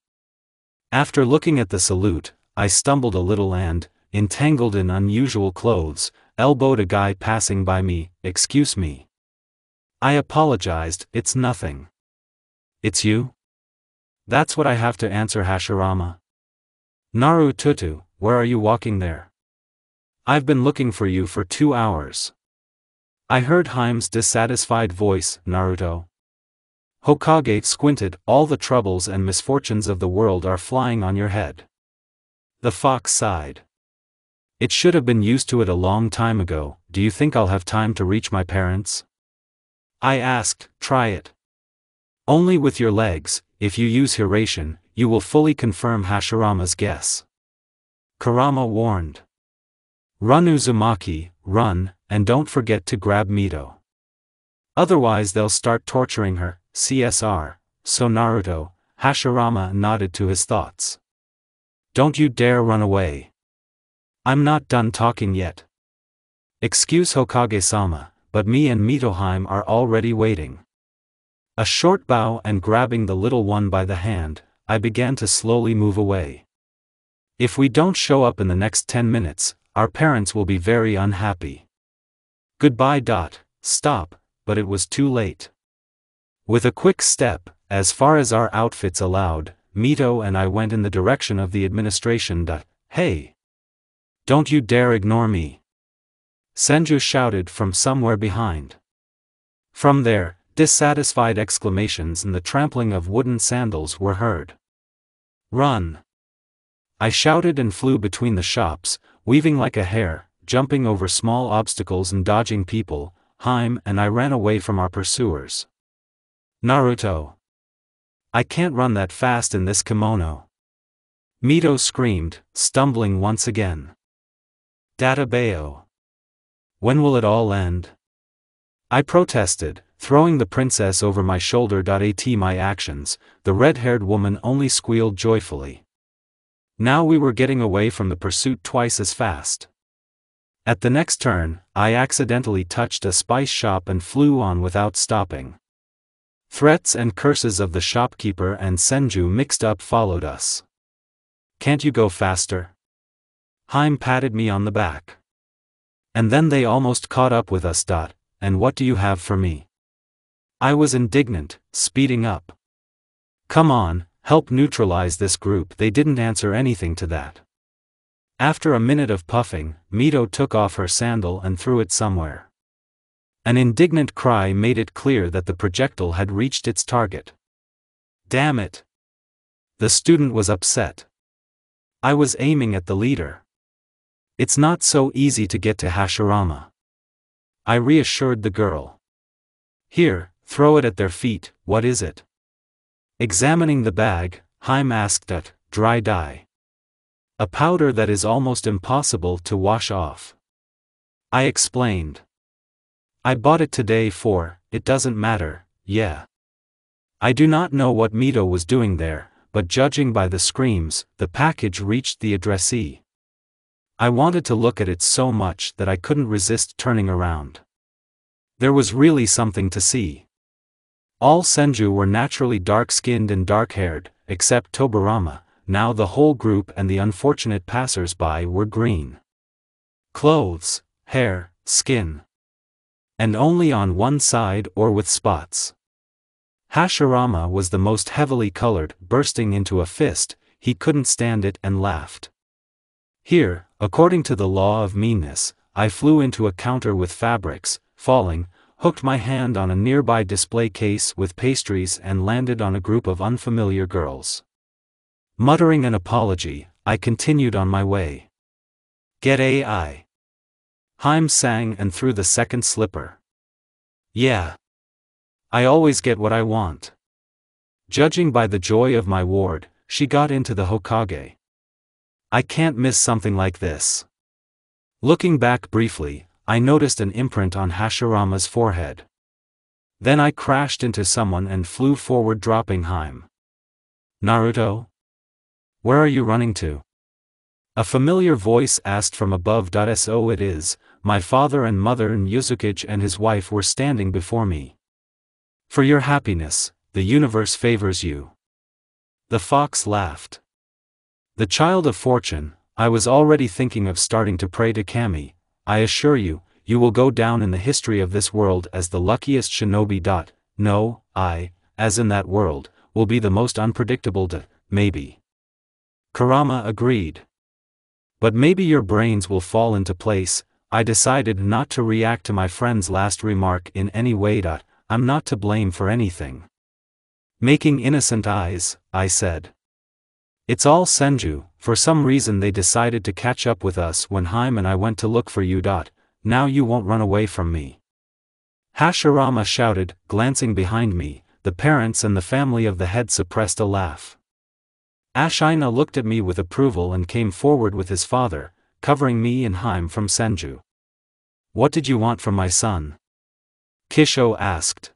After looking at the salute, I stumbled a little and, entangled in unusual clothes, elbowed a guy passing by me. Excuse me. I apologized. It's nothing. It's you? That's what I have to answer, Hashirama. Naruto, where are you walking there? I've been looking for you for 2 hours. I heard Haim's dissatisfied voice. Naruto. Hokage squinted. All the troubles and misfortunes of the world are flying on your head. The fox sighed. It should have been used to it a long time ago. Do you think I'll have time to reach my parents? I asked. Try it. Only with your legs. If you use Hiration, you will fully confirm Hashirama's guess. Kurama warned. Run, Uzumaki, run, and don't forget to grab Mito. Otherwise they'll start torturing her. CSR. So Naruto, Hashirama nodded to his thoughts. Don't you dare run away. I'm not done talking yet. Excuse Hokage-sama, but me and Mitohaim are already waiting. A short bow and grabbing the little one by the hand, I began to slowly move away. If we don't show up in the next 10 minutes, our parents will be very unhappy. Goodbye. Stop, but it was too late. With a quick step, as far as our outfits allowed, Mito and I went in the direction of the administration. Hey! Don't you dare ignore me! Senju shouted from somewhere behind. From there, dissatisfied exclamations and the trampling of wooden sandals were heard. Run! I shouted and flew between the shops, weaving like a hare, jumping over small obstacles and dodging people. Haim and I ran away from our pursuers. Naruto. I can't run that fast in this kimono. Mito screamed, stumbling once again. Databeo. When will it all end? I protested, throwing the princess over my shoulder. At my actions, the red-haired woman only squealed joyfully. Now we were getting away from the pursuit twice as fast. At the next turn, I accidentally touched a spice shop and flew on without stopping. Threats and curses of the shopkeeper and Senju mixed up followed us. Can't you go faster? Haim patted me on the back. And then they almost caught up with us. And what do you have for me? I was indignant, speeding up. Come on, help neutralize this group. They didn't answer anything to that. After a minute of puffing, Mito took off her sandal and threw it somewhere. An indignant cry made it clear that the projectile had reached its target. Damn it! The student was upset. I was aiming at the leader. It's not so easy to get to Hashirama. I reassured the girl. Here, throw it at their feet. What is it? Examining the bag, Haim asked. Dry dye. A powder that is almost impossible to wash off. I explained. I bought it today for, it doesn't matter, yeah. I do not know what Mito was doing there, but judging by the screams, the package reached the addressee. I wanted to look at it so much that I couldn't resist turning around. There was really something to see. All Senju were naturally dark-skinned and dark-haired, except Tobirama. Now the whole group and the unfortunate passers-by were green. Clothes, hair, skin. And only on one side or with spots. Hashirama was the most heavily colored, bursting into a fist. He couldn't stand it and laughed. Here, according to the law of meanness, I flew into a counter with fabrics. Falling, hooked my hand on a nearby display case with pastries and landed on a group of unfamiliar girls. Muttering an apology, I continued on my way. Get AI. Haim sang and threw the second slipper. Yeah. I always get what I want. Judging by the joy of my ward, she got into the Hokage. I can't miss something like this. Looking back briefly, I noticed an imprint on Hashirama's forehead. Then I crashed into someone and flew forward, dropping Haim. Naruto? Where are you running to? A familiar voice asked from above. So it is, my father and mother and Yuzukage and his wife were standing before me. For your happiness, the universe favors you. The fox laughed. The child of fortune, I was already thinking of starting to pray to Kami. I assure you, you will go down in the history of this world as the luckiest shinobi. No, I, as in that world, will be the most unpredictable. Maybe. Kurama agreed. But maybe your brains will fall into place. I decided not to react to my friend's last remark in any way. I'm not to blame for anything. Making innocent eyes, I said. It's all Senju. For some reason they decided to catch up with us when Haim and I went to look for you. Now you won't run away from me. Hashirama shouted, glancing behind me. The parents and the family of the head suppressed a laugh. Ashina looked at me with approval and came forward with his father, covering me and Haim from Senju. What did you want from my son? Kisho asked.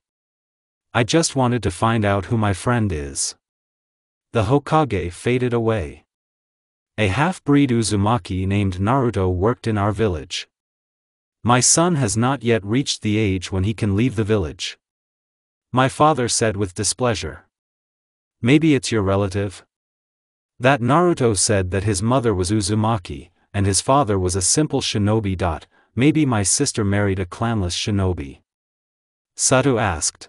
I just wanted to find out who my friend is. The Hokage faded away. A half-breed Uzumaki named Naruto worked in our village. My son has not yet reached the age when he can leave the village. My father said with displeasure. Maybe it's your relative? That Naruto said that his mother was Uzumaki, and his father was a simple shinobi. Maybe my sister married a clanless shinobi. Sato asked.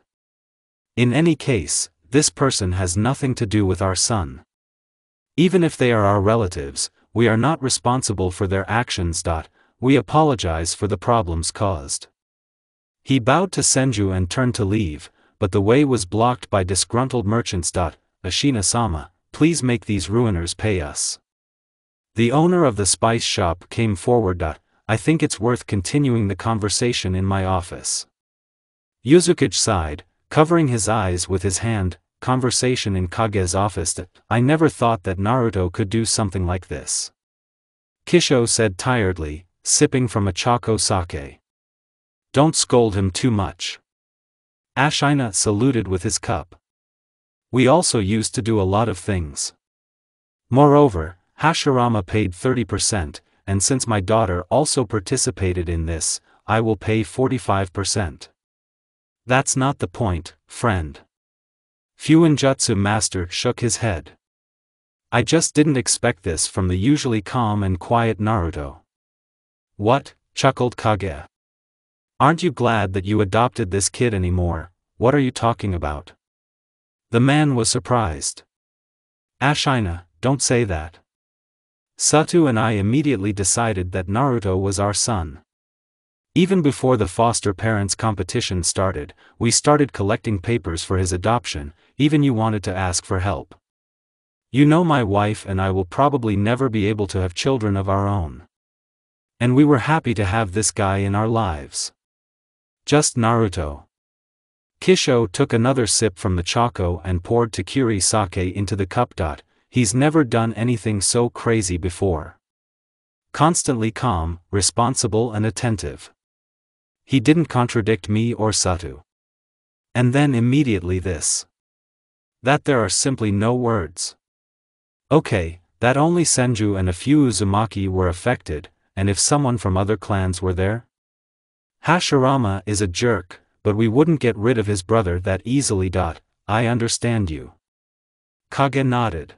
In any case, this person has nothing to do with our son. Even if they are our relatives, we are not responsible for their actions. We apologize for the problems caused. He bowed to Senju and turned to leave, but the way was blocked by disgruntled merchants. Ashina-sama, please make these ruiners pay us. The owner of the spice shop came forward. I think it's worth continuing the conversation in my office. Yuzukage sighed, covering his eyes with his hand. Conversation in Kage's office. I never thought that Naruto could do something like this. Kisho said tiredly, sipping from a Choco sake. Don't scold him too much. Ashina saluted with his cup. We also used to do a lot of things. Moreover, Hashirama paid 30%, and since my daughter also participated in this, I will pay 45%. That's not the point, friend. Fuinjutsu Master shook his head. I just didn't expect this from the usually calm and quiet Naruto. What? Chuckled Kage. Aren't you glad that you adopted this kid anymore? What are you talking about? The man was surprised. Ashina, don't say that. Sato and I immediately decided that Naruto was our son. Even before the foster parents competition started, we started collecting papers for his adoption. Even you wanted to ask for help. You know my wife and I will probably never be able to have children of our own. And we were happy to have this guy in our lives. Just Naruto. Kisho took another sip from the Choco and poured Takiri sake into the cup. He's never done anything so crazy before. Constantly calm, responsible and attentive. He didn't contradict me or Sato. And then immediately this. That there are simply no words. Okay, that only Senju and a few Uzumaki were affected, and if someone from other clans were there? Hashirama is a jerk, but we wouldn't get rid of his brother that easily. I understand you. Kage nodded.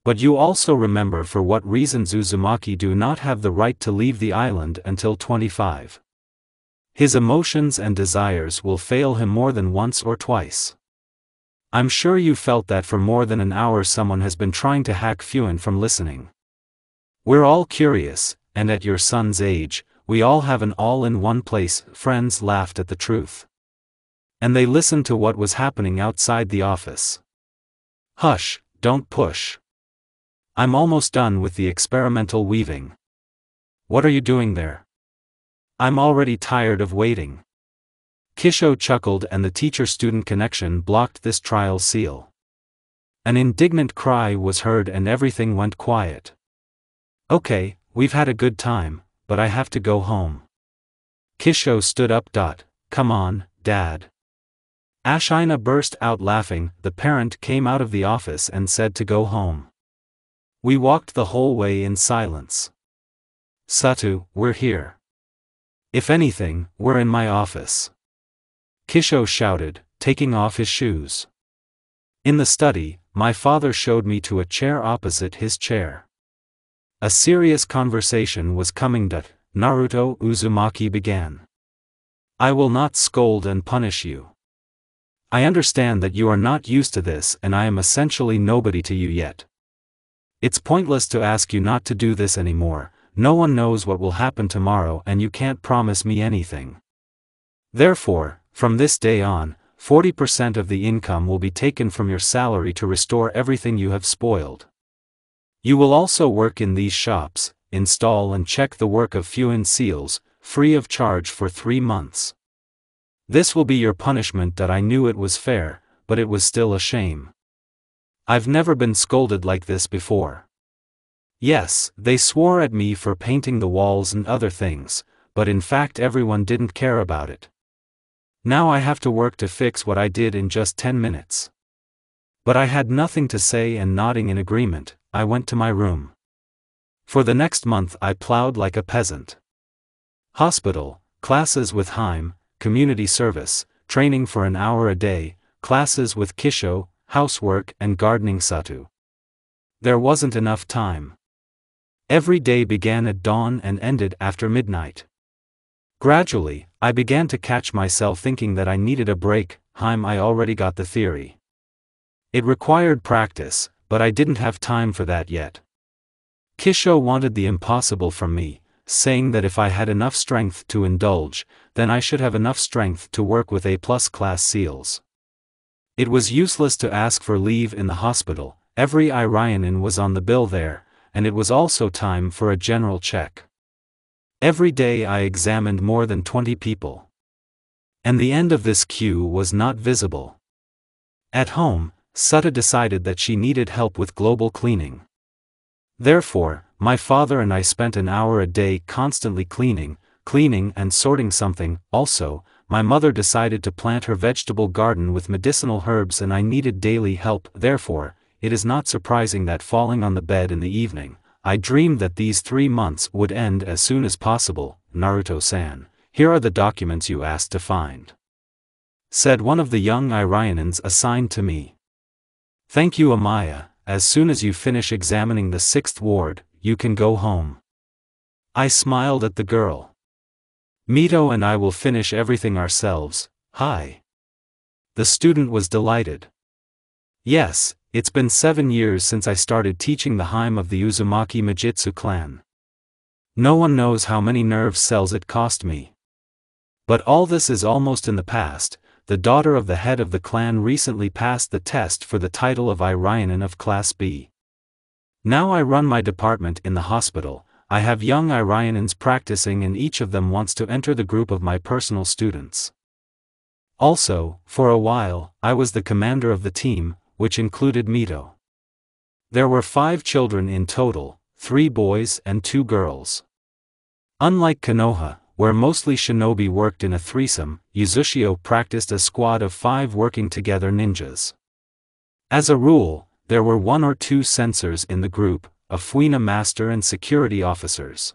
But you also remember for what reasons Uzumaki do not have the right to leave the island until 25. His emotions and desires will fail him more than once or twice. I'm sure you felt that for more than an hour someone has been trying to hack Fuin from listening. We're all curious, and at your son's age, we all have an all-in-one place. Friends laughed at the truth. And they listened to what was happening outside the office. Hush, don't push. I'm almost done with the experimental weaving. What are you doing there? I'm already tired of waiting. Kisho chuckled, and the teacher-student connection blocked this trial seal. An indignant cry was heard and everything went quiet. Okay, we've had a good time, but I have to go home. Kisho stood up. Come on, Dad. Ashina burst out laughing. The parent came out of the office and said to go home. We walked the whole way in silence. Satu, we're here. If anything, we're in my office. Kisho shouted, taking off his shoes. In the study, my father showed me to a chair opposite his chair. A serious conversation was coming. Naruto Uzumaki began. I will not scold and punish you. I understand that you are not used to this and I am essentially nobody to you yet. It's pointless to ask you not to do this anymore. No one knows what will happen tomorrow and you can't promise me anything. Therefore, from this day on, 40% of the income will be taken from your salary to restore everything you have spoiled. You will also work in these shops, install and check the work of Fuin seals, free of charge for 3 months. This will be your punishment. I knew it was fair, but it was still a shame. I've never been scolded like this before. Yes, they swore at me for painting the walls and other things, but in fact everyone didn't care about it. Now I have to work to fix what I did in just 10 minutes. But I had nothing to say, and nodding in agreement, I went to my room. For the next month I plowed like a peasant. Hospital, classes with Haim, community service, training for an hour a day, classes with Kisho, housework and gardening. Satu. There wasn't enough time. Every day began at dawn and ended after midnight. Gradually, I began to catch myself thinking that I needed a break. I already got the theory. It required practice, but I didn't have time for that yet. Kisho wanted the impossible from me, saying that if I had enough strength to indulge, then I should have enough strength to work with A+ class seals. It was useless to ask for leave in the hospital. Every Irionin was on the bill there, and it was also time for a general check. Every day I examined more than 20 people. And the end of this queue was not visible. At home, Sutta decided that she needed help with global cleaning. Therefore, my father and I spent an hour a day constantly cleaning and sorting something. Also, my mother decided to plant her vegetable garden with medicinal herbs and I needed daily help. Therefore, it is not surprising that falling on the bed in the evening, I dreamed that these 3 months would end as soon as possible. Naruto-san, here are the documents you asked to find, said one of the young Irionins assigned to me. Thank you, Amaya. As soon as you finish examining the 6th ward, you can go home. I smiled at the girl. Mito and I will finish everything ourselves. Hi. The student was delighted. Yes, it's been 7 years since I started teaching the Haim of the Uzumaki Majitsu clan. No one knows how many nerve cells it cost me. But all this is almost in the past. The daughter of the head of the clan recently passed the test for the title of Irionin of Class B. Now I run my department in the hospital. I have young Irionins practicing and each of them wants to enter the group of my personal students. Also, for a while, I was the commander of the team, which included Mito. There were 5 children in total, 3 boys and 2 girls. Unlike Konoha, where mostly shinobi worked in a threesome, Uzushio practiced a squad of 5 working together ninjas. As a rule, there were 1 or 2 censors in the group, a Fuina master and security officers.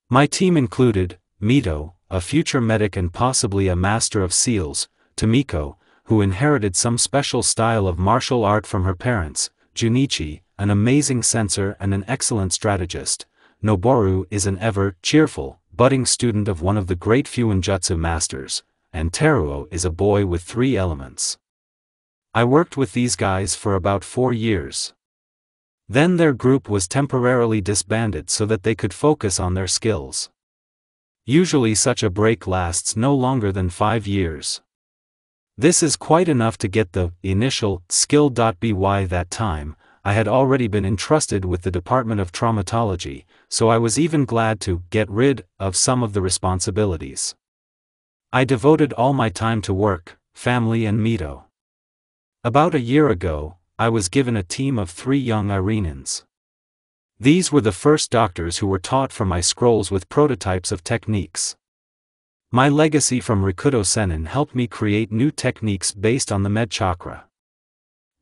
My team included Mito, a future medic and possibly a master of seals, Tomiko, who inherited some special style of martial art from her parents, Junichi, an amazing censor and an excellent strategist, Noboru is an ever-cheerful, budding student of one of the great Fuinjutsu masters, and Teruo is a boy with 3 elements. I worked with these guys for about 4 years. Then their group was temporarily disbanded so that they could focus on their skills. Usually such a break lasts no longer than 5 years. This is quite enough to get the initial skill. By that time, I had already been entrusted with the Department of Traumatology, so I was even glad to get rid of some of the responsibilities. I devoted all my time to work, family and Mito. About a year ago, I was given a team of 3 young Irenans. These were the first doctors who were taught from my scrolls with prototypes of techniques. My legacy from Rikudo Sennin helped me create new techniques based on the med chakra.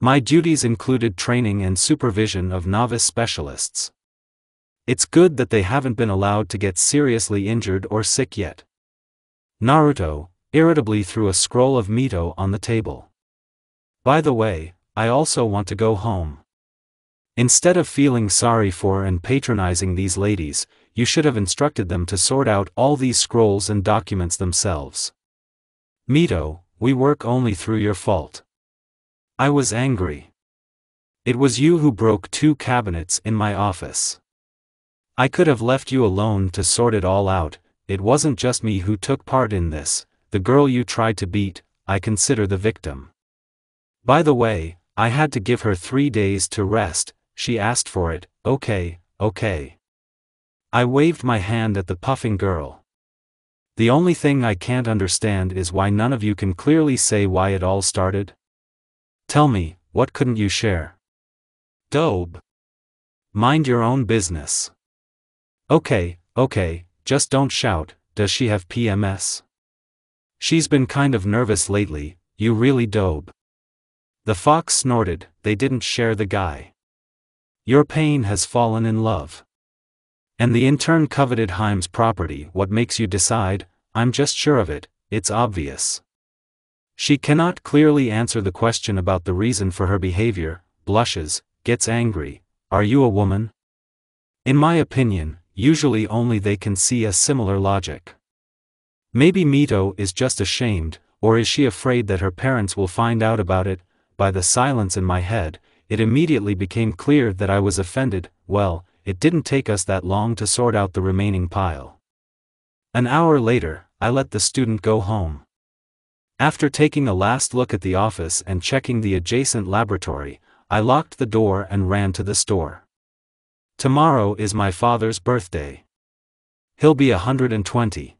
My duties included training and supervision of novice specialists. It's good that they haven't been allowed to get seriously injured or sick yet. Naruto irritably threw a scroll of Mito on the table. By the way, I also want to go home. Instead of feeling sorry for and patronizing these ladies, you should have instructed them to sort out all these scrolls and documents themselves. Mito, we work only through your fault. I was angry. It was you who broke 2 cabinets in my office. I could have left you alone to sort it all out. It wasn't just me who took part in this. The girl you tried to beat, I consider the victim. By the way, I had to give her 3 days to rest. She asked for it. Okay. I waved my hand at the puffing girl. The only thing I can't understand is why none of you can clearly say why it all started. Tell me, what couldn't you share? Dobe. Mind your own business. Okay, just don't shout. Does she have PMS? She's been kind of nervous lately. You really Dobe. The fox snorted. They didn't share the guy. Your pain has fallen in love. And the intern coveted Haim's property. What makes you decide? I'm just sure of it, it's obvious. She cannot clearly answer the question about the reason for her behavior, blushes, gets angry. Are you a woman? In my opinion, usually only they can see a similar logic. Maybe Mito is just ashamed, or is she afraid that her parents will find out about it? By the silence in my head, it immediately became clear that I was offended. Well, it didn't take us that long to sort out the remaining pile. An hour later, I let the student go home. After taking a last look at the office and checking the adjacent laboratory, I locked the door and ran to the store. Tomorrow is my father's birthday. He'll be 120.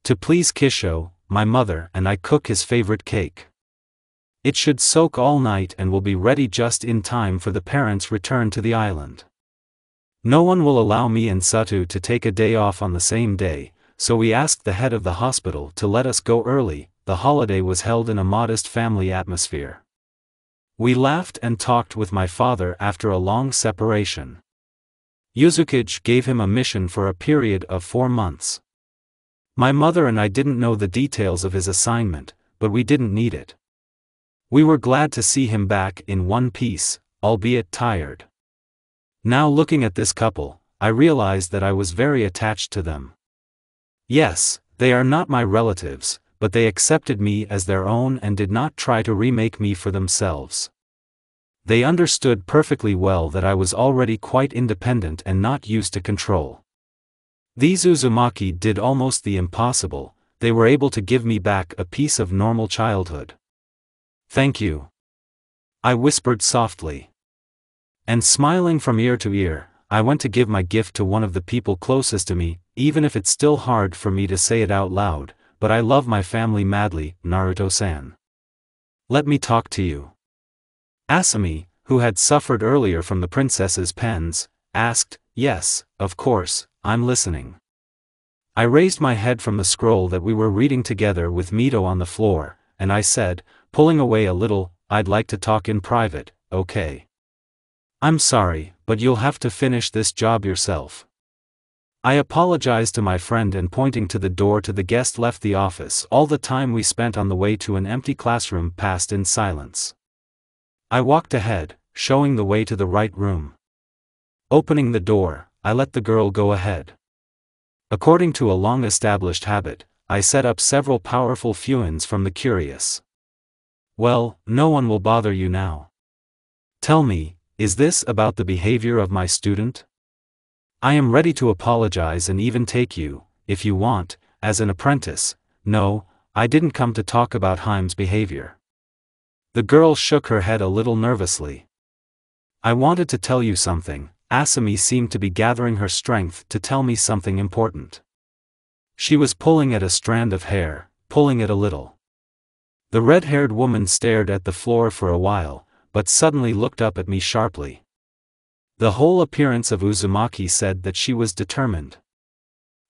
To please Kisho, my mother and I cook his favorite cake. It should soak all night and will be ready just in time for the parents' return to the island. No one will allow me and Satu to take a day off on the same day, so we asked the head of the hospital to let us go early. The holiday was held in a modest family atmosphere. We laughed and talked with my father after a long separation. Yuzukage gave him a mission for a period of 4 months. My mother and I didn't know the details of his assignment, but we didn't need it. We were glad to see him back in one piece, albeit tired. Now looking at this couple, I realized that I was very attached to them. Yes, they are not my relatives, but they accepted me as their own and did not try to remake me for themselves. They understood perfectly well that I was already quite independent and not used to control. These Uzumaki did almost the impossible. They were able to give me back a piece of normal childhood. Thank you, I whispered softly. And smiling from ear to ear, I went to give my gift to one of the people closest to me, even if it's still hard for me to say it out loud, but I love my family madly, Naruto-san. Let me talk to you. Asami, who had suffered earlier from the princess's pens, asked. Yes, of course, I'm listening. I raised my head from the scroll that we were reading together with Mito on the floor, and I said, pulling away a little, I'd like to talk in private, okay? I'm sorry, but you'll have to finish this job yourself. I apologized to my friend and pointing to the door to the guest left the office. All the time we spent on the way to an empty classroom passed in silence. I walked ahead, showing the way to the right room. Opening the door, I let the girl go ahead. According to a long-established habit, I set up several powerful fuins from the curious. Well, no one will bother you now. Tell me, is this about the behavior of my student? I am ready to apologize and even take you, if you want, as an apprentice. No, I didn't come to talk about Haim's behavior. The girl shook her head a little nervously. I wanted to tell you something. Asami seemed to be gathering her strength to tell me something important. She was pulling at a strand of hair, pulling it a little. The red-haired woman stared at the floor for a while, but suddenly looked up at me sharply. The whole appearance of Uzumaki said that she was determined.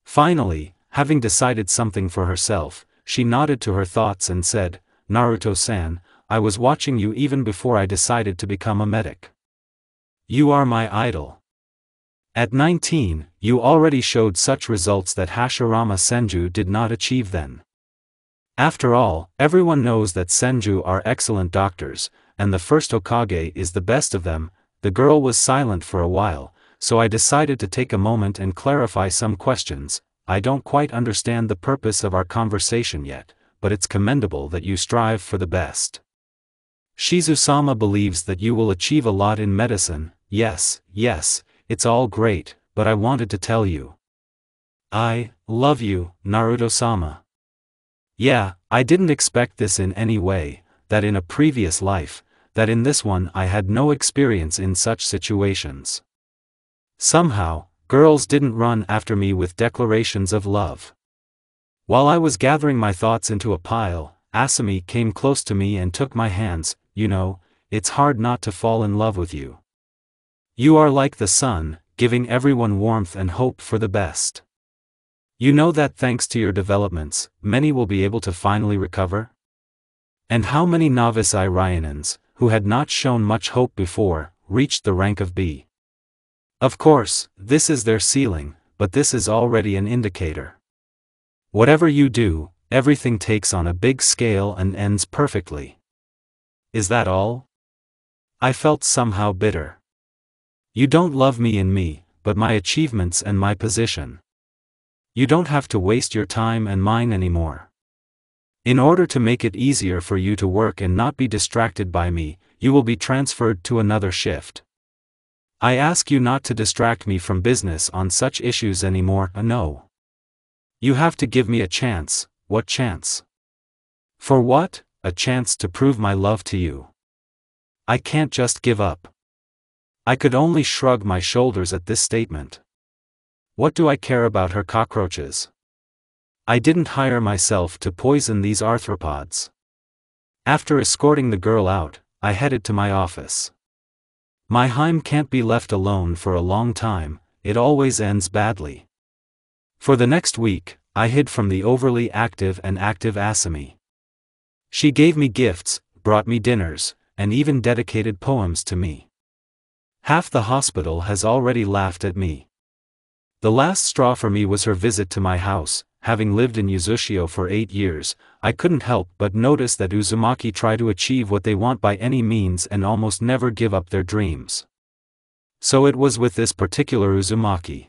Finally, having decided something for herself, she nodded to her thoughts and said, Naruto-san, I was watching you even before I decided to become a medic. You are my idol. At 19, you already showed such results that Hashirama Senju did not achieve then. After all, everyone knows that Senju are excellent doctors, and the first Hokage is the best of them. The girl was silent for a while, so I decided to take a moment and clarify some questions. I don't quite understand the purpose of our conversation yet, but it's commendable that you strive for the best. Shizu-sama believes that you will achieve a lot in medicine. Yes, it's all great, but I wanted to tell you. I love you, Naruto-sama. Yeah, I didn't expect this in any way, that in a previous life, that in this one I had no experience in such situations. Somehow, girls didn't run after me with declarations of love. While I was gathering my thoughts into a pile, Asami came close to me and took my hands. You know, it's hard not to fall in love with you. You are like the sun, giving everyone warmth and hope for the best. You know that thanks to your developments, many will be able to finally recover? And how many novice Ryanans, who had not shown much hope before, reached the rank of B? Of course, this is their ceiling, but this is already an indicator. Whatever you do, everything takes on a big scale and ends perfectly. Is that all? I felt somehow bitter. You don't love me in me, but my achievements and my position. You don't have to waste your time and mine anymore. In order to make it easier for you to work and not be distracted by me, you will be transferred to another shift. I ask you not to distract me from business on such issues anymore. No. You have to give me a chance. What chance? For what? A chance to prove my love to you. I can't just give up. I could only shrug my shoulders at this statement. What do I care about her cockroaches? I didn't hire myself to poison these arthropods. After escorting the girl out, I headed to my office. My Haim can't be left alone for a long time, it always ends badly. For the next week, I hid from the overly active and active Asami. She gave me gifts, brought me dinners, and even dedicated poems to me. Half the hospital has already laughed at me. The last straw for me was her visit to my house. Having lived in Uzushio for 8 years, I couldn't help but notice that Uzumaki try to achieve what they want by any means and almost never give up their dreams. So it was with this particular Uzumaki.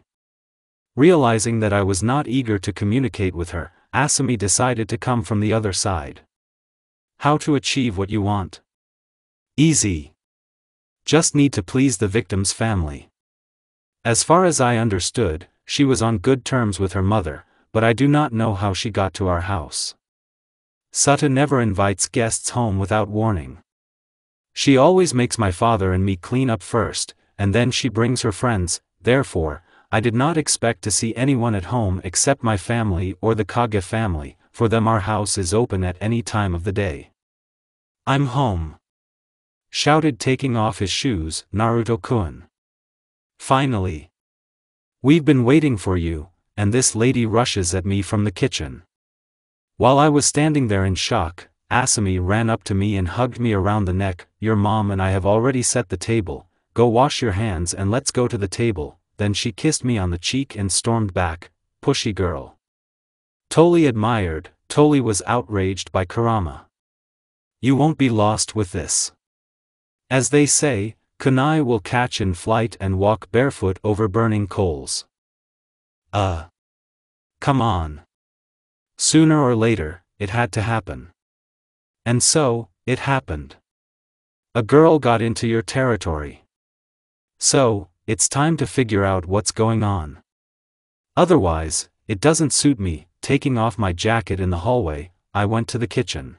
Realizing that I was not eager to communicate with her, Asami decided to come from the other side. How to achieve what you want? Easy. Just need to please the victim's family. As far as I understood, she was on good terms with her mother, but I do not know how she got to our house. Sutta never invites guests home without warning. She always makes my father and me clean up first, and then she brings her friends. Therefore, I did not expect to see anyone at home except my family or the Kage family. For them our house is open at any time of the day. I'm home, shouted taking off his shoes, Naruto-kun. Finally. We've been waiting for you, and this lady rushes at me from the kitchen. While I was standing there in shock, Asami ran up to me and hugged me around the neck. Your mom and I have already set the table, go wash your hands and let's go to the table. Then she kissed me on the cheek and stormed back. Pushy girl. Totally admired. Totally was outraged by Kurama. You won't be lost with this. As they say, kunai will catch in flight and walk barefoot over burning coals. Come on. Sooner or later, it had to happen. And so, it happened. A girl got into your territory. So, it's time to figure out what's going on. Otherwise, It doesn't suit me. Taking off my jacket in the hallway, I went to the kitchen.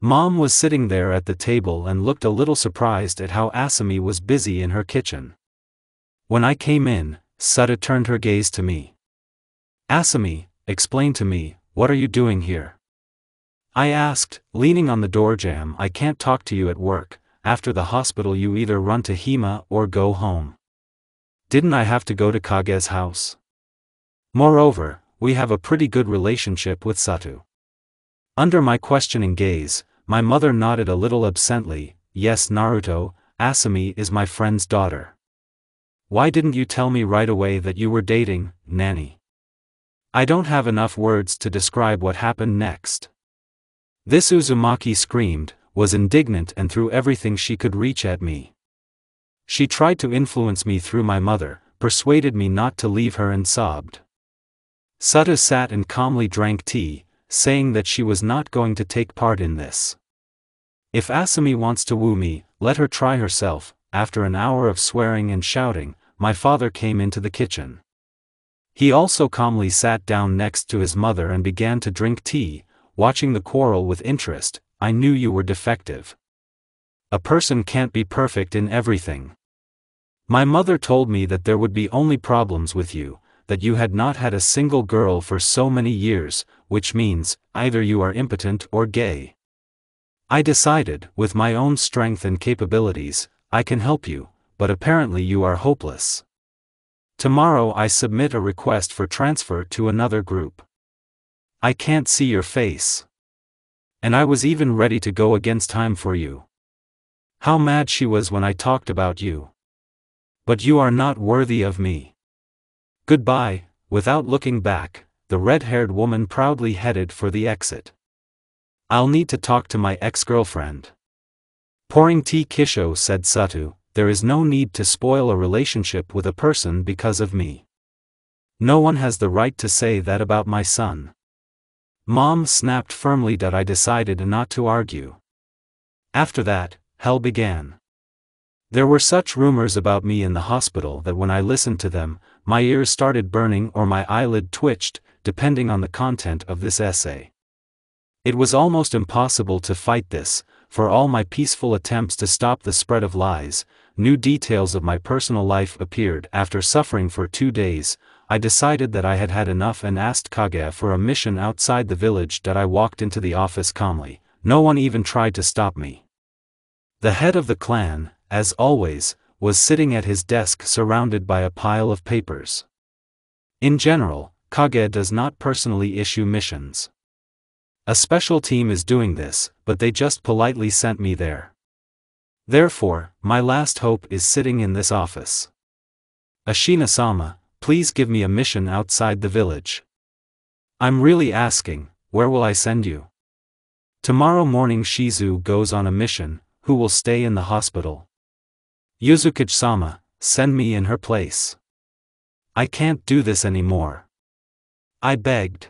Mom was sitting there at the table and looked a little surprised at how Asami was busy in her kitchen. When I came in, Sutta turned her gaze to me. Asami, explain to me, what are you doing here? I asked, leaning on the doorjamb. I can't talk to you at work. After the hospital you either run to Hima or go home. Didn't I have to go to Kage's house? Moreover, we have a pretty good relationship with Satu. Under my questioning gaze, my mother nodded a little absently. Yes, Naruto, Asami is my friend's daughter. Why didn't you tell me right away that you were dating, Nanny? I don't have enough words to describe what happened next. This Uzumaki screamed, was indignant and threw everything she could reach at me. She tried to influence me through my mother, persuaded me not to leave her and sobbed. Sutta sat and calmly drank tea, saying that she was not going to take part in this. If Asami wants to woo me, let her try herself. After an hour of swearing and shouting, my father came into the kitchen. He also calmly sat down next to his mother and began to drink tea, watching the quarrel with interest. I knew you were defective. A person can't be perfect in everything. My mother told me that there would be only problems with you, that you had not had a single girl for so many years, which means, either you are impotent or gay. I decided, with my own strength and capabilities, I can help you, but apparently you are hopeless. Tomorrow I submit a request for transfer to another group. I can't see your face. And I was even ready to go against time for you. How mad she was when I talked about you. But you are not worthy of me. Goodbye. Without looking back, the red-haired woman proudly headed for the exit. I'll need to talk to my ex-girlfriend. Pouring tea. Kisho said. Satu, there is no need to spoil a relationship with a person because of me. No one has the right to say that about my son. Mom snapped firmly that I decided not to argue. After that, hell began. There were such rumors about me in the hospital that when I listened to them, my ears started burning or my eyelid twitched, depending on the content of this essay. It was almost impossible to fight this. For all my peaceful attempts to stop the spread of lies, new details of my personal life appeared. After suffering for 2 days, I decided that I had had enough and asked Kage for a mission outside the village. I walked into the office calmly. No one even tried to stop me. The head of the clan, as always, was sitting at his desk surrounded by a pile of papers. In general, Kage does not personally issue missions. A special team is doing this, but they just politely sent me there. Therefore, my last hope is sitting in this office. Ashina-sama, please give me a mission outside the village. I'm really asking, where will I send you? Tomorrow morning Shizu goes on a mission. Who will stay in the hospital? Yuzukage-sama, send me in her place. I can't do this anymore. I begged.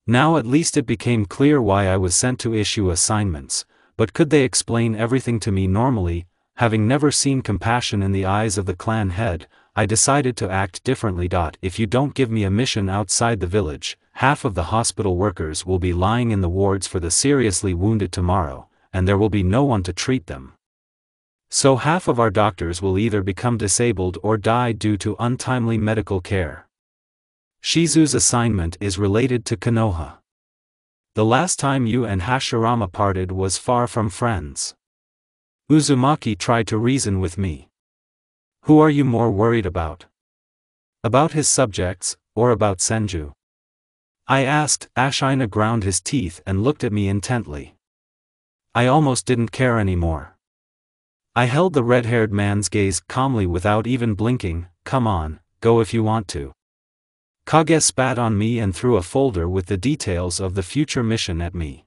Now at least it became clear why I was sent to issue assignments, but could they explain everything to me normally? Having never seen compassion in the eyes of the clan head, I decided to act differently. If you don't give me a mission outside the village, half of the hospital workers will be lying in the wards for the seriously wounded tomorrow, and there will be no one to treat them. So half of our doctors will either become disabled or die due to untimely medical care. Shizu's assignment is related to Konoha. The last time you and Hashirama parted was far from friends. Uzumaki tried to reason with me. Who are you more worried about? About his subjects, or about Senju? I asked. Ashina ground his teeth and looked at me intently. I almost didn't care anymore. I held the red-haired man's gaze calmly without even blinking. Come on, go if you want to. Kage spat on me and threw a folder with the details of the future mission at me.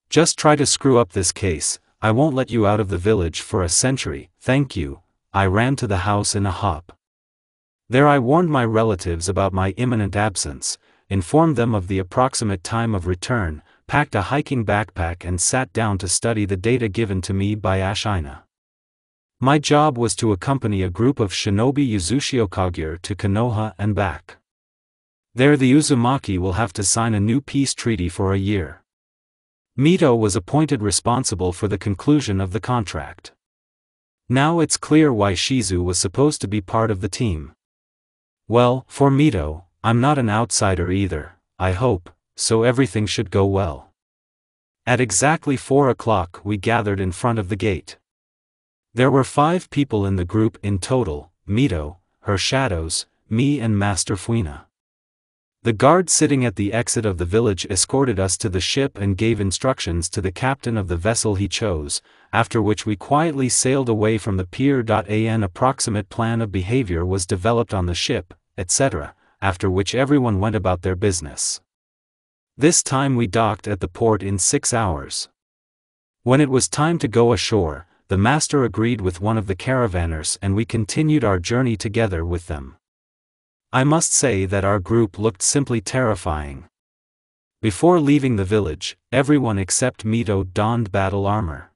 Just try to screw up this case, I won't let you out of the village for a century, thank you. I ran to the house in a hop. There I warned my relatives about my imminent absence, informed them of the approximate time of return, packed a hiking backpack and sat down to study the data given to me by Ashina. My job was to accompany a group of shinobi Uzushio Kagure to Konoha and back. There the Uzumaki will have to sign a new peace treaty for a year. Mito was appointed responsible for the conclusion of the contract. Now it's clear why Shizu was supposed to be part of the team. Well, for Mito, I'm not an outsider either, I hope, so everything should go well. At exactly 4 o'clock we gathered in front of the gate. There were 5 people in the group in total: Mito, her shadows, me and Master Fuina. The guard sitting at the exit of the village escorted us to the ship and gave instructions to the captain of the vessel he chose, after which we quietly sailed away from the pier. An approximate plan of behavior was developed on the ship, etc., after which everyone went about their business. This time we docked at the port in 6 hours. When it was time to go ashore, the master agreed with one of the caravanners and we continued our journey together with them. I must say that our group looked simply terrifying. Before leaving the village, everyone except Mito donned battle armor.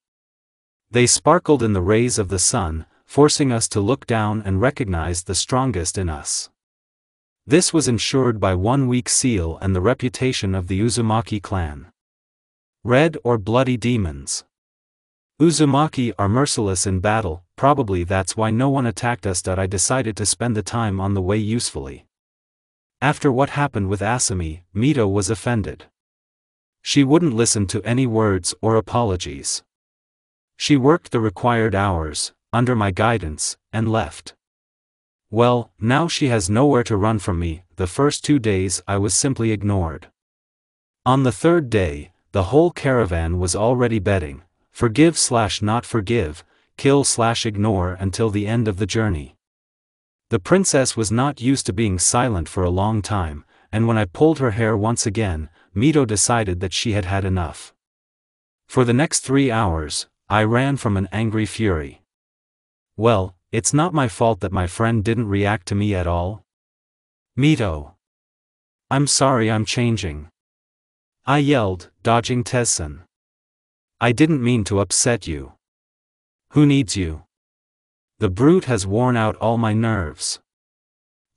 They sparkled in the rays of the sun, forcing us to look down and recognize the strongest in us. This was ensured by one weak seal and the reputation of the Uzumaki clan. Red or bloody demons. Uzumaki are merciless in battle, probably that's why no one attacked us. I decided to spend the time on the way usefully. After what happened with Asami, Mito was offended. She wouldn't listen to any words or apologies. She worked the required hours, under my guidance, and left. Well, now she has nowhere to run from me. The first 2 days I was simply ignored. On the 3rd day, the whole caravan was already betting, forgive/not forgive, kill/ignore until the end of the journey. The princess was not used to being silent for a long time, and when I pulled her hair once again, Mito decided that she had had enough. For the next 3 hours, I ran from an angry fury. Well, it's not my fault that my friend didn't react to me at all. Mito. I'm sorry, I'm changing. I yelled, dodging Tessen. I didn't mean to upset you. Who needs you? The brute has worn out all my nerves.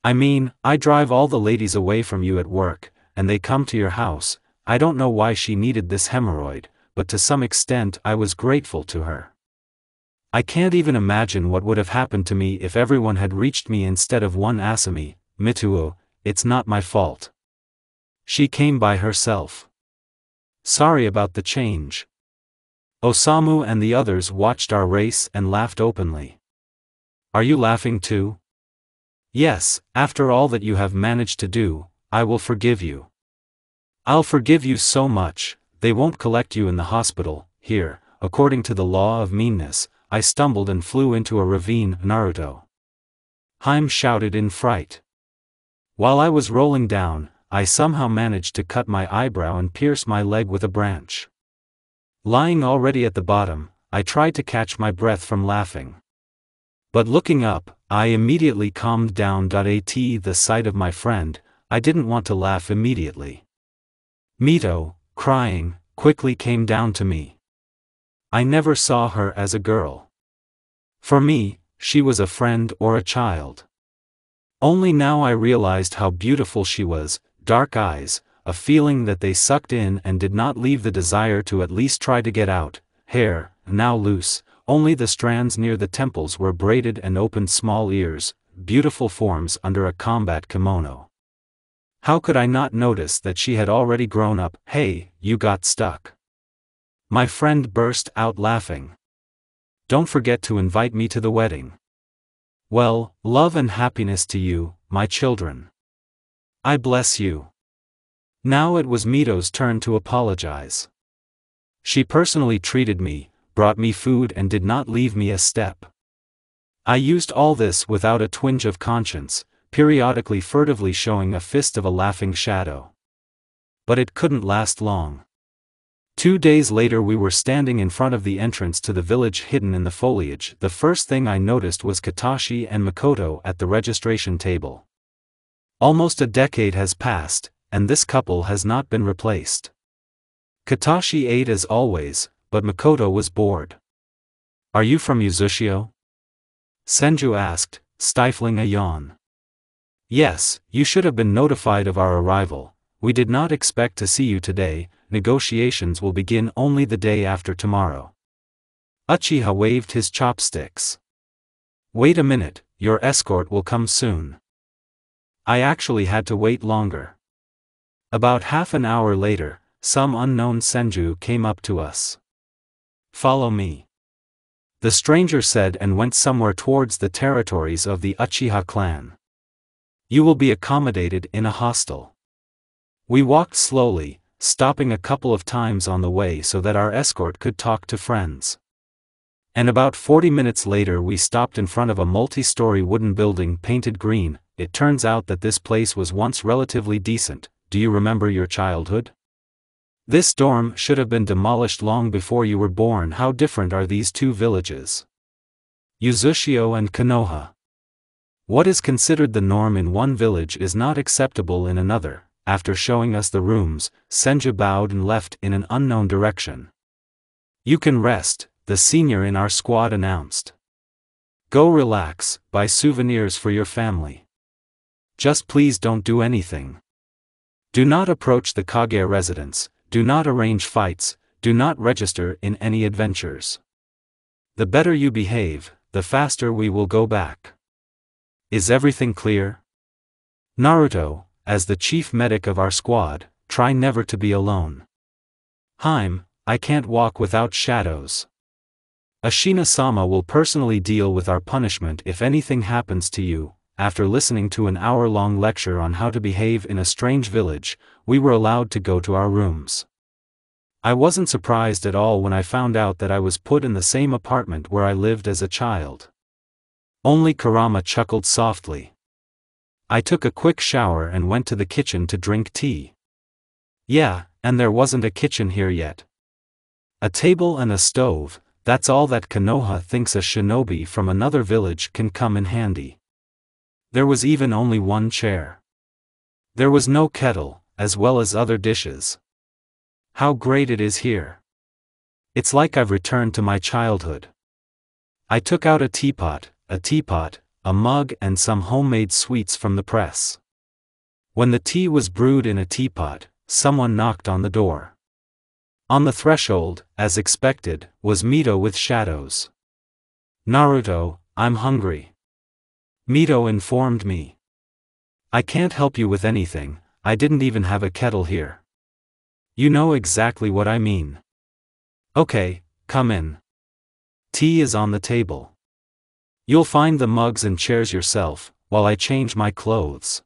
I mean, I drive all the ladies away from you at work, and they come to your house. I don't know why she needed this hemorrhoid, but to some extent I was grateful to her. I can't even imagine what would have happened to me if everyone had reached me instead of one Asami. Mituo, it's not my fault. She came by herself. Sorry about the change. Osamu and the others watched our race and laughed openly. Are you laughing too? Yes, after all that you have managed to do, I will forgive you. I'll forgive you so much, they won't collect you in the hospital. Here, according to the law of meanness, I stumbled and flew into a ravine. Naruto. Haim shouted in fright. While I was rolling down, I somehow managed to cut my eyebrow and pierce my leg with a branch. Lying already at the bottom, I tried to catch my breath from laughing. But looking up, I immediately calmed down. At the sight of my friend, I didn't want to laugh immediately. Mito, crying, quickly came down to me. I never saw her as a girl. For me, she was a friend or a child. Only now I realized how beautiful she was, dark eyes, a feeling that they sucked in and did not leave the desire to at least try to get out, hair, now loose, only the strands near the temples were braided and opened small ears, beautiful forms under a combat kimono. How could I not notice that she had already grown up? Hey, you got stuck. My friend burst out laughing. Don't forget to invite me to the wedding. Well, love and happiness to you, my children. I bless you. Now it was Mito's turn to apologize. She personally treated me, brought me food and did not leave me a step. I used all this without a twinge of conscience, periodically furtively showing a fist of a laughing shadow. But it couldn't last long. 2 days later we were standing in front of the entrance to the village hidden in the foliage. The first thing I noticed was Katashi and Makoto at the registration table. Almost a decade has passed, and this couple has not been replaced. Katashi ate as always, but Makoto was bored. Are you from Uzushio? Senju asked, stifling a yawn. Yes, you should have been notified of our arrival. We did not expect to see you today. Negotiations will begin only the day after tomorrow. Uchiha waved his chopsticks. Wait a minute, your escort will come soon. I actually had to wait longer. About half an hour later, some unknown senju came up to us. Follow me, the stranger said, and went somewhere towards the territories of the Uchiha clan. You will be accommodated in a hostel. We walked slowly, stopping a couple of times on the way so that our escort could talk to friends. And about 40 minutes later we stopped in front of a multi-story wooden building painted green. It turns out that this place was once relatively decent. Do you remember your childhood? This dorm should have been demolished long before you were born. How different are these two villages? Uzushio and Konoha. What is considered the norm in one village is not acceptable in another. After showing us the rooms, Senju bowed and left in an unknown direction. You can rest, the senior in our squad announced. Go relax, buy souvenirs for your family. Just please don't do anything. Do not approach the Kage residence, do not arrange fights, do not register in any adventures. The better you behave, the faster we will go back. Is everything clear? Naruto, as the chief medic of our squad, try never to be alone. Haim, I can't walk without shadows. Ashina-sama will personally deal with our punishment if anything happens to you. After listening to an hour-long lecture on how to behave in a strange village, we were allowed to go to our rooms. I wasn't surprised at all when I found out that I was put in the same apartment where I lived as a child. Only Kurama chuckled softly. I took a quick shower and went to the kitchen to drink tea. Yeah, and there wasn't a kitchen here yet. A table and a stove, that's all that Konoha thinks a shinobi from another village can come in handy. There was even only one chair. There was no kettle, as well as other dishes. How great it is here. It's like I've returned to my childhood. I took out a teapot, a mug and some homemade sweets from the press. When the tea was brewed in a teapot, someone knocked on the door. On the threshold, as expected, was Mito with shadows. Naruto, I'm hungry. Mito informed me. I can't help you with anything, I didn't even have a kettle here. You know exactly what I mean. Okay, come in. Tea is on the table. You'll find the mugs and chairs yourself, while I change my clothes.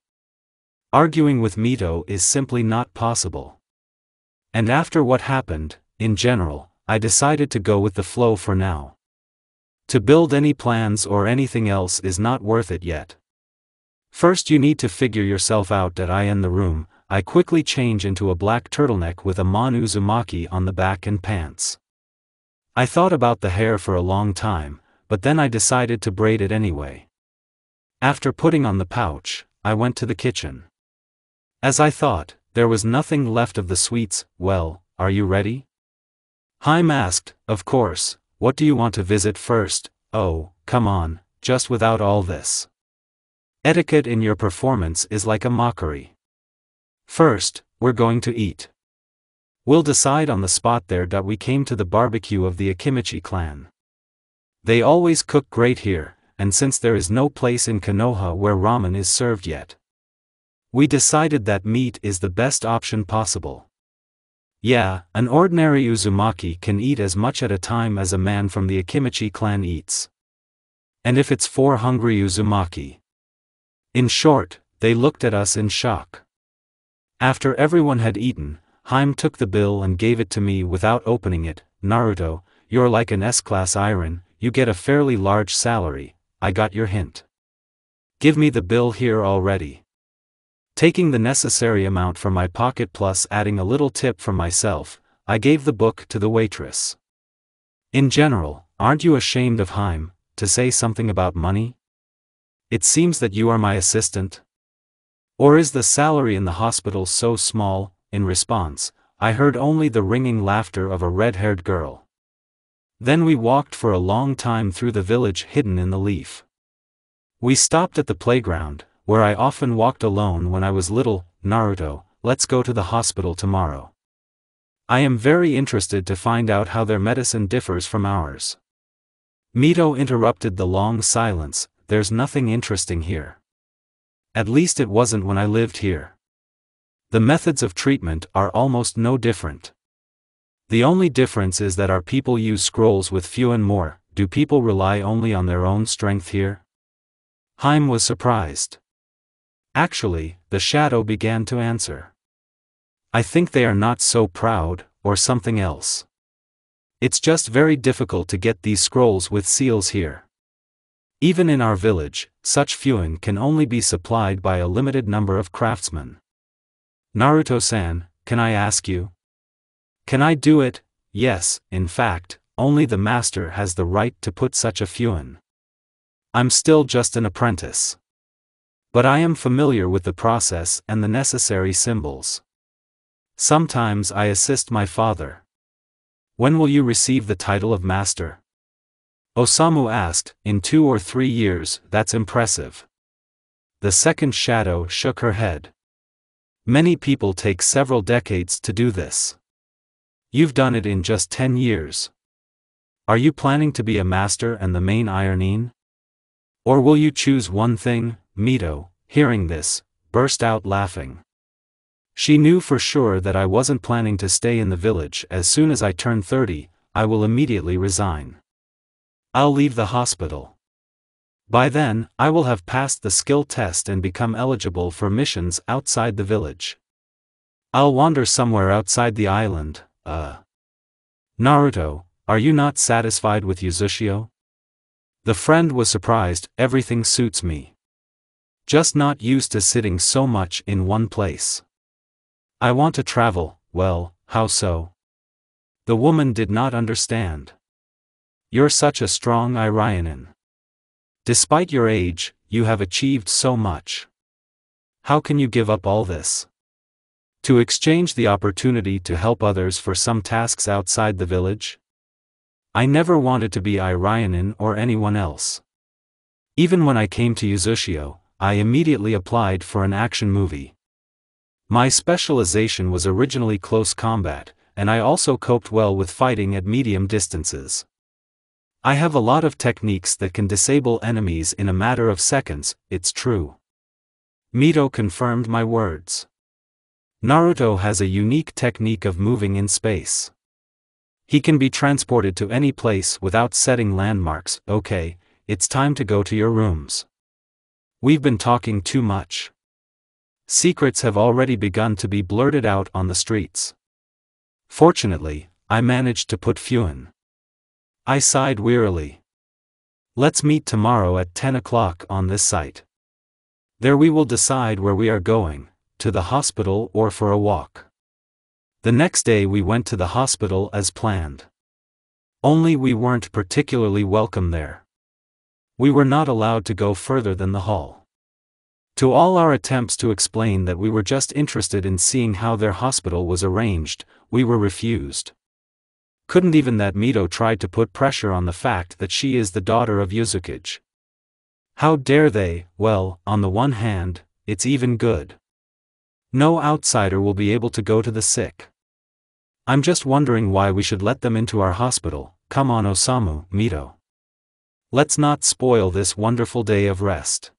Arguing with Mito is simply not possible. And after what happened, in general, I decided to go with the flow for now. To build any plans or anything else is not worth it yet. First you need to figure yourself out. I in the room, I quickly change into a black turtleneck with a Mon Uzumaki on the back and pants. I thought about the hair for a long time, but then I decided to braid it anyway. After putting on the pouch, I went to the kitchen. As I thought, there was nothing left of the sweets. Well, are you ready? Haim asked. Of course. What do you want to visit first? Oh, come on, just without all this. Etiquette in your performance is like a mockery. First, we're going to eat. We'll decide on the spot there. We came to the barbecue of the Akimichi clan. They always cook great here, and since there is no place in Konoha where ramen is served yet, we decided that meat is the best option possible. Yeah, an ordinary Uzumaki can eat as much at a time as a man from the Akimichi clan eats. And if it's 4 hungry Uzumaki. In short, they looked at us in shock. After everyone had eaten, Haim took the bill and gave it to me without opening it. Naruto, you're like an S-class iron, you get a fairly large salary, I got your hint. Give me the bill here already. Taking the necessary amount from my pocket plus adding a little tip from myself, I gave the book to the waitress. In general, aren't you ashamed of Haim, to say something about money? It seems that you are my assistant. Or is the salary in the hospital so small? In response, I heard only the ringing laughter of a red-haired girl. Then we walked for a long time through the village hidden in the leaf. We stopped at the playground, where I often walked alone when I was little. Naruto, let's go to the hospital tomorrow. I am very interested to find out how their medicine differs from ours. Mito interrupted the long silence. There's nothing interesting here. At least it wasn't when I lived here. The methods of treatment are almost no different. The only difference is that our people use scrolls with few and more. Do people rely only on their own strength here? Haim was surprised. Actually, the shadow began to answer. I think they are not so proud, or something else. It's just very difficult to get these scrolls with seals here. Even in our village, such fuin can only be supplied by a limited number of craftsmen. Naruto-san, can I ask you? Can I do it? Yes, in fact, only the master has the right to put such a fuin. I'm still just an apprentice. But I am familiar with the process and the necessary symbols. Sometimes I assist my father. When will you receive the title of master? Osamu asked. In 2 or 3 years. That's impressive. The second shadow shook her head. Many people take several decades to do this. You've done it in just 10 years. Are you planning to be a master and the main ironin? Or will you choose one thing? Mito, hearing this, burst out laughing. She knew for sure that I wasn't planning to stay in the village. As soon as I turn 30, I will immediately resign. I'll leave the hospital. By then, I will have passed the skill test and become eligible for missions outside the village. I'll wander somewhere outside the island. Naruto, are you not satisfied with Uzushio? The friend was surprised. Everything suits me. Just not used to sitting so much in one place. I want to travel. Well, how so? The woman did not understand. You're such a strong Irionin. Despite your age, you have achieved so much. How can you give up all this? To exchange the opportunity to help others for some tasks outside the village? I never wanted to be Irionin or anyone else. Even when I came to Uzushio, I immediately applied for an action movie. My specialization was originally close combat, and I also coped well with fighting at medium distances. I have a lot of techniques that can disable enemies in a matter of seconds. It's true. Mito confirmed my words. Naruto has a unique technique of moving in space. He can be transported to any place without setting landmarks. Okay, it's time to go to your rooms. We've been talking too much. Secrets have already begun to be blurted out on the streets. Fortunately, I managed to put fuin. I sighed wearily. Let's meet tomorrow at 10 o'clock on this site. There we will decide where we are going, to the hospital or for a walk. The next day we went to the hospital as planned. Only we weren't particularly welcome there. We were not allowed to go further than the hall. To all our attempts to explain that we were just interested in seeing how their hospital was arranged, we were refused. Couldn't even that. Mito tried to put pressure on the fact that she is the daughter of Yuzukage. How dare they? Well, on the one hand, it's even good. No outsider will be able to go to the sick. I'm just wondering why we should let them into our hospital. Come on Osamu, Mito. Let's not spoil this wonderful day of rest.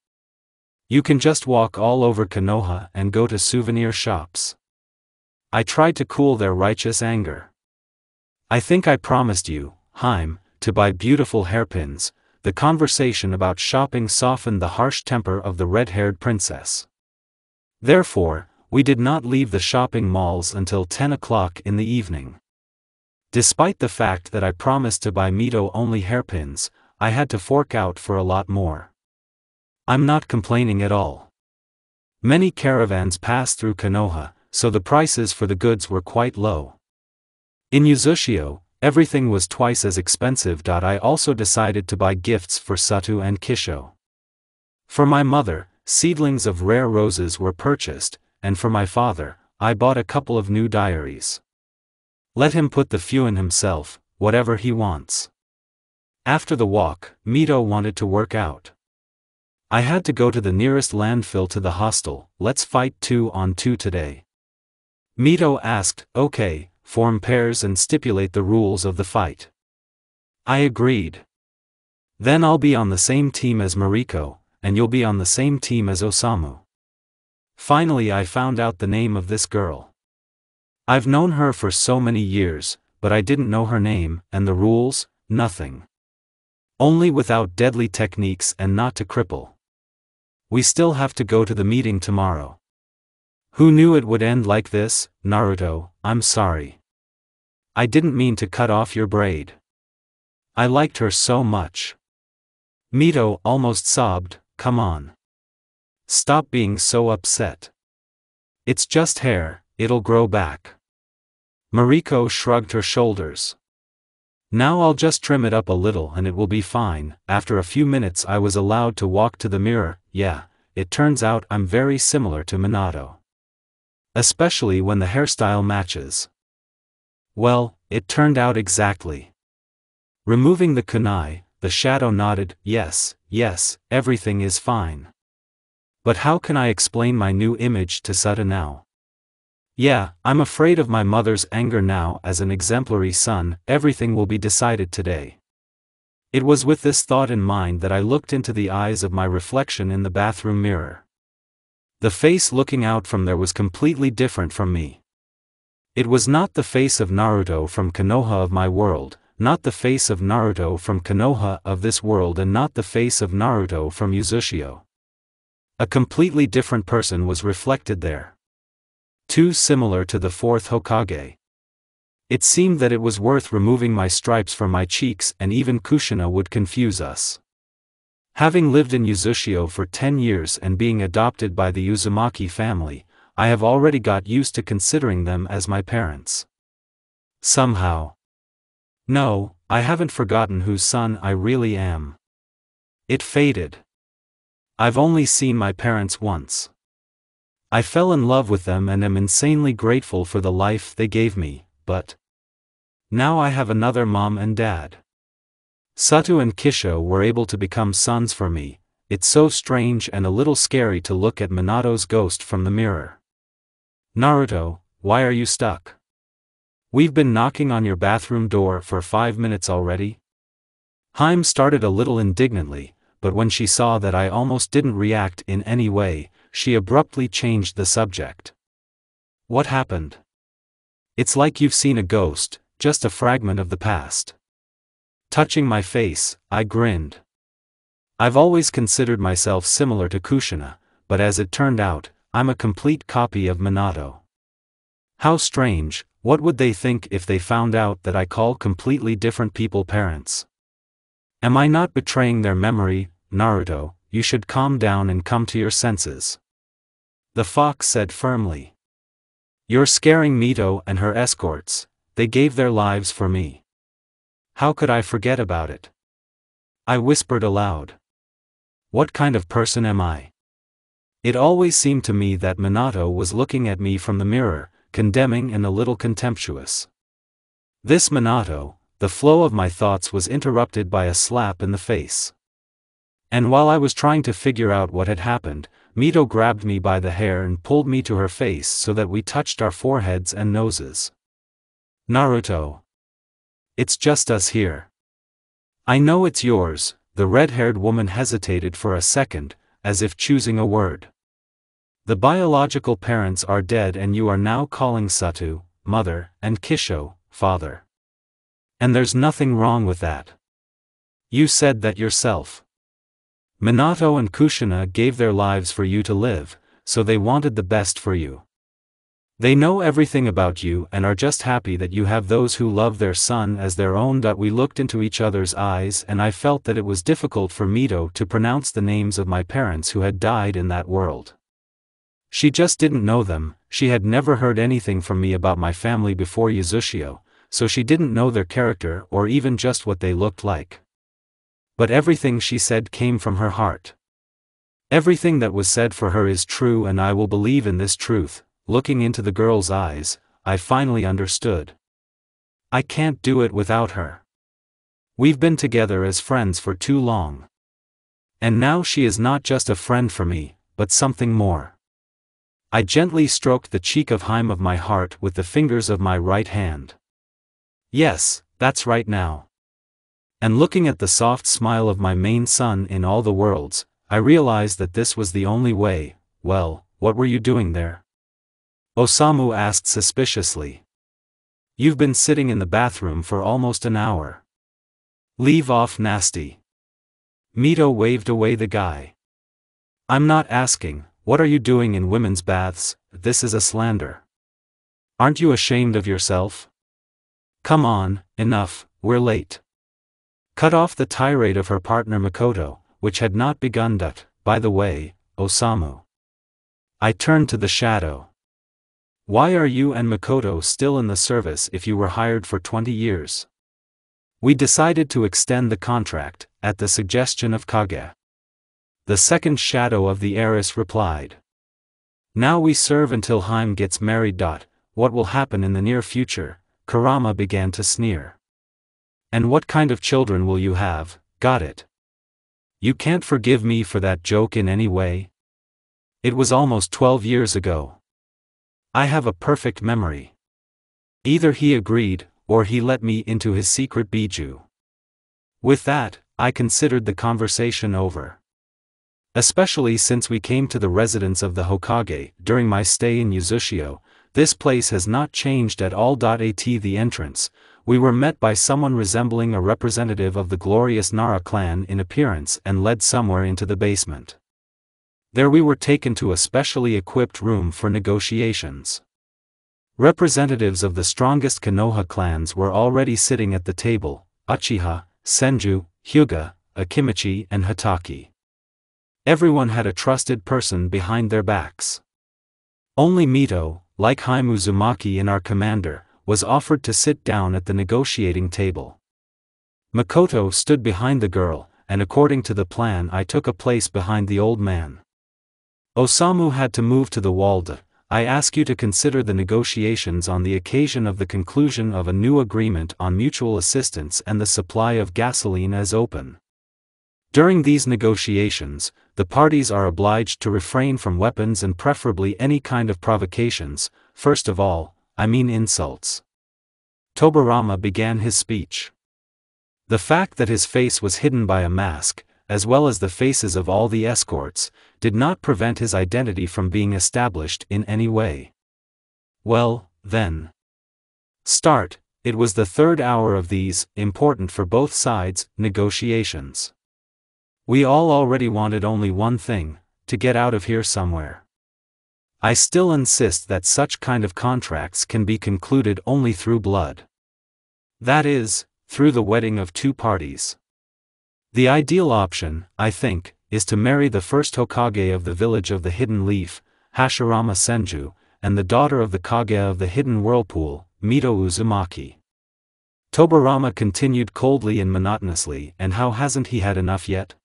You can just walk all over Konoha and go to souvenir shops. I tried to cool their righteous anger. I think I promised you, Haim, to buy beautiful hairpins. The conversation about shopping softened the harsh temper of the red-haired princess. Therefore, we did not leave the shopping malls until 10 o'clock in the evening. Despite the fact that I promised to buy Mito only hairpins, I had to fork out for a lot more. I'm not complaining at all. Many caravans pass through Konoha, so the prices for the goods were quite low. In Uzushio, everything was twice as expensive. I also decided to buy gifts for Satu and Kisho. For my mother, seedlings of rare roses were purchased, and for my father, I bought a couple of new diaries. Let him put the fuin himself, whatever he wants. After the walk, Mito wanted to work out. I had to go to the nearest landfill to the hostel. Let's fight 2-on-2 today. Mito asked. Okay, form pairs and stipulate the rules of the fight. I agreed. Then I'll be on the same team as Mariko, and you'll be on the same team as Osamu. Finally I found out the name of this girl. I've known her for so many years, but I didn't know her name, and the rules, nothing. Only without deadly techniques and not to cripple. We still have to go to the meeting tomorrow. Who knew it would end like this? Naruto, I'm sorry. I didn't mean to cut off your braid. I liked her so much. Mito almost sobbed. Come on. Stop being so upset. It's just hair, it'll grow back. Mariko shrugged her shoulders. Now I'll just trim it up a little and it will be fine. After a few minutes I was allowed to walk to the mirror. Yeah, it turns out I'm very similar to Minato. Especially when the hairstyle matches. Well, it turned out exactly. Removing the kunai, the shadow nodded. Yes, everything is fine. But how can I explain my new image to Sutta now? Yeah, I'm afraid of my mother's anger now. As an exemplary son, everything will be decided today. It was with this thought in mind that I looked into the eyes of my reflection in the bathroom mirror. The face looking out from there was completely different from me. It was not the face of Naruto from Konoha of my world, not the face of Naruto from Konoha of this world, and not the face of Naruto from Uzushio. A completely different person was reflected there. Too similar to the fourth Hokage. It seemed that it was worth removing my stripes from my cheeks, and even Kushina would confuse us. Having lived in Uzushio for 10 years and being adopted by the Uzumaki family, I have already got used to considering them as my parents. Somehow. No, I haven't forgotten whose son I really am. It faded. I've only seen my parents once. I fell in love with them and am insanely grateful for the life they gave me, but now I have another mom and dad. Satu and Kisho were able to become sons for me. It's so strange and a little scary to look at Minato's ghost from the mirror. Naruto, why are you stuck? We've been knocking on your bathroom door for 5 minutes already. Haim started a little indignantly, but when she saw that I almost didn't react in any way, she abruptly changed the subject. What happened? It's like you've seen a ghost, just a fragment of the past. Touching my face, I grinned. I've always considered myself similar to Kushina, but as it turned out, I'm a complete copy of Minato. How strange, what would they think if they found out that I call completely different people parents? Am I not betraying their memory? Naruto, you should calm down and come to your senses. The fox said firmly. You're scaring Mito and her escorts. They gave their lives for me. How could I forget about it? I whispered aloud. What kind of person am I? It always seemed to me that Minato was looking at me from the mirror, condemning and a little contemptuous. This Minato, the flow of my thoughts was interrupted by a slap in the face. And while I was trying to figure out what had happened, Mito grabbed me by the hair and pulled me to her face so that we touched our foreheads and noses. Naruto. It's just us here. I know it's yours. The red-haired woman hesitated for a second, as if choosing a word. The biological parents are dead and you are now calling Satu, mother, and Kisho, father. And there's nothing wrong with that. You said that yourself. Minato and Kushina gave their lives for you to live, so they wanted the best for you. They know everything about you and are just happy that you have those who love their son as their own. We looked into each other's eyes and I felt that it was difficult for Mito to pronounce the names of my parents who had died in that world. She just didn't know them. She had never heard anything from me about my family before Uzushio, so she didn't know their character or even just what they looked like. But everything she said came from her heart. Everything that was said for her is true and I will believe in this truth. Looking into the girl's eyes, I finally understood. I can't do it without her. We've been together as friends for too long. And now she is not just a friend for me, but something more. I gently stroked the cheek of Haim of my heart with the fingers of my right hand. Yes, that's right now. And looking at the soft smile of my main son in all the worlds, I realized that this was the only way. Well, what were you doing there? Osamu asked suspiciously. You've been sitting in the bathroom for almost an hour. Leave off, nasty. Mito waved away the guy. I'm not asking, what are you doing in women's baths? This is a slander. Aren't you ashamed of yourself? Come on, enough, we're late. Cut off the tirade of her partner Makoto, which had not begun. By the way, Osamu. I turned to the shadow. Why are you and Makoto still in the service if you were hired for 20 years? We decided to extend the contract, at the suggestion of Kage. The second shadow of the heiress replied. Now we serve until Haim gets married. What will happen in the near future? Kurama began to sneer. And what kind of children will you have? Got it. You can't forgive me for that joke in any way? It was almost 12 years ago. I have a perfect memory. Either he agreed, or he let me into his secret biju. With that, I considered the conversation over. Especially since we came to the residence of the Hokage during my stay in Uzushio, this place has not changed at all. At the entrance, we were met by someone resembling a representative of the glorious Nara clan in appearance and led somewhere into the basement. There we were taken to a specially equipped room for negotiations. Representatives of the strongest Konoha clans were already sitting at the table: Uchiha, Senju, Hyuga, Akimichi and Hataki. Everyone had a trusted person behind their backs. Only Mito, like Haim Uzumaki and our commander, was offered to sit down at the negotiating table. Makoto stood behind the girl, and according to the plan I took a place behind the old man. Osamu had to move to the wall. I ask you to consider the negotiations on the occasion of the conclusion of a new agreement on mutual assistance and the supply of gasoline as open. During these negotiations, the parties are obliged to refrain from weapons and preferably any kind of provocations, first of all, I mean insults. Tobarama began his speech. The fact that his face was hidden by a mask, as well as the faces of all the escorts, did not prevent his identity from being established in any way. Well, then. Start. It was the third hour of these, important for both sides, negotiations. We all already wanted only one thing: to get out of here somewhere. I still insist that such kind of contracts can be concluded only through blood. That is, through the wedding of two parties. The ideal option, I think, is to marry the first Hokage of the village of the Hidden Leaf, Hashirama Senju, and the daughter of the Kage of the Hidden Whirlpool, Mito Uzumaki. Tobarama continued coldly and monotonously, and how hasn't he had enough yet?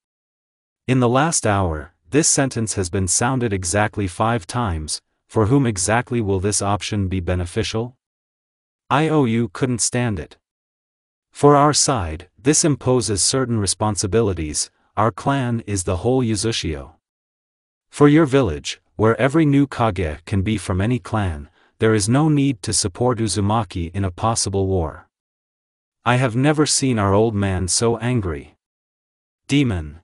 In the last hour, this sentence has been sounded exactly 5 times. For whom exactly will this option be beneficial? IOU couldn't stand it. For our side, this imposes certain responsibilities. Our clan is the whole Uzushio. For your village, where every new Kage can be from any clan, there is no need to support Uzumaki in a possible war. I have never seen our old man so angry. Demon.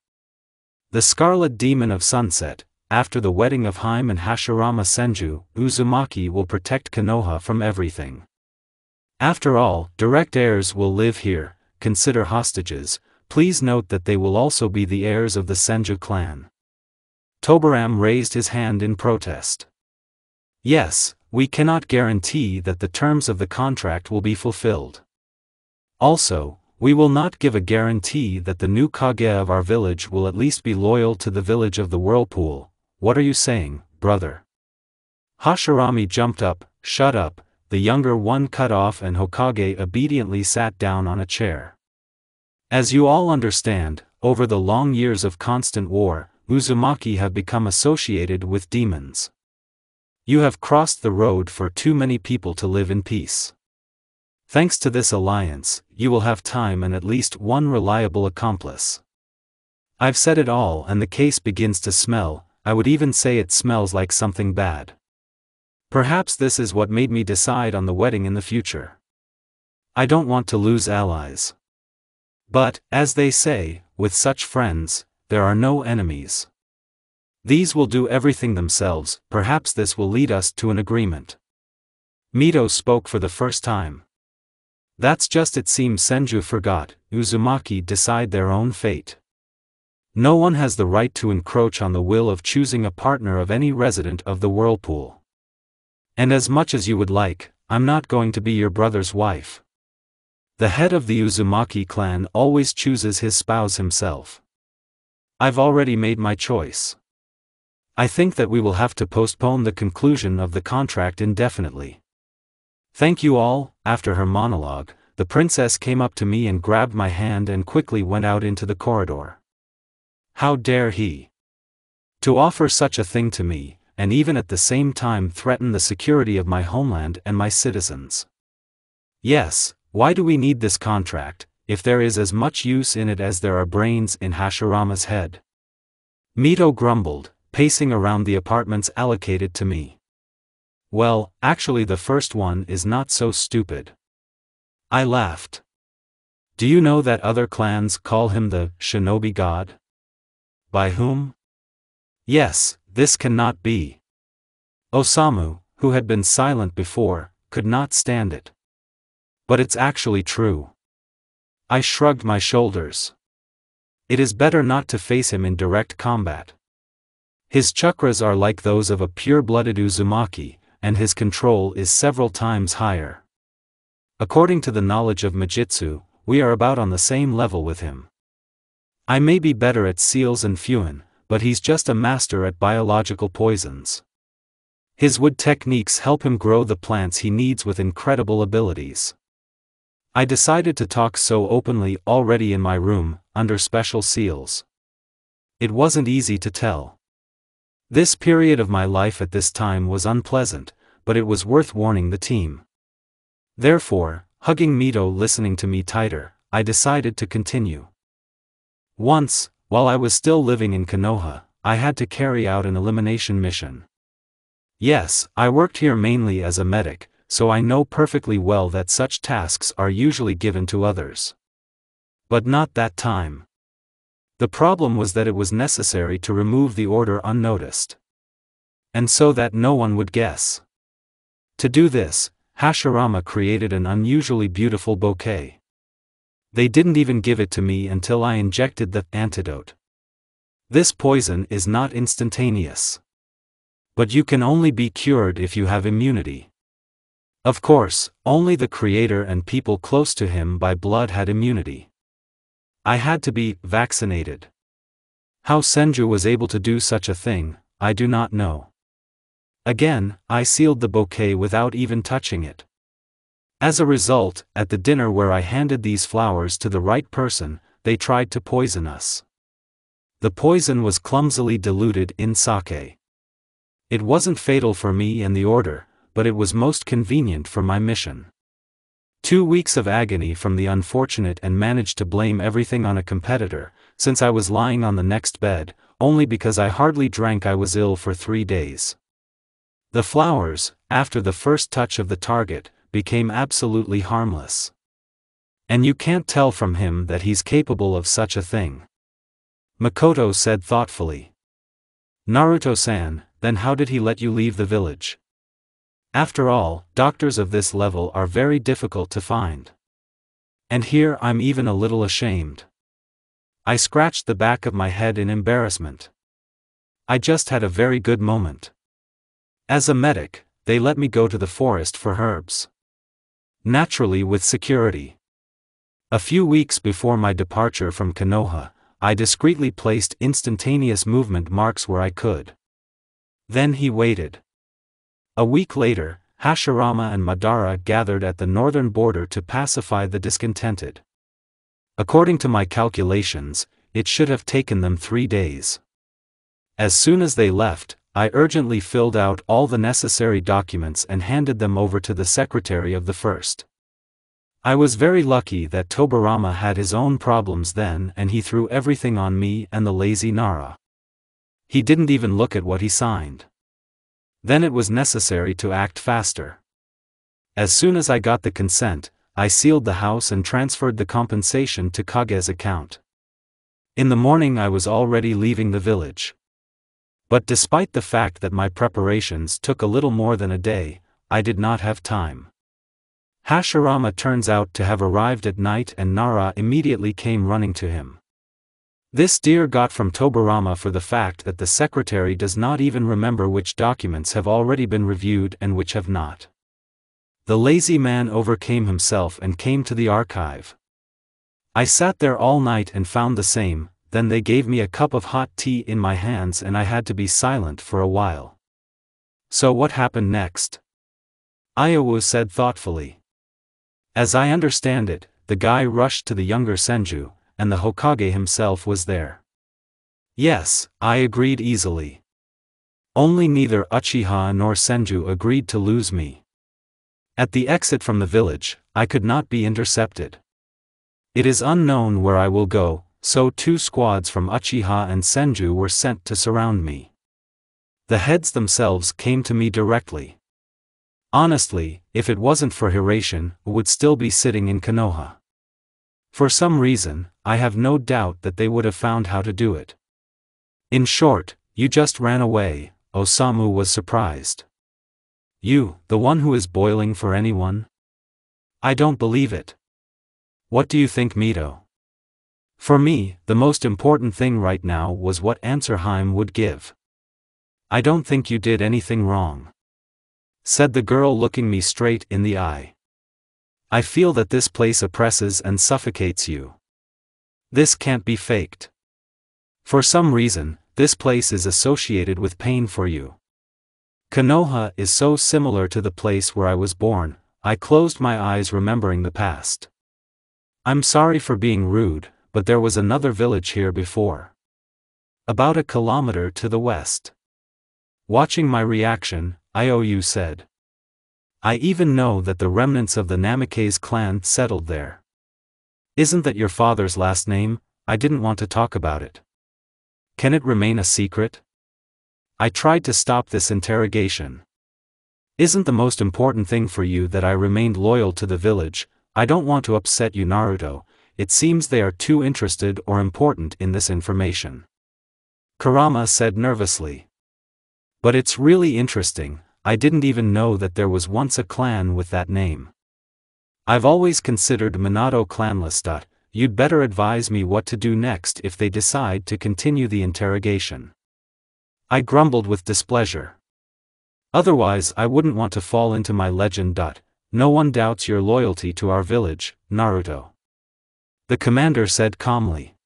The Scarlet Demon of Sunset. After the wedding of Haim and Hashirama Senju, Uzumaki will protect Konoha from everything. After all, direct heirs will live here. Consider hostages. Please note that they will also be the heirs of the Senju clan. Tobaram raised his hand in protest. Yes, we cannot guarantee that the terms of the contract will be fulfilled. Also, we will not give a guarantee that the new Kage of our village will at least be loyal to the village of the Whirlpool. What are you saying, brother? Hashirami jumped up. Shut up. The younger one cut off, and Hokage obediently sat down on a chair. As you all understand, over the long years of constant war, Uzumaki have become associated with demons. You have crossed the road for too many people to live in peace. Thanks to this alliance, you will have time and at least one reliable accomplice. I've said it all and the case begins to smell, I would even say it smells like something bad. Perhaps this is what made me decide on the wedding in the future. I don't want to lose allies. But, as they say, with such friends, there are no enemies. These will do everything themselves, perhaps this will lead us to an agreement. Mito spoke for the first time. That's just it. Seems Senju forgot, Uzumaki decide their own fate. No one has the right to encroach on the will of choosing a partner of any resident of the whirlpool. And as much as you would like, I'm not going to be your brother's wife. The head of the Uzumaki clan always chooses his spouse himself. I've already made my choice. I think that we will have to postpone the conclusion of the contract indefinitely. Thank you all. After her monologue, the princess came up to me and grabbed my hand and quickly went out into the corridor. How dare he to offer such a thing to me, and even at the same time threaten the security of my homeland and my citizens. Yes, why do we need this contract, if there is as much use in it as there are brains in Hashirama's head? Mito grumbled, pacing around the apartments allocated to me. Well, actually the first one is not so stupid. I laughed. Do you know that other clans call him the shinobi god? By whom? Yes, this cannot be. Osamu, who had been silent before, could not stand it. But it's actually true. I shrugged my shoulders. It is better not to face him in direct combat. His chakras are like those of a pure-blooded Uzumaki, and his control is several times higher. According to the knowledge of Majitsu, we are about on the same level with him. I may be better at seals and fuin, but he's just a master at biological poisons. His wood techniques help him grow the plants he needs with incredible abilities. I decided to talk so openly already in my room, under special seals. It wasn't easy to tell. This period of my life at this time was unpleasant, but it was worth warning the team. Therefore, hugging Mito listening to me tighter, I decided to continue. Once, while I was still living in Konoha, I had to carry out an elimination mission. Yes, I worked here mainly as a medic, so I know perfectly well that such tasks are usually given to others. But not that time. The problem was that it was necessary to remove the order unnoticed. And so that no one would guess. To do this, Hashirama created an unusually beautiful bouquet. They didn't even give it to me until I injected the antidote. This poison is not instantaneous. But you can only be cured if you have immunity. Of course, only the creator and people close to him by blood had immunity. I had to be vaccinated. How Senju was able to do such a thing, I do not know. Again, I sealed the bouquet without even touching it. As a result, at the dinner where I handed these flowers to the right person, they tried to poison us. The poison was clumsily diluted in sake. It wasn't fatal for me and the order, but it was most convenient for my mission. 2 weeks of agony from the unfortunate and managed to blame everything on a competitor, since I was lying on the next bed, only because I hardly drank. I was ill for 3 days. The flowers, after the first touch of the target, became absolutely harmless. And you can't tell from him that he's capable of such a thing. Makoto said thoughtfully. Naruto-san, then how did he let you leave the village? After all, doctors of this level are very difficult to find. And here I'm even a little ashamed. I scratched the back of my head in embarrassment. I just had a very good moment. As a medic, they let me go to the forest for herbs. Naturally with security. A few weeks before my departure from Konoha, I discreetly placed instantaneous movement marks where I could. Then he waited. A week later, Hashirama and Madara gathered at the northern border to pacify the discontented. According to my calculations, it should have taken them 3 days. As soon as they left, I urgently filled out all the necessary documents and handed them over to the secretary of the first. I was very lucky that Tobarama had his own problems then and he threw everything on me and the lazy Nara. He didn't even look at what he signed. Then it was necessary to act faster. As soon as I got the consent, I sealed the house and transferred the compensation to Kage's account. In the morning I was already leaving the village. But despite the fact that my preparations took a little more than a day, I did not have time. Hashirama turns out to have arrived at night and Nara immediately came running to him. This deer got from Tobarama for the fact that the secretary does not even remember which documents have already been reviewed and which have not. The lazy man overcame himself and came to the archive. I sat there all night and found the same, then they gave me a cup of hot tea in my hands and I had to be silent for a while. So what happened next? Iowu said thoughtfully. As I understand it, the guy rushed to the younger Senju, and the Hokage himself was there. Yes, I agreed easily. Only neither Uchiha nor Senju agreed to lose me. At the exit from the village, I could not be intercepted. It is unknown where I will go, so 2 squads from Uchiha and Senju were sent to surround me. The heads themselves came to me directly. Honestly, if it wasn't for Hiraition, I would still be sitting in Konoha. For some reason, I have no doubt that they would have found how to do it. In short, you just ran away, Osamu was surprised. You, the one who is boiling for anyone? I don't believe it. What do you think, Mito? For me, the most important thing right now was what answer Haim would give. I don't think you did anything wrong, said the girl looking me straight in the eye. I feel that this place oppresses and suffocates you. This can't be faked. For some reason, this place is associated with pain for you. Konoha is so similar to the place where I was born. I closed my eyes remembering the past. I'm sorry for being rude, but there was another village here before. About a kilometer to the west. Watching my reaction, Iowu said. I even know that the remnants of the Namikaze clan settled there. Isn't that your father's last name? I didn't want to talk about it. Can it remain a secret? I tried to stop this interrogation. Isn't the most important thing for you that I remained loyal to the village? I don't want to upset you, Naruto. It seems they are too interested or important in this information. Kurama said nervously. But it's really interesting. I didn't even know that there was once a clan with that name. I've always considered Minato clanless. You'd better advise me what to do next if they decide to continue the interrogation. I grumbled with displeasure. Otherwise I wouldn't want to fall into my legend. No one doubts your loyalty to our village, Naruto. The commander said calmly.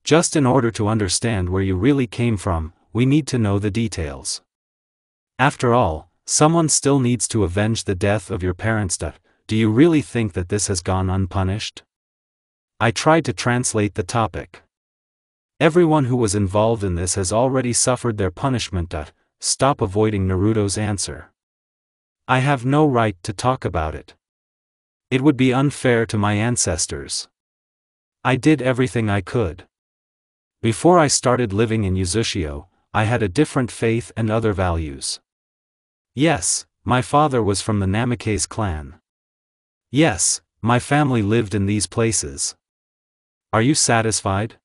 Just in order to understand where you really came from, we need to know the details. After all, someone still needs to avenge the death of your parents. Do you really think that this has gone unpunished? I tried to translate the topic. Everyone who was involved in this has already suffered their punishment. Stop avoiding Naruto's answer. I have no right to talk about it. It would be unfair to my ancestors. I did everything I could. Before I started living in Uzushio, I had a different faith and other values. Yes, my father was from the Namikaze clan. Yes, my family lived in these places. Are you satisfied?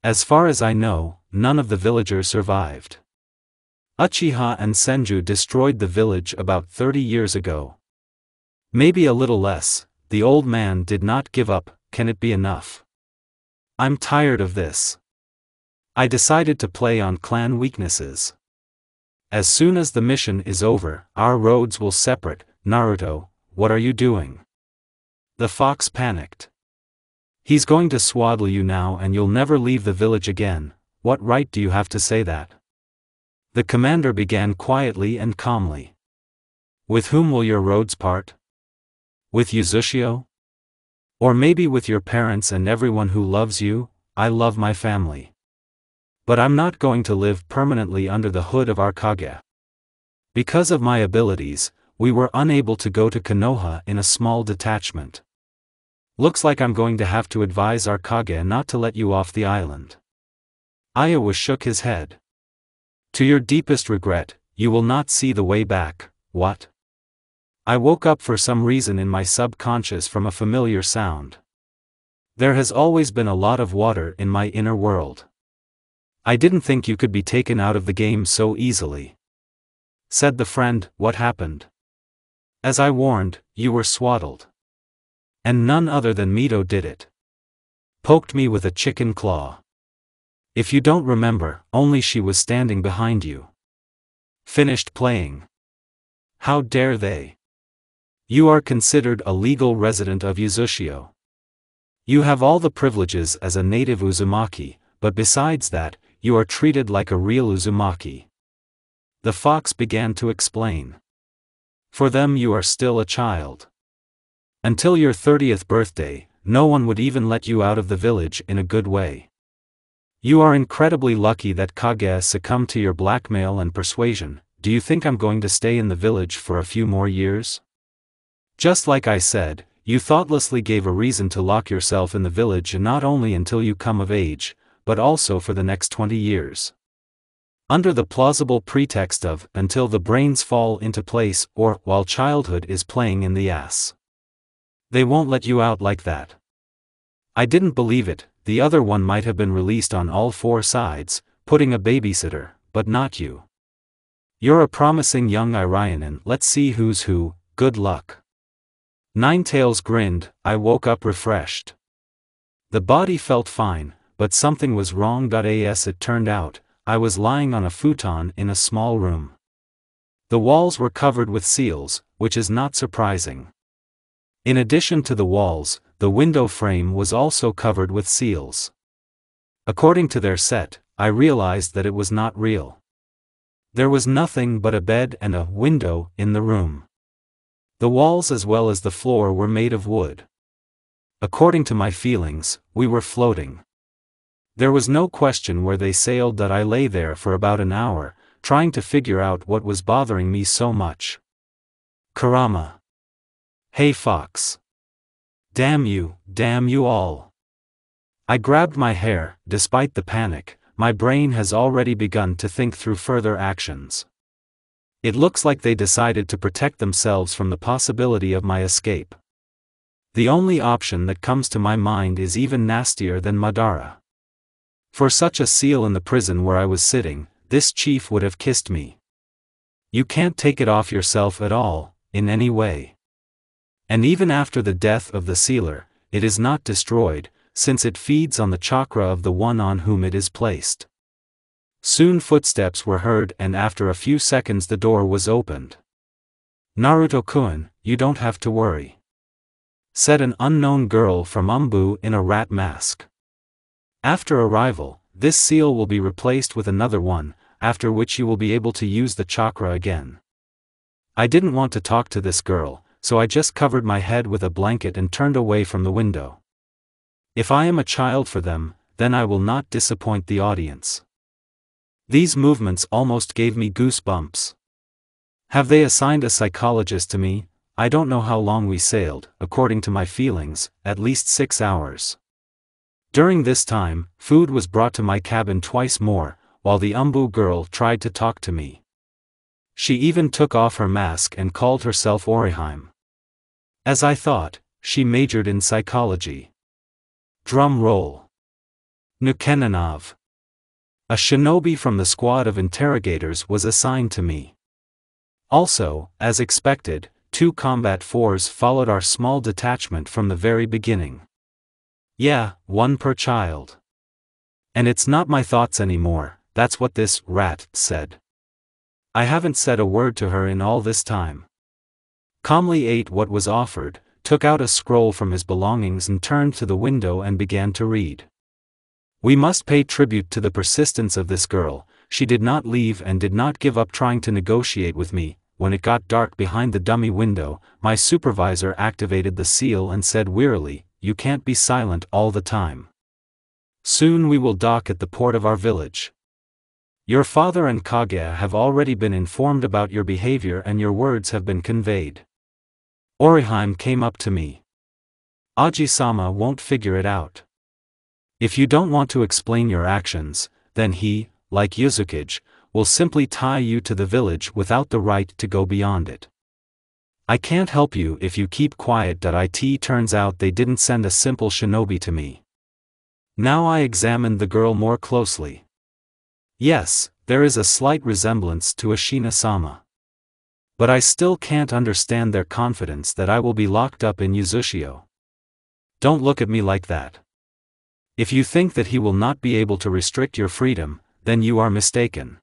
As far as I know, none of the villagers survived. Uchiha and Senju destroyed the village about 30 years ago. Maybe a little less. The old man did not give up. Can it be enough? I'm tired of this. I decided to play on clan weaknesses. As soon as the mission is over, our roads will separate. Naruto, what are you doing? The fox panicked. He's going to swaddle you now and you'll never leave the village again. What right do you have to say that? The commander began quietly and calmly. With whom will your roads part? With Uzushio? Or maybe with your parents and everyone who loves you? I love my family. But I'm not going to live permanently under the hood of our Kage. Because of my abilities, we were unable to go to Konoha in a small detachment. Looks like I'm going to have to advise our Kage not to let you off the island. Iowa shook his head. To your deepest regret, you will not see the way back. What? I woke up for some reason in my subconscious from a familiar sound. There has always been a lot of water in my inner world. I didn't think you could be taken out of the game so easily. Said the friend. What happened? As I warned, you were swaddled. And none other than Mito did it. Poked me with a chicken claw. If you don't remember, only she was standing behind you. Finished playing. How dare they? You are considered a legal resident of Uzushio. You have all the privileges as a native Uzumaki, but besides that, you are treated like a real Uzumaki. The fox began to explain. For them you are still a child. Until your 30th birthday, no one would even let you out of the village in a good way. You are incredibly lucky that Kage succumbed to your blackmail and persuasion. Do you think I'm going to stay in the village for a few more years? Just like I said, you thoughtlessly gave a reason to lock yourself in the village not only until you come of age, but also for the next 20 years. Under the plausible pretext of, until the brains fall into place, or, while childhood is playing in the ass. They won't let you out like that. I didn't believe it. The other one might have been released on all four sides, putting a babysitter, but not you. You're a promising young Irionin. Let's see who's who. Good luck. Ninetales grinned. I woke up refreshed. The body felt fine, but something was wrong. As it turned out, I was lying on a futon in a small room. The walls were covered with seals, which is not surprising. In addition to the walls, the window frame was also covered with seals. According to their set, I realized that it was not real. There was nothing but a bed and a window in the room. The walls as well as the floor were made of wood. According to my feelings, we were floating. There was no question where they sailed. I lay there for about an hour, trying to figure out what was bothering me so much. Kurama. Hey fox. Damn you all. I grabbed my hair. Despite the panic, my brain has already begun to think through further actions. It looks like they decided to protect themselves from the possibility of my escape. The only option that comes to my mind is even nastier than Madara. For such a seal in the prison where I was sitting, this chief would have kissed me. You can't take it off yourself at all, in any way. And even after the death of the sealer, it is not destroyed, since it feeds on the chakra of the one on whom it is placed. Soon footsteps were heard and after a few seconds the door was opened. Naruto-kun, you don't have to worry. Said an unknown girl from Umbu in a rat mask. After arrival, this seal will be replaced with another one, after which you will be able to use the chakra again. I didn't want to talk to this girl, so I just covered my head with a blanket and turned away from the window. If I am a child for them, then I will not disappoint the audience. These movements almost gave me goosebumps. Have they assigned a psychologist to me? I don't know how long we sailed, according to my feelings, at least 6 hours. During this time, food was brought to my cabin twice more, while the Umbu girl tried to talk to me. She even took off her mask and called herself Oriheim. As I thought, she majored in psychology. Drum roll. Nukenanov. A shinobi from the squad of interrogators was assigned to me. Also, as expected, 2 combat 4s followed our small detachment from the very beginning. Yeah, 1 per child. And it's not my thoughts anymore, that's what this rat said. I haven't said a word to her in all this time. Calmly ate what was offered, took out a scroll from his belongings and turned to the window and began to read. We must pay tribute to the persistence of this girl. She did not leave and did not give up trying to negotiate with me. When it got dark behind the dummy window, my supervisor activated the seal and said wearily, "You can't be silent all the time. Soon we will dock at the port of our village. Your father and Kaguya have already been informed about your behavior and your words have been conveyed. Orihime came up to me. Aji-sama won't figure it out. If you don't want to explain your actions, then he, like Yuzukage, will simply tie you to the village without the right to go beyond it. I can't help you if you keep quiet. It turns out they didn't send a simple shinobi to me. Now I examined the girl more closely. Yes, there is a slight resemblance to Ashina-sama. But I still can't understand their confidence that I will be locked up in Uzushio. Don't look at me like that. If you think that he will not be able to restrict your freedom, then you are mistaken.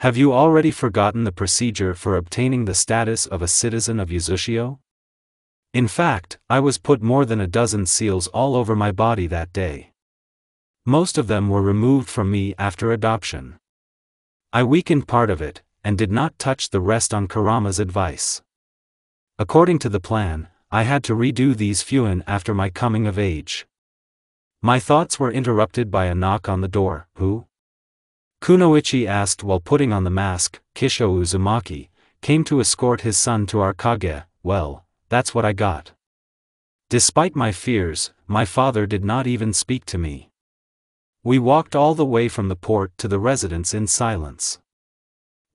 Have you already forgotten the procedure for obtaining the status of a citizen of Uzushio? In fact, I was put more than a dozen seals all over my body that day. Most of them were removed from me after adoption. I weakened part of it, and did not touch the rest on Kurama's advice. According to the plan, I had to redo these fuin after my coming of age. My thoughts were interrupted by a knock on the door. Who? Kunoichi asked while putting on the mask. Kisho Uzumaki came to escort his son to our Kage. Well, that's what I got. Despite my fears, my father did not even speak to me. We walked all the way from the port to the residence in silence.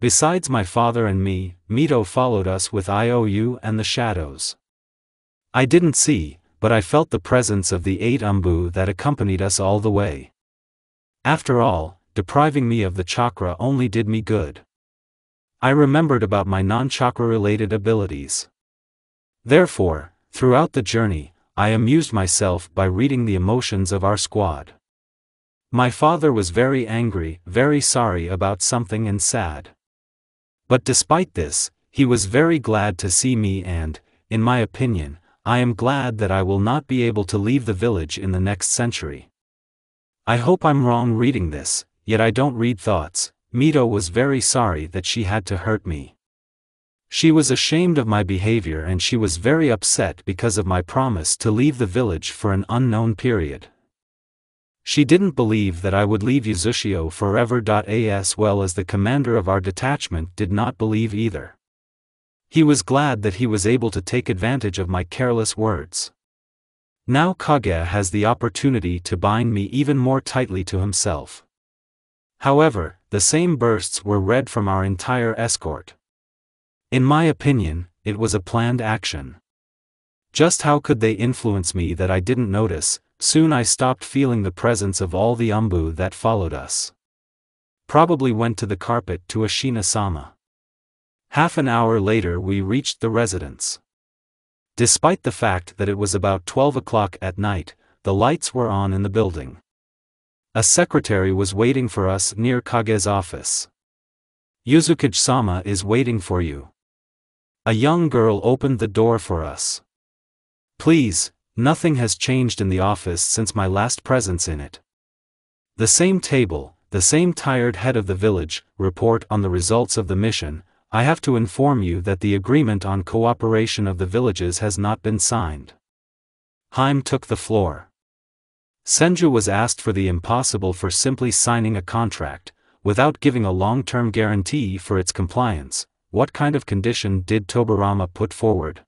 Besides my father and me, Mito followed us with IOU and the shadows. I didn't see, but I felt the presence of the 8 Umbu that accompanied us all the way. After all, depriving me of the chakra only did me good. I remembered about my non-chakra-related abilities. Therefore, throughout the journey, I amused myself by reading the emotions of our squad. My father was very angry, very sorry about something and sad. But despite this, he was very glad to see me and, in my opinion, I am glad that I will not be able to leave the village in the next century. I hope I'm wrong reading this, yet I don't read thoughts. Mito was very sorry that she had to hurt me. She was ashamed of my behavior and she was very upset because of my promise to leave the village for an unknown period. She didn't believe that I would leave Uzushio forever. As well as the commander of our detachment did not believe either. He was glad that he was able to take advantage of my careless words. Now Kaguya has the opportunity to bind me even more tightly to himself. However, the same bursts were read from our entire escort. In my opinion, it was a planned action. Just how could they influence me that I didn't notice? Soon I stopped feeling the presence of all the Umbu that followed us. Probably went to the carpet to Ashina-sama. Half an hour later we reached the residence. Despite the fact that it was about 12 o'clock at night, the lights were on in the building. A secretary was waiting for us near Kage's office. Yuzukage-sama is waiting for you. A young girl opened the door for us. Please, nothing has changed in the office since my last presence in it. The same table, the same tired head of the village, report on the results of the mission. I have to inform you that the agreement on cooperation of the villages has not been signed. Haim took the floor. Senju was asked for the impossible for simply signing a contract, without giving a long-term guarantee for its compliance. What kind of condition did Tobirama put forward?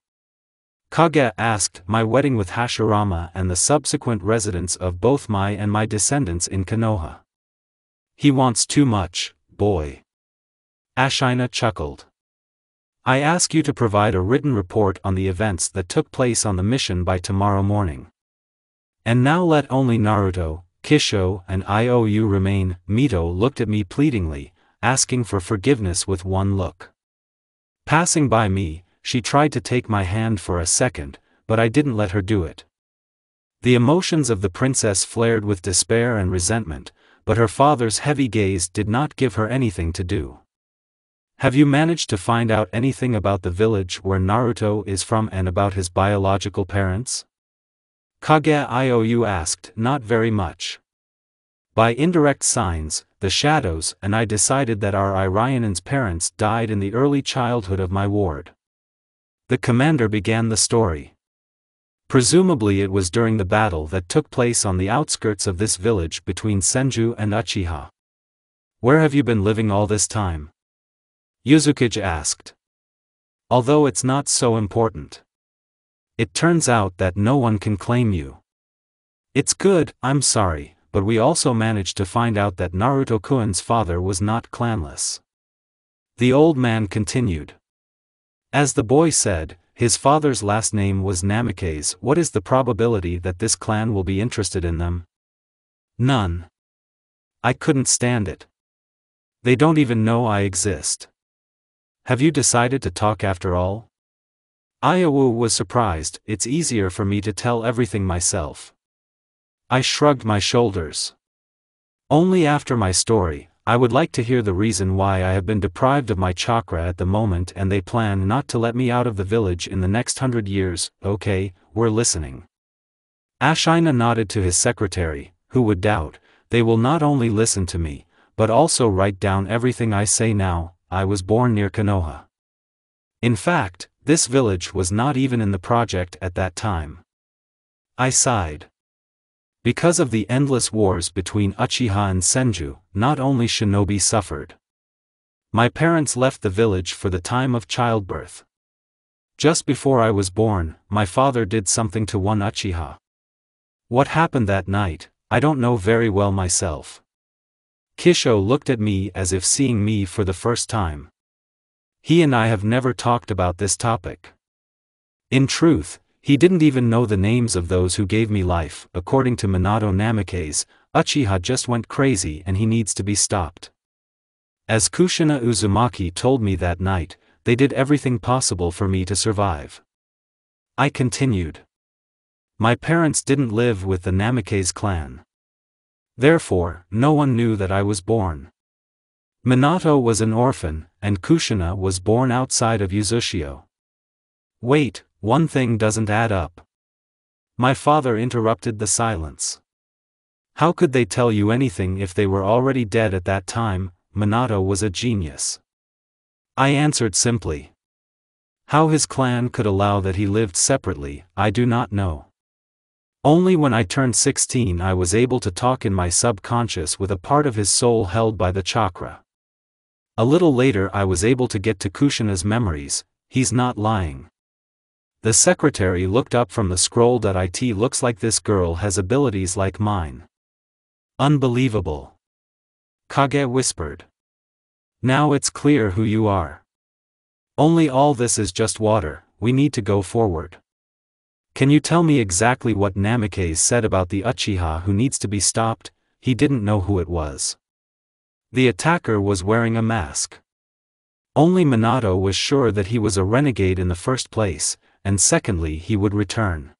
Kaguya asked. My wedding with Hashirama and the subsequent residence of both and my descendants in Konoha. He wants too much, boy. Ashina chuckled. I ask you to provide a written report on the events that took place on the mission by tomorrow morning. And now let only Naruto, Kisho, and IOU remain. Mito looked at me pleadingly, asking for forgiveness with one look. Passing by me, she tried to take my hand for a second, but I didn't let her do it. The emotions of the princess flared with despair and resentment, but her father's heavy gaze did not give her anything to do. Have you managed to find out anything about the village where Naruto is from and about his biological parents? Kaguya IOU asked. Not very much. By indirect signs, the shadows and I decided that our Iraianen's parents died in the early childhood of my ward. The commander began the story. Presumably it was during the battle that took place on the outskirts of this village between Senju and Uchiha. Where have you been living all this time? Yuzukage asked. Although it's not so important. It turns out that no one can claim you. It's good, I'm sorry, but we also managed to find out that Naruto-kun's father was not clanless. The old man continued. As the boy said, his father's last name was Namikaze. What is the probability that this clan will be interested in them? None. I couldn't stand it. They don't even know I exist. Have you decided to talk after all? Ayawu was surprised. It's easier for me to tell everything myself. I shrugged my shoulders. Only after my story. I would like to hear the reason why I have been deprived of my chakra at the moment and they plan not to let me out of the village in the next 100 years. Okay, we're listening. Ashina nodded to his secretary, who would doubt. They will not only listen to me, but also write down everything I say now. I was born near Konoha. In fact, this village was not even in the project at that time. I sighed. Because of the endless wars between Uchiha and Senju, not only shinobi suffered. My parents left the village for the time of childbirth. Just before I was born, my father did something to one Uchiha. What happened that night, I don't know very well myself. Kisho looked at me as if seeing me for the first time. He and I have never talked about this topic. In truth, he didn't even know the names of those who gave me life. According to Minato Namikaze, Uchiha just went crazy and he needs to be stopped. As Kushina Uzumaki told me that night, they did everything possible for me to survive. I continued. My parents didn't live with the Namikaze clan. Therefore, no one knew that I was born. Minato was an orphan, and Kushina was born outside of Uzushio. Wait, one thing doesn't add up. My father interrupted the silence. How could they tell you anything if they were already dead at that time? Minato was a genius. I answered simply. How his clan could allow that he lived separately, I do not know. Only when I turned 16 I was able to talk in my subconscious with a part of his soul held by the chakra. A little later I was able to get to Kushina's memories. He's not lying. The secretary looked up from the scroll. It looks like this girl has abilities like mine. Unbelievable. Kage whispered. Now it's clear who you are. Only all this is just water, we need to go forward. Can you tell me exactly what Namikaze said about the Uchiha who needs to be stopped? He didn't know who it was. The attacker was wearing a mask. Only Minato was sure that he was a renegade in the first place, and secondly he would return.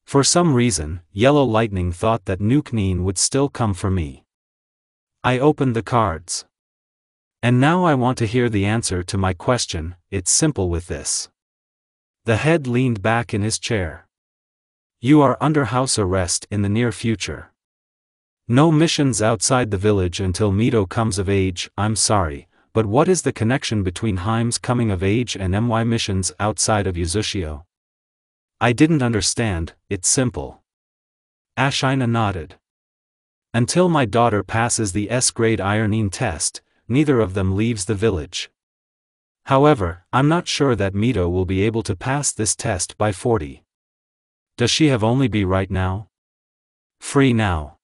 For some reason, Yellow Lightning thought that Nuke-Nin would still come for me. I opened the cards. And now I want to hear the answer to my question. It's simple with this. The head leaned back in his chair. You are under house arrest in the near future. No missions outside the village until Mito comes of age. I'm sorry, but what is the connection between Haim's coming of age and MY missions outside of Uzushio? I didn't understand. It's simple. Ashina nodded. Until my daughter passes the S-grade ironing test, neither of them leaves the village. However, I'm not sure that Mito will be able to pass this test by 40. Does she have only be right now? Free now.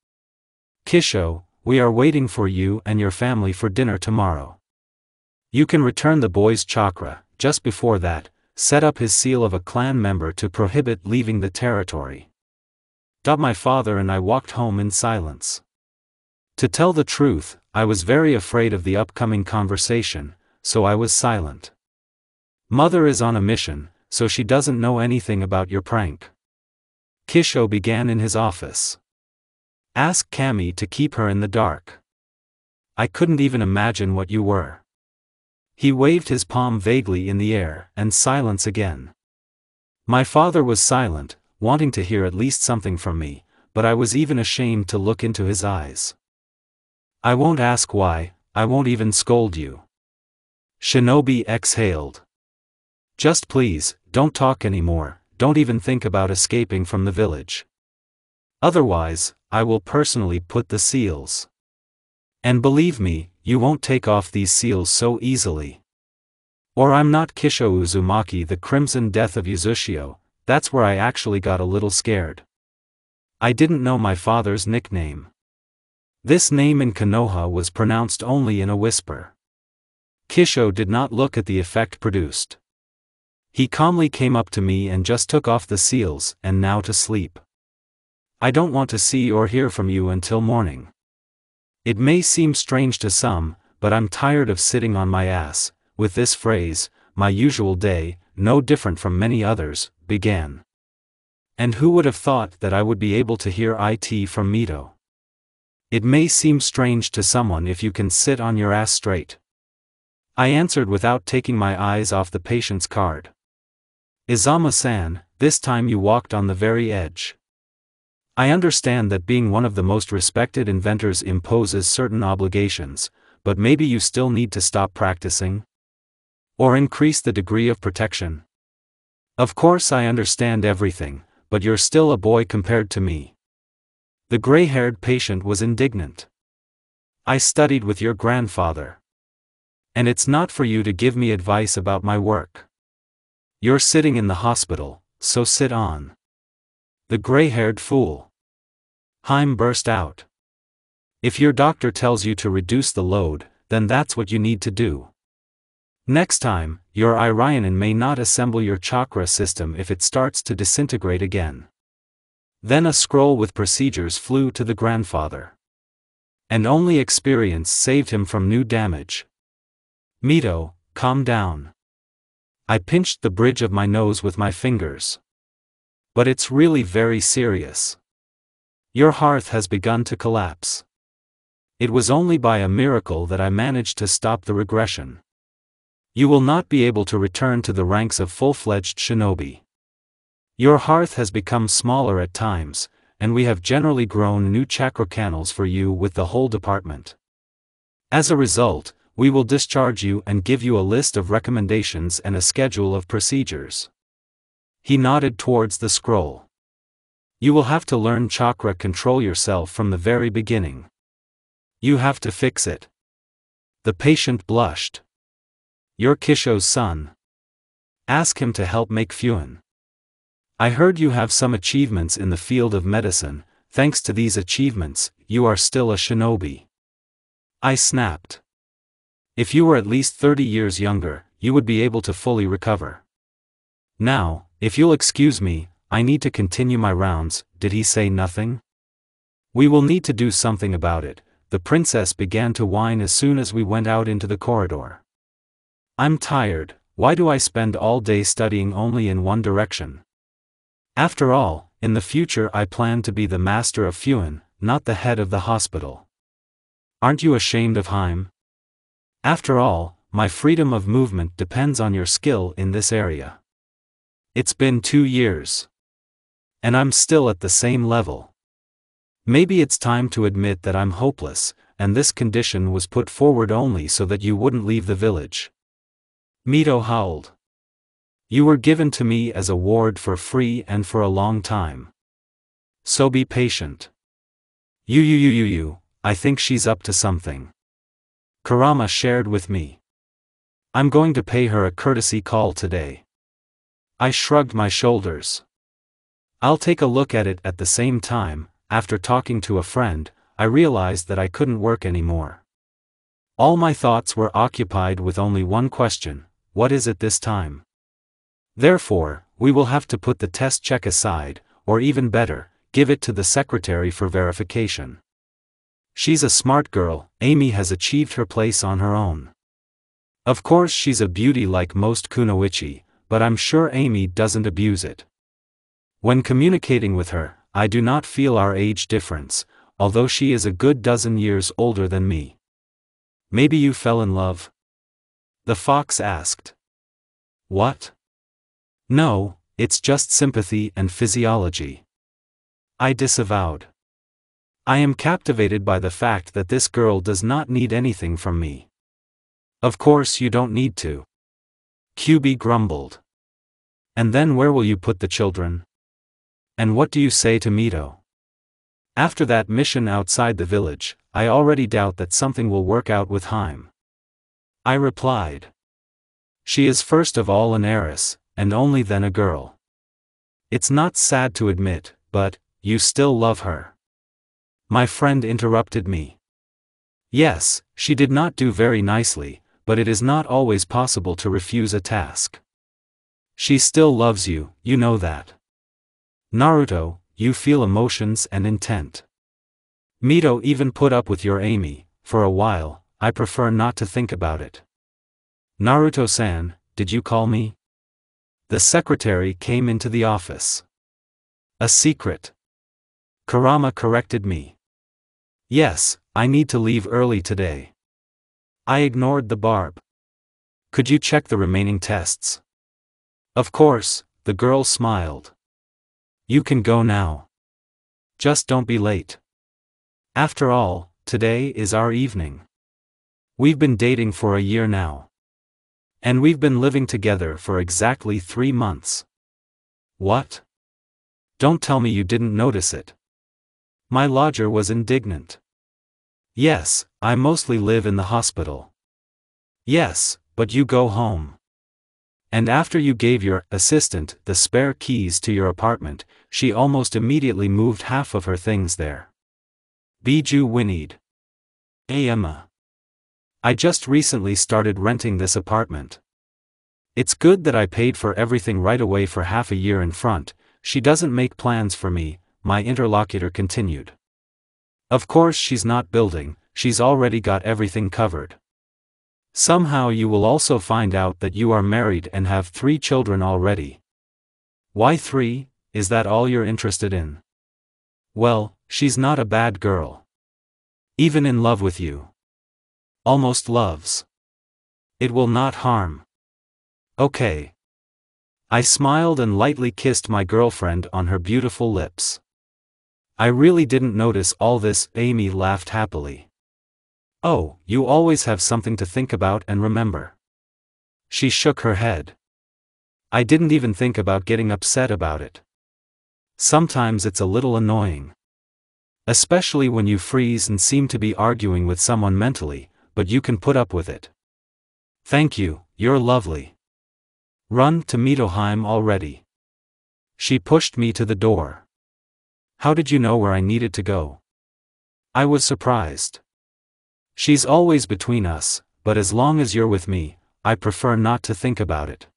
Kisho, we are waiting for you and your family for dinner tomorrow. You can return the boy's chakra. Just before that, set up his seal of a clan member to prohibit leaving the territory. My father and I walked home in silence. To tell the truth, I was very afraid of the upcoming conversation, so I was silent. Mother is on a mission, so she doesn't know anything about your prank. Kisho began in his office. Ask Kami to keep her in the dark. I couldn't even imagine what you were. He waved his palm vaguely in the air, and silence again. My father was silent, wanting to hear at least something from me, but I was even ashamed to look into his eyes. I won't ask why, I won't even scold you. Shinobi exhaled. Just please, don't talk anymore, don't even think about escaping from the village. Otherwise, I will personally put the seals. And believe me, you won't take off these seals so easily. Or I'm not Kisho Uzumaki, the Crimson Death of Uzushio. That's where I actually got a little scared. I didn't know my father's nickname. This name in Konoha was pronounced only in a whisper. Kisho did not look at the effect produced. He calmly came up to me and just took off the seals, and now to sleep. I don't want to see or hear from you until morning. It may seem strange to some, but I'm tired of sitting on my ass. With this phrase, my usual day, no different from many others, began. And who would have thought that I would be able to hear it from Mito? It may seem strange to someone if you can sit on your ass straight. I answered without taking my eyes off the patient's card. Izama-san, this time you walked on the very edge. I understand that being one of the most respected inventors imposes certain obligations, but maybe you still need to stop practicing? Or increase the degree of protection? Of course I understand everything, but you're still a boy compared to me. The gray-haired patient was indignant. I studied with your grandfather. And it's not for you to give me advice about my work. You're sitting in the hospital, so sit on. The gray-haired fool. Haim burst out. If your doctor tells you to reduce the load, then that's what you need to do. Next time, your Irionin may not assemble your chakra system if it starts to disintegrate again. Then a scroll with procedures flew to the grandfather. And only experience saved him from new damage. Mito, calm down. I pinched the bridge of my nose with my fingers. But it's really very serious. Your hearth has begun to collapse. It was only by a miracle that I managed to stop the regression. You will not be able to return to the ranks of full-fledged shinobi. Your hearth has become smaller at times, and we have generally grown new chakra canals for you with the whole department. As a result, we will discharge you and give you a list of recommendations and a schedule of procedures. He nodded towards the scroll. You will have to learn chakra control yourself from the very beginning. You have to fix it. The patient blushed. You're Kisho's son. Ask him to help make Fuin. I heard you have some achievements in the field of medicine. Thanks to these achievements, you are still a shinobi. I snapped. If you were at least 30 years younger, you would be able to fully recover. Now, if you'll excuse me, I need to continue my rounds. Did he say nothing? We will need to do something about it. The princess began to whine as soon as we went out into the corridor. I'm tired. Why do I spend all day studying only in one direction? After all, in the future I plan to be the master of Fuin, not the head of the hospital. Aren't you ashamed of Haim? After all, my freedom of movement depends on your skill in this area. It's been 2 years. And I'm still at the same level. Maybe it's time to admit that I'm hopeless, and this condition was put forward only so that you wouldn't leave the village. Mito howled. You were given to me as a ward for free and for a long time. So be patient. I think she's up to something. Kurama shared with me. I'm going to pay her a courtesy call today. I shrugged my shoulders. I'll take a look at it. At the same time, after talking to a friend, I realized that I couldn't work anymore. All my thoughts were occupied with only one question: what is it this time? Therefore, we will have to put the test check aside, or even better, give it to the secretary for verification. She's a smart girl. Amy has achieved her place on her own. Of course she's a beauty like most kunoichi, but I'm sure Amy doesn't abuse it. When communicating with her, I do not feel our age difference, although she is a good dozen years older than me. Maybe you fell in love? The fox asked. What? No, it's just sympathy and physiology. I disavowed. I am captivated by the fact that this girl does not need anything from me. Of course you don't need to. QB grumbled. And then where will you put the children? And what do you say to Mito? After that mission outside the village, I already doubt that something will work out with Haim. I replied. She is first of all an heiress, and only then a girl. It's not sad to admit, but, you still love her. My friend interrupted me. Yes, she did not do very nicely, but it is not always possible to refuse a task. She still loves you, you know that. Naruto, you feel emotions and intent. Mito even put up with your Amy, for a while. I prefer not to think about it. Naruto-san, did you call me? The secretary came into the office. A secret. Kurama corrected me. Yes, I need to leave early today. I ignored the barb. Could you check the remaining tests? Of course, the girl smiled. You can go now. Just don't be late. After all, today is our evening. We've been dating for a year now. And we've been living together for exactly 3 months. What? Don't tell me you didn't notice it. My lodger was indignant. Yes, I mostly live in the hospital. Yes, but you go home. And after you gave your assistant the spare keys to your apartment, she almost immediately moved half of her things there. Biju whinnied. Hey Emma. I just recently started renting this apartment. It's good that I paid for everything right away for half a year in front. She doesn't make plans for me, my interlocutor continued. Of course she's not building, she's already got everything covered. Somehow you will also find out that you are married and have 3 children already. Why 3? Is that all you're interested in? Well, she's not a bad girl. Even in love with you. Almost loves. It will not harm. Okay. I smiled and lightly kissed my girlfriend on her beautiful lips. I really didn't notice all this, Amy laughed happily. Oh, you always have something to think about and remember. She shook her head. I didn't even think about getting upset about it. Sometimes it's a little annoying. Especially when you freeze and seem to be arguing with someone mentally, but you can put up with it. Thank you, you're lovely. Run to Mito Haim already. She pushed me to the door. How did you know where I needed to go? I was surprised. She's always between us, but as long as you're with me, I prefer not to think about it.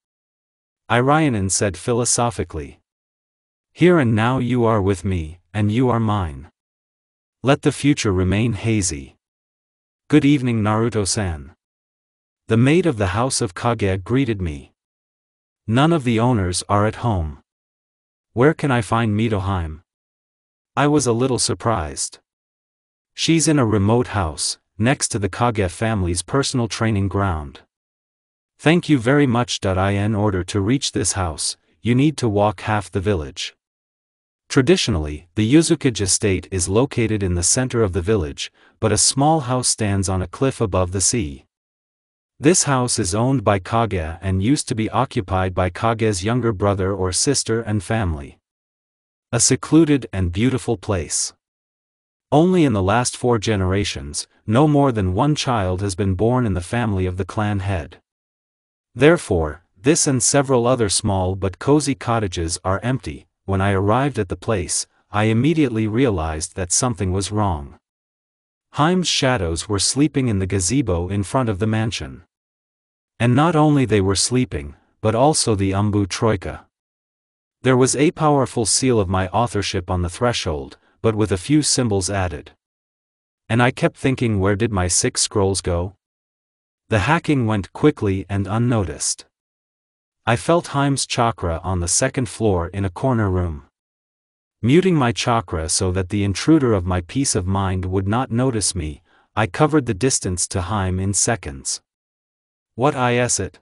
Irainen said philosophically. Here and now you are with me, and you are mine. Let the future remain hazy. Good evening Naruto-san. The maid of the house of Kage greeted me. None of the owners are at home. Where can I find Mito Haim? I was a little surprised. She's in a remote house, next to the Kage family's personal training ground. Thank you very much. In order to reach this house, you need to walk half the village. Traditionally, the Yuzukage estate is located in the center of the village, but a small house stands on a cliff above the sea. This house is owned by Kage and used to be occupied by Kage's younger brother or sister and family. A secluded and beautiful place. Only in the last 4 generations, no more than 1 child has been born in the family of the clan head. Therefore, this and several other small but cozy cottages are empty. When I arrived at the place, I immediately realized that something was wrong. Haim's shadows were sleeping in the gazebo in front of the mansion. And not only they were sleeping, but also the Umbu Troika. There was a powerful seal of my authorship on the threshold, but with a few symbols added. And I kept thinking, where did my 6 scrolls go? The hacking went quickly and unnoticed. I felt Haim's chakra on the 2nd floor in a corner room. Muting my chakra so that the intruder of my peace of mind would not notice me, I covered the distance to Haim in seconds. What is it?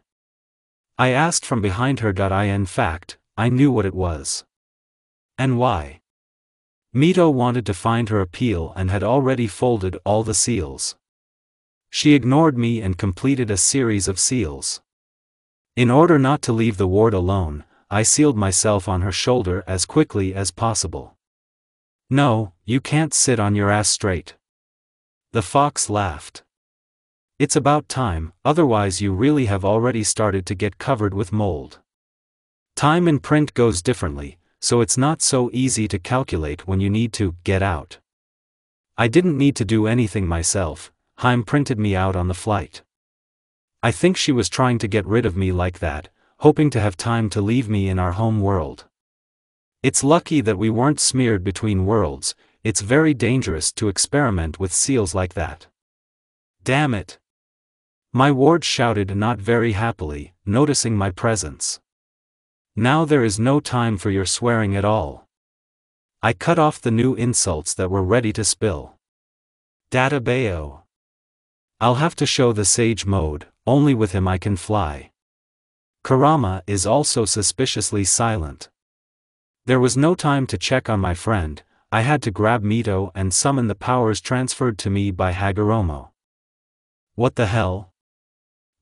I asked from behind her. In fact, I knew what it was. And why? Mito wanted to find her appeal and had already folded all the seals. She ignored me and completed a series of seals. In order not to leave the ward alone, I sealed myself on her shoulder as quickly as possible. No, you can't sit on your ass straight. The fox laughed. It's about time, otherwise you really have already started to get covered with mold. Time in print goes differently, so it's not so easy to calculate when you need to get out. I didn't need to do anything myself, Haim printed me out on the flight. I think she was trying to get rid of me like that, hoping to have time to leave me in our home world. It's lucky that we weren't smeared between worlds. It's very dangerous to experiment with seals like that. Damn it! My ward shouted, not very happily, noticing my presence. Now there is no time for your swearing at all. I cut off the new insults that were ready to spill. Databao. I'll have to show the sage mode, only with him I can fly. Kurama is also suspiciously silent. There was no time to check on my friend. I had to grab Mito and summon the powers transferred to me by Hagoromo. What the hell?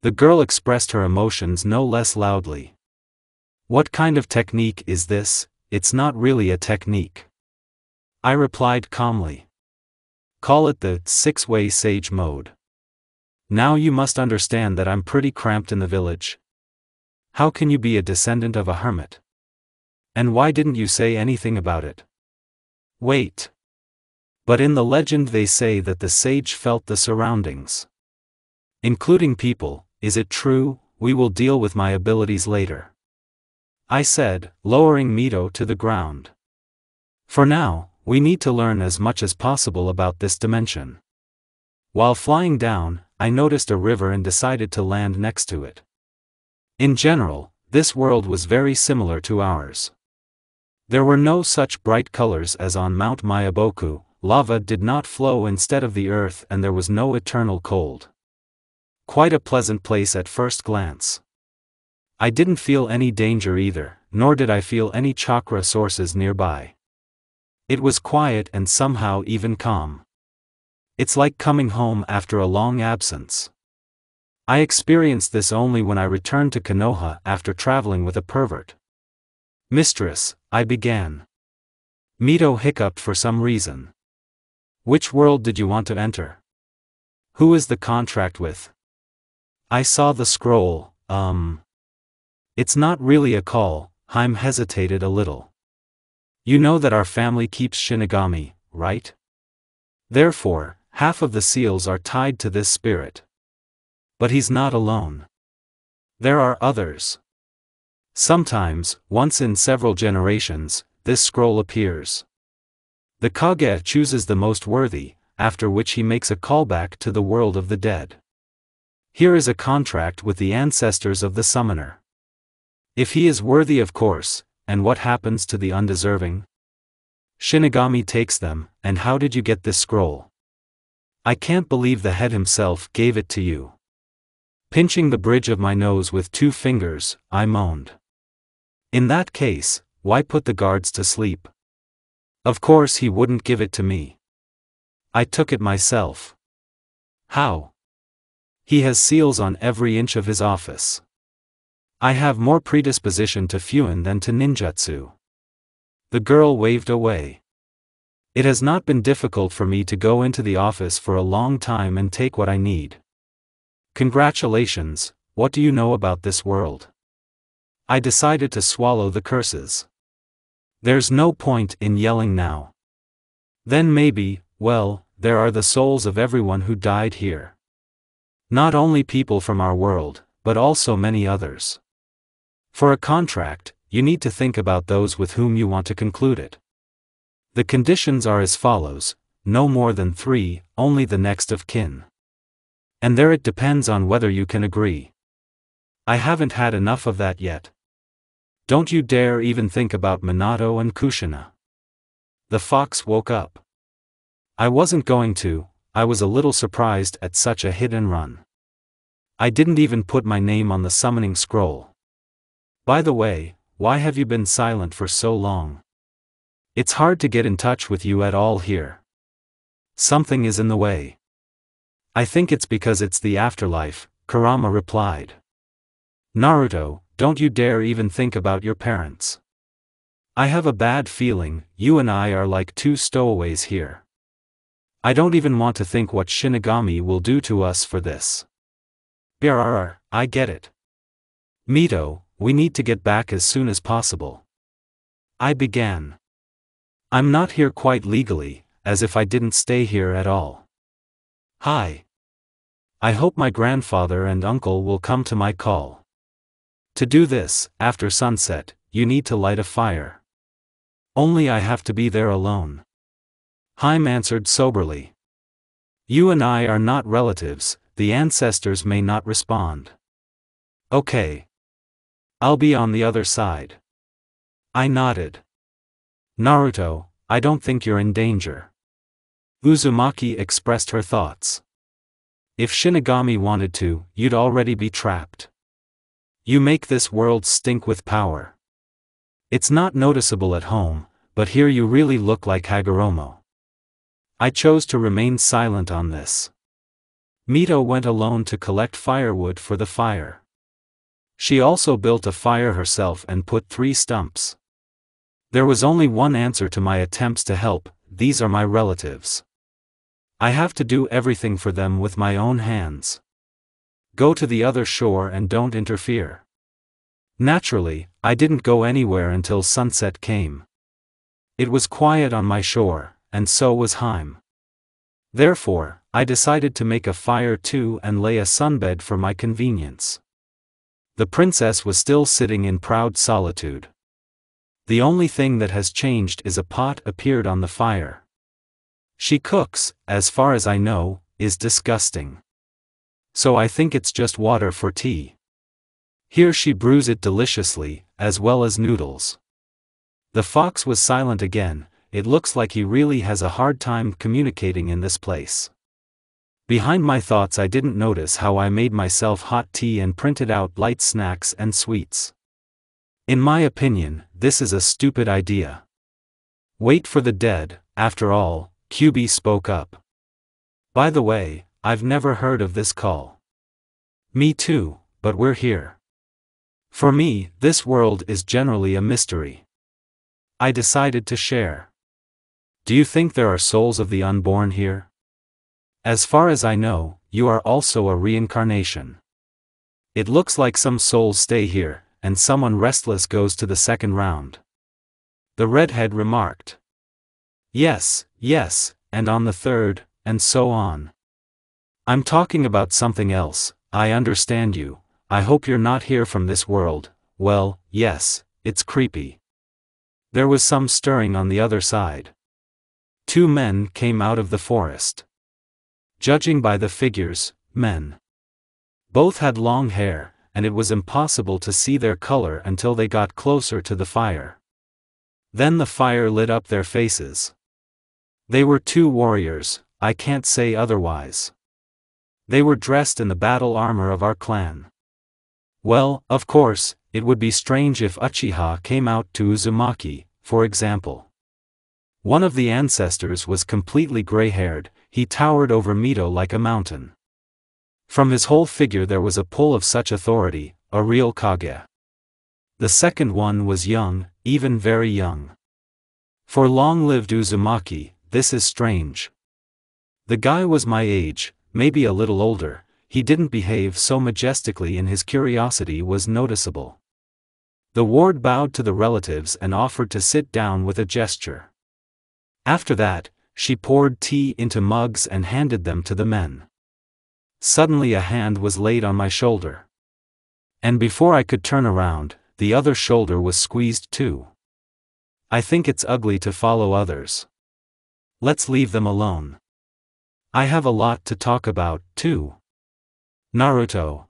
The girl expressed her emotions no less loudly. What kind of technique is this? It's not really a technique. I replied calmly. Call it the six-way sage mode. Now you must understand that I'm pretty cramped in the village. How can you be a descendant of a hermit? And why didn't you say anything about it? Wait. But in the legend they say that the sage felt the surroundings. Including people, is it true? We will deal with my abilities later. I said, lowering Mito to the ground. For now, we need to learn as much as possible about this dimension. While flying down, I noticed a river and decided to land next to it. In general, this world was very similar to ours. There were no such bright colors as on Mount Myaboku, lava did not flow instead of the earth, and there was no eternal cold. Quite a pleasant place at first glance. I didn't feel any danger either, nor did I feel any chakra sources nearby. It was quiet and somehow even calm. It's like coming home after a long absence. I experienced this only when I returned to Konoha after traveling with a pervert. Mistress, I began. Mito hiccuped for some reason. Which world did you want to enter? Who is the contract with? I saw the scroll, It's not really a call. Haim hesitated a little. You know that our family keeps Shinigami, right? Therefore, half of the seals are tied to this spirit. But he's not alone. There are others. Sometimes, once in several generations, this scroll appears. The Kage chooses the most worthy, after which he makes a callback to the world of the dead. Here is a contract with the ancestors of the summoner. If he is worthy, of course, and what happens to the undeserving? Shinigami takes them. And how did you get this scroll? I can't believe the head himself gave it to you. Pinching the bridge of my nose with 2 fingers, I moaned. In that case, why put the guards to sleep? Of course he wouldn't give it to me. I took it myself. How? He has seals on every inch of his office. I have more predisposition to Fuin than to ninjutsu. The girl waved away. It has not been difficult for me to go into the office for a long time and take what I need. Congratulations, what do you know about this world? I decided to swallow the curses. There's no point in yelling now. Then maybe, well, there are the souls of everyone who died here. Not only people from our world, but also many others. For a contract, you need to think about those with whom you want to conclude it. The conditions are as follows: no more than 3, only the next of kin. And there it depends on whether you can agree. I haven't had enough of that yet. Don't you dare even think about Minato and Kushina. The fox woke up. I wasn't going to. I was a little surprised at such a hit and run. I didn't even put my name on the summoning scroll. By the way, why have you been silent for so long? It's hard to get in touch with you at all here. Something is in the way. I think it's because it's the afterlife, Kurama replied. Naruto, don't you dare even think about your parents. I have a bad feeling, you and I are like two stowaways here. I don't even want to think what Shinigami will do to us for this. Brrr, I get it. Mito, we need to get back as soon as possible. I began. I'm not here quite legally, as if I didn't stay here at all. Hi. I hope my grandfather and uncle will come to my call. To do this, after sunset, you need to light a fire. Only I have to be there alone. Haim answered soberly. You and I are not relatives, the ancestors may not respond. Okay. I'll be on the other side. I nodded. Naruto, I don't think you're in danger. Uzumaki expressed her thoughts. If Shinigami wanted to, you'd already be trapped. You make this world stink with power. It's not noticeable at home, but here you really look like Hagoromo. I chose to remain silent on this. Mito went alone to collect firewood for the fire. She also built a fire herself and put 3 stumps. There was only one answer to my attempts to help: these are my relatives. I have to do everything for them with my own hands. Go to the other shore and don't interfere. Naturally, I didn't go anywhere until sunset came. It was quiet on my shore, and so was Haim. Therefore, I decided to make a fire too and lay a sunbed for my convenience. The princess was still sitting in proud solitude. The only thing that has changed is a pot appeared on the fire. She cooks, as far as I know, is disgusting. So I think it's just water for tea. Here she brews it deliciously, as well as noodles. The fox was silent again. It looks like he really has a hard time communicating in this place. Behind my thoughts I didn't notice how I made myself hot tea and printed out light snacks and sweets. In my opinion, this is a stupid idea. Wait for the dead, after all, Kyubi spoke up. By the way, I've never heard of this call. Me too, but we're here. For me, this world is generally a mystery. I decided to share. Do you think there are souls of the unborn here? As far as I know, you are also a reincarnation. It looks like some souls stay here, and someone restless goes to the second round. The redhead remarked. Yes, and on the third, and so on. I'm talking about something else. I understand you. I hope you're not here from this world. Well, yes, it's creepy. There was some stirring on the other side. 2 men came out of the forest. Judging by the figures, men. Both had long hair, and it was impossible to see their color until they got closer to the fire. Then the fire lit up their faces. They were 2 warriors, I can't say otherwise. They were dressed in the battle armor of our clan. Well, of course, it would be strange if Uchiha came out to Uzumaki, for example. One of the ancestors was completely gray-haired. He towered over Mito like a mountain. From his whole figure there was a pull of such authority, a real Kage. The second one was young, even very young. For long-lived Uzumaki, this is strange. The guy was my age, maybe a little older. He didn't behave so majestically and his curiosity was noticeable. The ward bowed to the relatives and offered to sit down with a gesture. After that, she poured tea into mugs and handed them to the men. Suddenly a hand was laid on my shoulder. And before I could turn around, the other shoulder was squeezed too. I think it's ugly to follow others. Let's leave them alone. I have a lot to talk about, too. Naruto.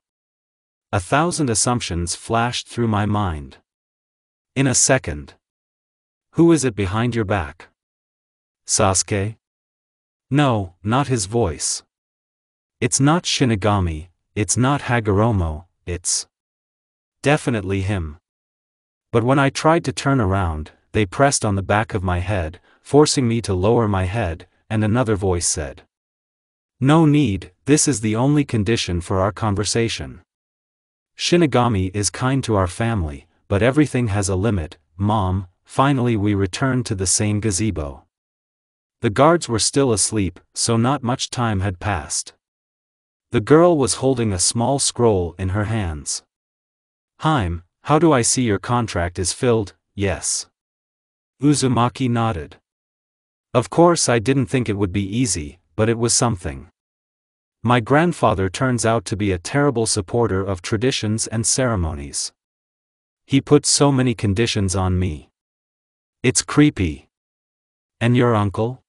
1,000 assumptions flashed through my mind. In a second. Who is it behind your back? Sasuke? No, not his voice. It's not Shinigami, it's not Hagoromo, it's definitely him. But when I tried to turn around, they pressed on the back of my head, forcing me to lower my head, and another voice said, "No need, this is the only condition for our conversation. Shinigami is kind to our family, but everything has a limit, Mom, finally we returned to the same gazebo. The guards were still asleep, so not much time had passed. The girl was holding a small scroll in her hands. "Haim, how do I see your contract is filled?" "Yes." Uzumaki nodded. "Of course I didn't think it would be easy, but it was something. My grandfather turns out to be a terrible supporter of traditions and ceremonies. He put so many conditions on me. It's creepy." "And your uncle?"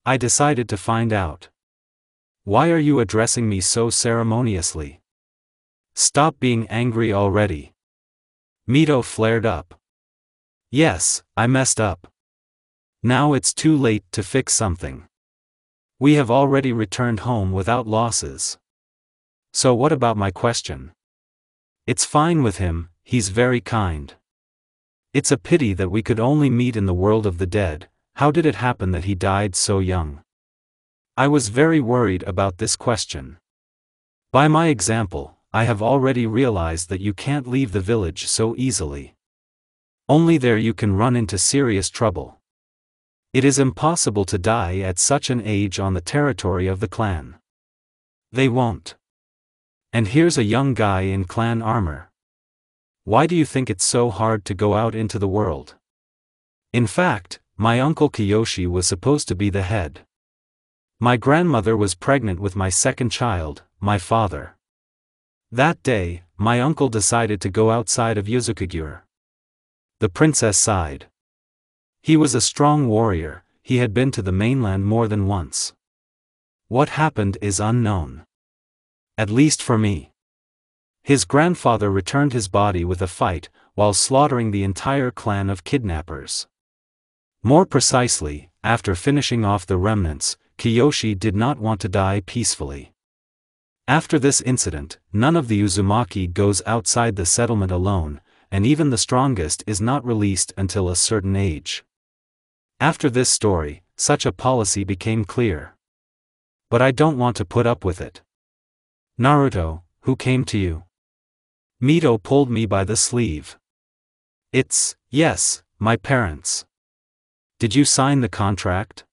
I decided to find out. "Why are you addressing me so ceremoniously? Stop being angry already." Mito flared up. "Yes, I messed up. Now it's too late to fix something. We have already returned home without losses. So what about my question? It's fine with him, he's very kind. It's a pity that we could only meet in the world of the dead. How did it happen that he died so young?" I was very worried about this question. By my example, I have already realized that you can't leave the village so easily. Only there you can run into serious trouble. It is impossible to die at such an age on the territory of the clan. They won't. And here's a young guy in clan armor. Why do you think it's so hard to go out into the world? In fact, my uncle Kiyoshi was supposed to be the head. My grandmother was pregnant with my second child, my father. That day, my uncle decided to go outside of Yuzukagure. The princess sighed. He was a strong warrior, he had been to the mainland more than once. What happened is unknown. At least for me. His grandfather returned his body with a fight, while slaughtering the entire clan of kidnappers. More precisely, after finishing off the remnants, Kiyoshi did not want to die peacefully. After this incident, none of the Uzumaki goes outside the settlement alone, and even the strongest is not released until a certain age. After this story, such a policy became clear. But I don't want to put up with it. "Naruto, who came to you?" Mito pulled me by the sleeve. Yes, my parents." "Did you sign the contract?"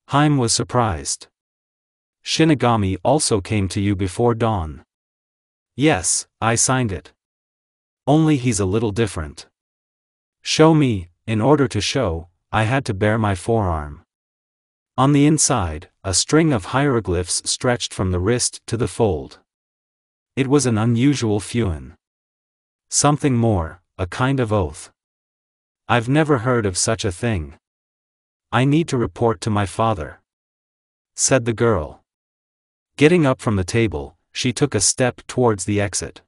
Haim was surprised. "Shinigami also came to you before dawn." "Yes, I signed it. Only he's a little different." "Show me." In order to show, I had to bare my forearm. On the inside, a string of hieroglyphs stretched from the wrist to the fold. It was an unusual fuin. Something more, a kind of oath. I've never heard of such a thing. "I need to report to my father," said the girl. Getting up from the table, she took a step towards the exit.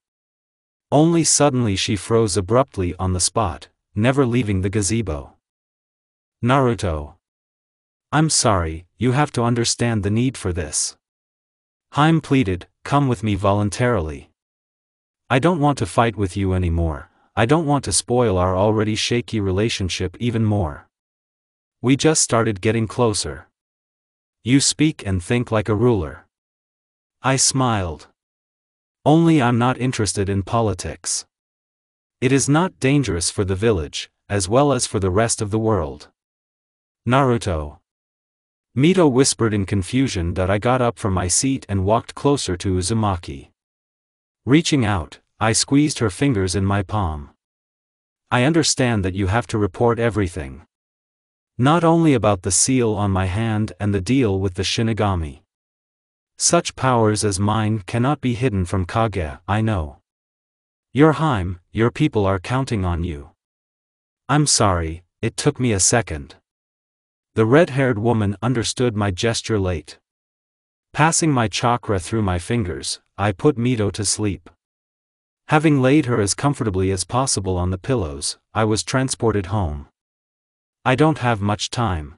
Only suddenly she froze abruptly on the spot, never leaving the gazebo. "Naruto. I'm sorry, you have to understand the need for this." Haim pleaded, "Come with me voluntarily. I don't want to fight with you anymore, I don't want to spoil our already shaky relationship even more. We just started getting closer. You speak and think like a ruler." I smiled. "Only I'm not interested in politics. It is not dangerous for the village, as well as for the rest of the world." "Naruto." Mito whispered in confusion that I got up from my seat and walked closer to Uzumaki. Reaching out, I squeezed her fingers in my palm. "I understand that you have to report everything. Not only about the seal on my hand and the deal with the Shinigami. Such powers as mine cannot be hidden from Kage, I know. You're Haim, your people are counting on you." "I'm sorry, it took me a second." The red-haired woman understood my gesture late. Passing my chakra through my fingers, I put Mito to sleep. Having laid her as comfortably as possible on the pillows, I was transported home. I don't have much time.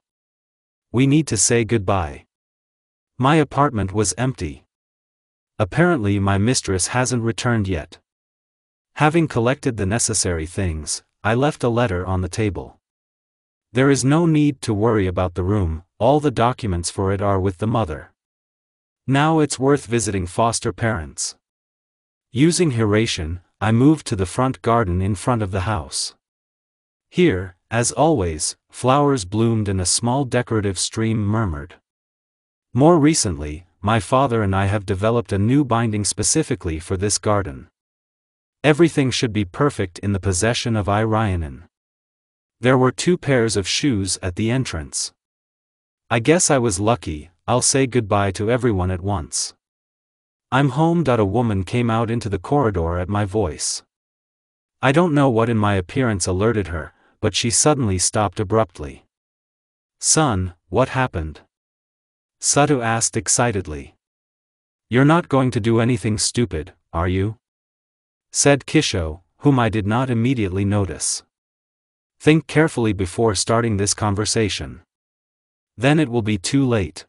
We need to say goodbye. My apartment was empty. Apparently my mistress hasn't returned yet. Having collected the necessary things, I left a letter on the table. There is no need to worry about the room, all the documents for it are with the mother. Now it's worth visiting foster parents. Using Hiration, I moved to the front garden in front of the house. Here, as always, flowers bloomed and a small decorative stream murmured. More recently, my father and I have developed a new binding specifically for this garden. Everything should be perfect in the possession of Irianen. There were 2 pairs of shoes at the entrance. I guess I was lucky. I'll say goodbye to everyone at once. I'm home. A woman came out into the corridor at my voice. I don't know what in my appearance alerted her, but she suddenly stopped abruptly. Son, what happened? Satu asked excitedly. You're not going to do anything stupid, are you? Said Kisho, whom I did not immediately notice. Think carefully before starting this conversation. Then it will be too late.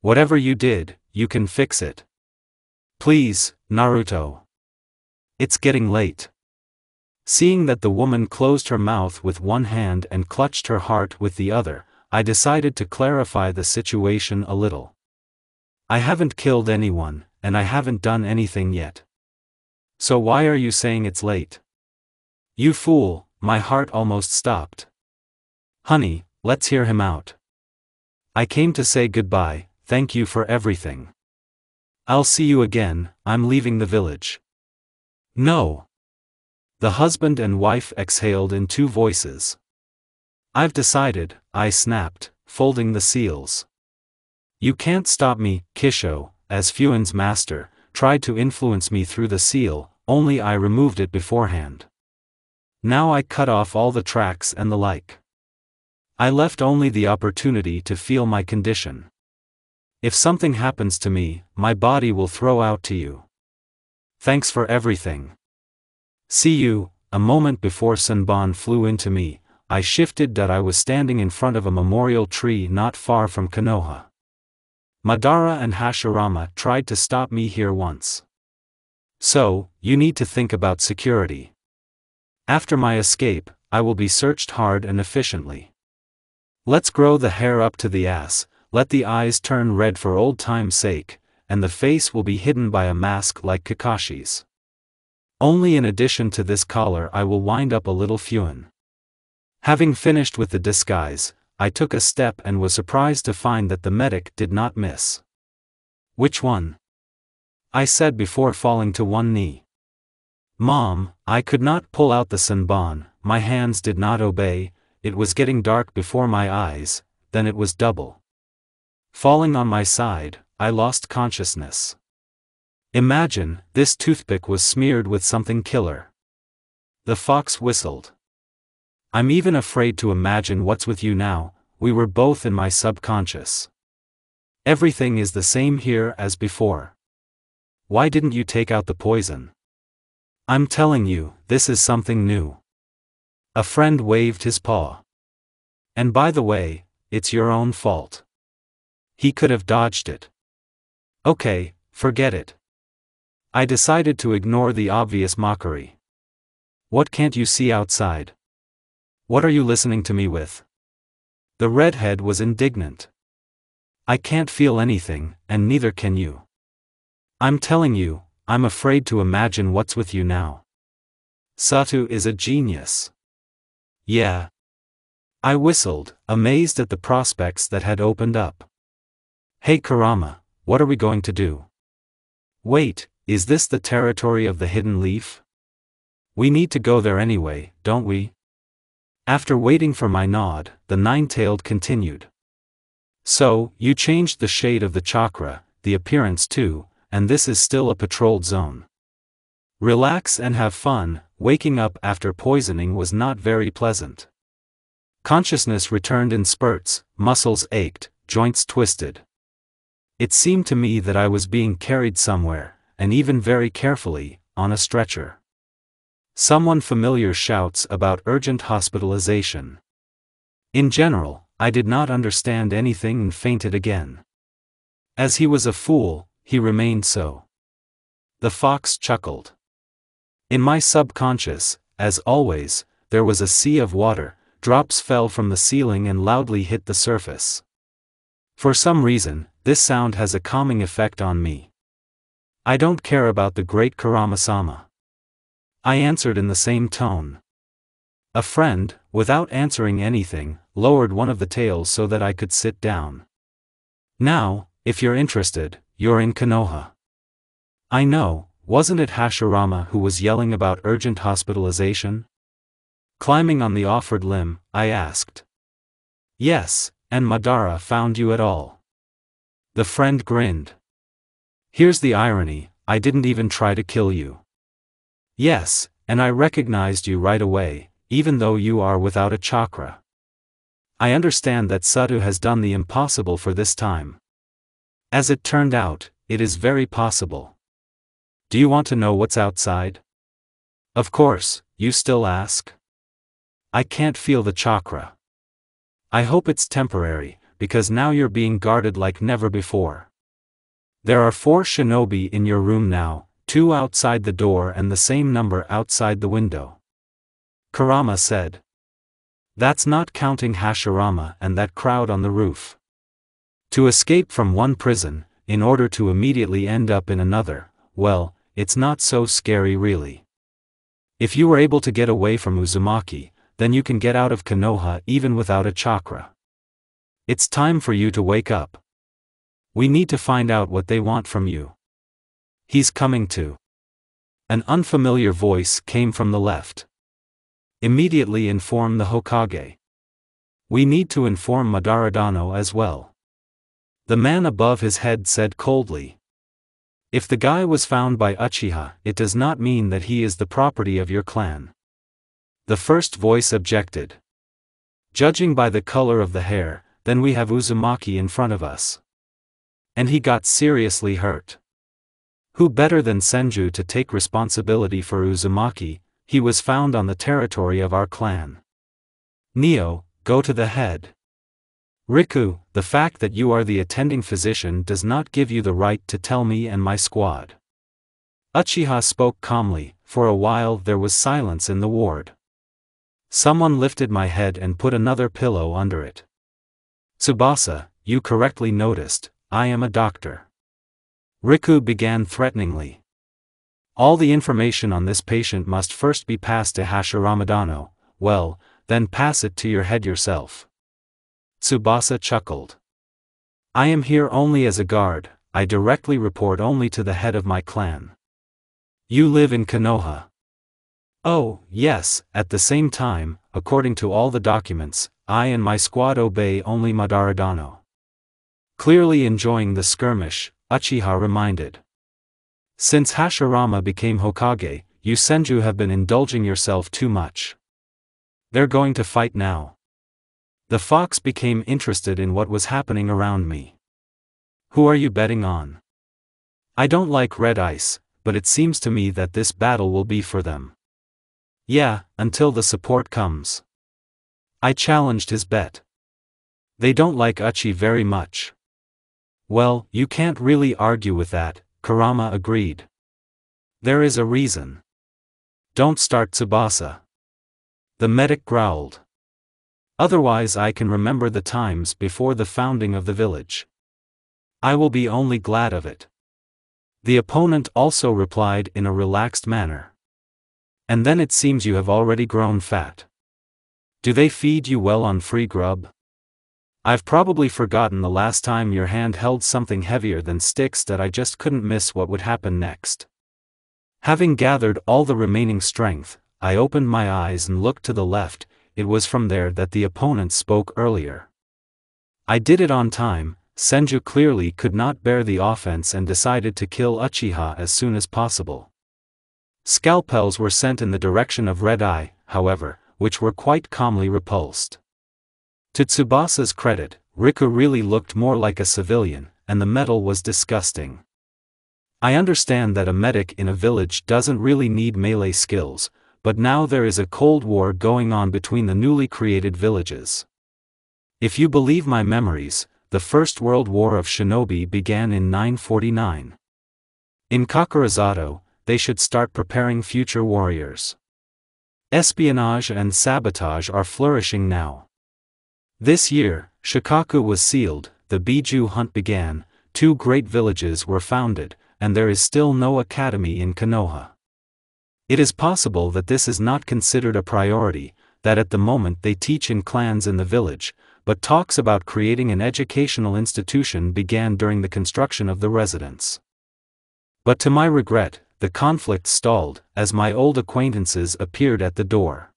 Whatever you did, you can fix it. Please, Naruto. It's getting late. Seeing that the woman closed her mouth with one hand and clutched her heart with the other, I decided to clarify the situation a little. I haven't killed anyone, and I haven't done anything yet. So why are you saying it's late? You fool, my heart almost stopped. Honey, let's hear him out. I came to say goodbye, thank you for everything. I'll see you again, I'm leaving the village. No. The husband and wife exhaled in 2 voices. I've decided, I snapped, folding the seals. You can't stop me. Kisho, as Fuin's master, tried to influence me through the seal, only I removed it beforehand. Now I cut off all the tracks and the like. I left only the opportunity to feel my condition. If something happens to me, my body will throw out to you. Thanks for everything. See you. A moment before Senbon flew into me, I shifted that I was standing in front of a memorial tree not far from Konoha. Madara and Hashirama tried to stop me here once. So, you need to think about security. After my escape, I will be searched hard and efficiently. Let's grow the hair up to the ass, let the eyes turn red for old time's sake, and the face will be hidden by a mask like Kakashi's. Only in addition to this collar I will wind up a little Fuin. Having finished with the disguise, I took a step and was surprised to find that the medic did not miss. Which one? I said before falling to one knee. Mom, I could not pull out the Senbon, my hands did not obey, it was getting dark before my eyes, then it was double. Falling on my side, I lost consciousness. Imagine, this toothpick was smeared with something killer. The fox whistled. I'm even afraid to imagine what's with you now, we were both in my subconscious. Everything is the same here as before. Why didn't you take out the poison? I'm telling you, this is something new. A friend waved his paw. And by the way, it's your own fault. He could have dodged it. Okay, forget it. I decided to ignore the obvious mockery. What can't you see outside? What are you listening to me with? The redhead was indignant. I can't feel anything, and neither can you. I'm telling you, I'm afraid to imagine what's with you now. Satu is a genius. Yeah. I whistled, amazed at the prospects that had opened up. Hey Kurama, what are we going to do? Wait, is this the territory of the Hidden Leaf? We need to go there anyway, don't we? After waiting for my nod, the Nine-Tailed continued. So, you changed the shade of the chakra, the appearance too, and this is still a patrolled zone. Relax and have fun. Waking up after poisoning was not very pleasant. Consciousness returned in spurts, muscles ached, joints twisted. It seemed to me that I was being carried somewhere, and even very carefully, on a stretcher. Someone familiar shouts about urgent hospitalization. In general, I did not understand anything and fainted again. As he was a fool, he remained so. The fox chuckled. In my subconscious, as always, there was a sea of water, drops fell from the ceiling and loudly hit the surface. For some reason, this sound has a calming effect on me. I don't care about the great Kurama-sama. I answered in the same tone. A friend, without answering anything, lowered one of the tails so that I could sit down. Now, if you're interested, you're in Konoha. I know, wasn't it Hashirama who was yelling about urgent hospitalization? Climbing on the offered limb, I asked. Yes, and Madara found you at all. The friend grinned. Here's the irony, I didn't even try to kill you. Yes, and I recognized you right away, even though you are without a chakra. I understand that Satu has done the impossible for this time. As it turned out, it is very possible. Do you want to know what's outside? Of course, you still ask? I can't feel the chakra. I hope it's temporary, because now you're being guarded like never before. There are 4 shinobi in your room now, 2 outside the door and the same number outside the window. Kurama said. That's not counting Hashirama and that crowd on the roof. To escape from one prison, in order to immediately end up in another, well, it's not so scary really. If you were able to get away from Uzumaki, then you can get out of Konoha even without a chakra. It's time for you to wake up. We need to find out what they want from you. He's coming to. An unfamiliar voice came from the left. Immediately inform the Hokage. We need to inform Madaradano as well. The man above his head said coldly. If the guy was found by Uchiha, it does not mean that he is the property of your clan. The first voice objected. Judging by the color of the hair, then we have Uzumaki in front of us. And he got seriously hurt. Who better than Senju to take responsibility for Uzumaki? He was found on the territory of our clan. Neo, go to the head. Riku, the fact that you are the attending physician does not give you the right to tell me and my squad. Uchiha spoke calmly. For a while there was silence in the ward. Someone lifted my head and put another pillow under it. Tsubasa, you correctly noticed, I am a doctor. Riku began threateningly. All the information on this patient must first be passed to Hashiramadano, well, then pass it to your head yourself. Tsubasa chuckled. I am here only as a guard, I directly report only to the head of my clan. You live in Konoha. Oh, yes, at the same time, according to all the documents, I and my squad obey only Madaradano. Clearly enjoying the skirmish, Uchiha reminded. Since Hashirama became Hokage, you Senju have been indulging yourself too much. They're going to fight now. The fox became interested in what was happening around me. Who are you betting on? I don't like red ice, but it seems to me that this battle will be for them. Yeah, until the support comes. I challenged his bet. They don't like Uchi very much. Well, you can't really argue with that, Kurama agreed. There is a reason. Don't start Tsubasa. The medic growled. Otherwise I can remember the times before the founding of the village. I will be only glad of it. The opponent also replied in a relaxed manner. And then it seems you have already grown fat. Do they feed you well on free grub? I've probably forgotten the last time your hand held something heavier than sticks that I just couldn't miss what would happen next. Having gathered all the remaining strength, I opened my eyes and looked to the left. It was from there that the opponent spoke earlier. I did it on time. Senju clearly could not bear the offense and decided to kill Uchiha as soon as possible. Scalpels were sent in the direction of Red Eye, however, which were quite calmly repulsed. To Tsubasa's credit, Riku really looked more like a civilian, and the metal was disgusting. I understand that a medic in a village doesn't really need melee skills, but now there is a cold war going on between the newly created villages. If you believe my memories, the First World War of Shinobi began in 949. In Kakurazato, they should start preparing future warriors. Espionage and sabotage are flourishing now. This year, Shikaku was sealed, the Biju hunt began, 2 great villages were founded, and there is still no academy in Konoha. It is possible that this is not considered a priority, that at the moment they teach in clans in the village, but talks about creating an educational institution began during the construction of the residence. But to my regret, the conflict stalled, as my old acquaintances appeared at the door.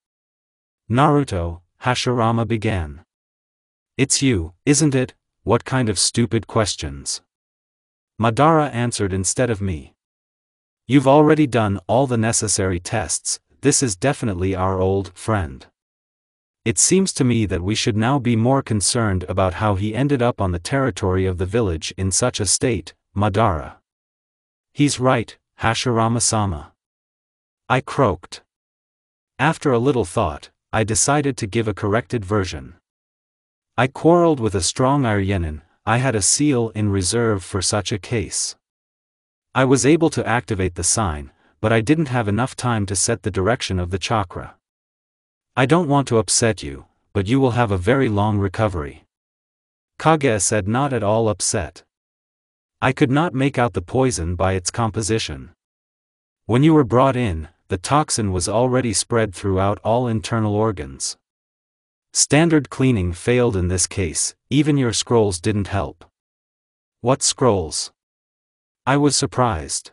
"Naruto," Hashirama began. "It's you, isn't it? What kind of stupid questions?" Madara answered instead of me. "You've already done all the necessary tests, this is definitely our old friend. It seems to me that we should now be more concerned about how he ended up on the territory of the village in such a state, Madara." "He's right, Hashirama-sama," I croaked. After a little thought, I decided to give a corrected version. "I quarreled with a strong Iryenin, I had a seal in reserve for such a case. I was able to activate the sign, but I didn't have enough time to set the direction of the chakra. I don't want to upset you, but you will have a very long recovery." Kage said, not at all upset. "I could not make out the poison by its composition. When you were brought in, the toxin was already spread throughout all internal organs. Standard cleaning failed in this case, even your scrolls didn't help." "What scrolls?" I was surprised.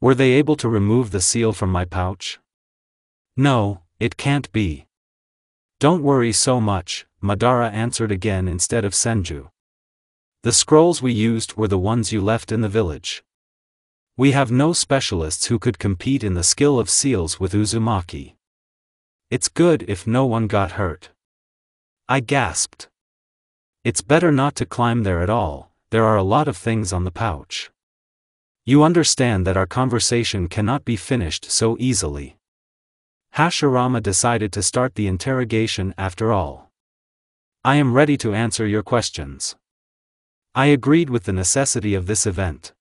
"Were they able to remove the seal from my pouch?" "No, it can't be." "Don't worry so much," Madara answered again instead of Senju. "The scrolls we used were the ones you left in the village. We have no specialists who could compete in the skill of seals with Uzumaki. It's good if no one got hurt." I gasped. "It's better not to climb there at all, there are a lot of things on the pouch. You understand that our conversation cannot be finished so easily." Hashirama decided to start the interrogation after all. "I am ready to answer your questions." I agreed with the necessity of this event.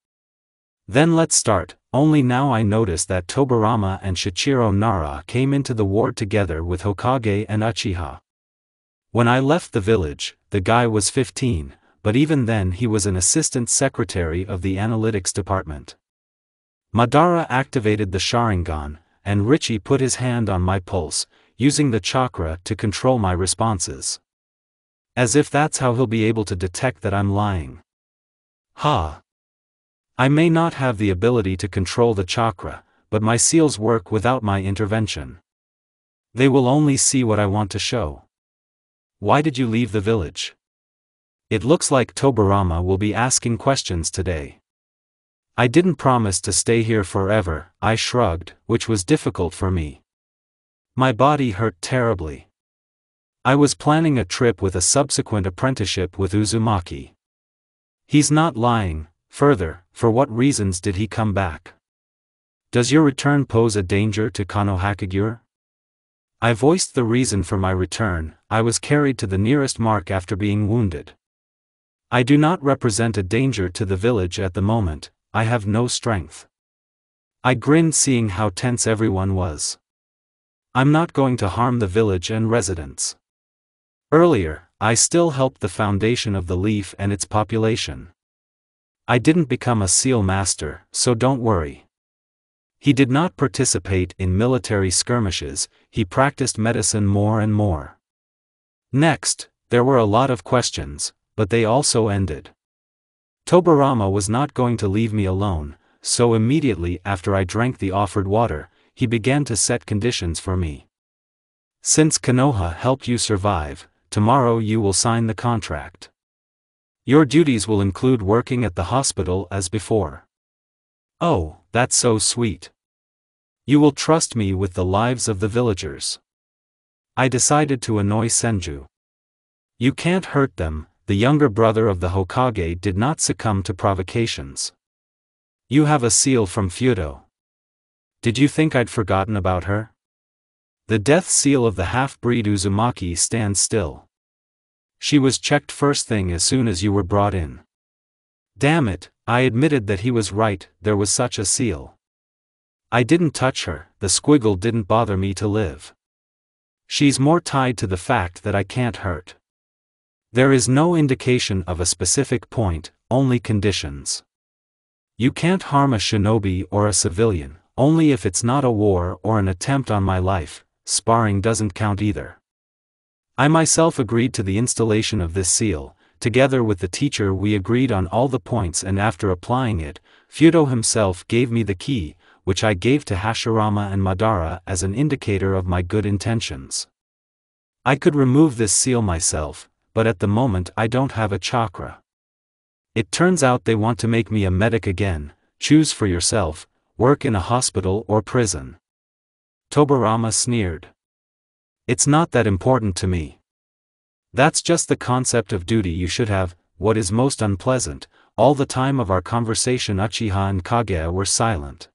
"Then let's start." Only now I noticed that Tobirama and Shichiro Nara came into the ward together with Hokage and Uchiha. When I left the village, the guy was 15, but even then he was an assistant secretary of the analytics department. Madara activated the Sharingan, and Richie put his hand on my pulse, using the chakra to control my responses. As if that's how he'll be able to detect that I'm lying. Ha! I may not have the ability to control the chakra, but my seals work without my intervention. They will only see what I want to show. "Why did you leave the village?" "It looks like Tobirama will be asking questions today." "I didn't promise to stay here forever," I shrugged, which was difficult for me. My body hurt terribly. I was planning a trip with a subsequent apprenticeship with Uzumaki. He's not lying. Further, for what reasons did he come back? Does your return pose a danger to Konohakagure? I voiced the reason for my return. I was carried to the nearest mark after being wounded. I do not represent a danger to the village at the moment, I have no strength. I grinned seeing how tense everyone was. I'm not going to harm the village and residents. Earlier, I still helped the foundation of the Leaf and its population. I didn't become a seal master, so don't worry. He did not participate in military skirmishes, he practiced medicine more and more. Next, there were a lot of questions, but they also ended. Tobirama was not going to leave me alone, so immediately after I drank the offered water, he began to set conditions for me. "Since Konoha helped you survive, tomorrow you will sign the contract. Your duties will include working at the hospital as before." "Oh, that's so sweet. You will trust me with the lives of the villagers." I decided to annoy Senju. "You can't hurt them." The younger brother of the Hokage did not succumb to provocations. "You have a seal from Feudo. Did you think I'd forgotten about her? The death seal of the half-breed Uzumaki stands still. She was checked first thing as soon as you were brought in." Damn it, I admitted that he was right, there was such a seal. I didn't touch her, the squiggle didn't bother me to live. She's more tied to the fact that I can't hurt. There is no indication of a specific point, only conditions. You can't harm a shinobi or a civilian, only if it's not a war or an attempt on my life, sparring doesn't count either. I myself agreed to the installation of this seal. Together with the teacher we agreed on all the points, and after applying it, Fudo himself gave me the key, which I gave to Hashirama and Madara as an indicator of my good intentions. I could remove this seal myself, but at the moment I don't have a chakra. It turns out they want to make me a medic again. Choose for yourself, work in a hospital or prison. Tobirama sneered. It's not that important to me. That's just the concept of duty you should have. What is most unpleasant, all the time of our conversation Uchiha and Kage were silent.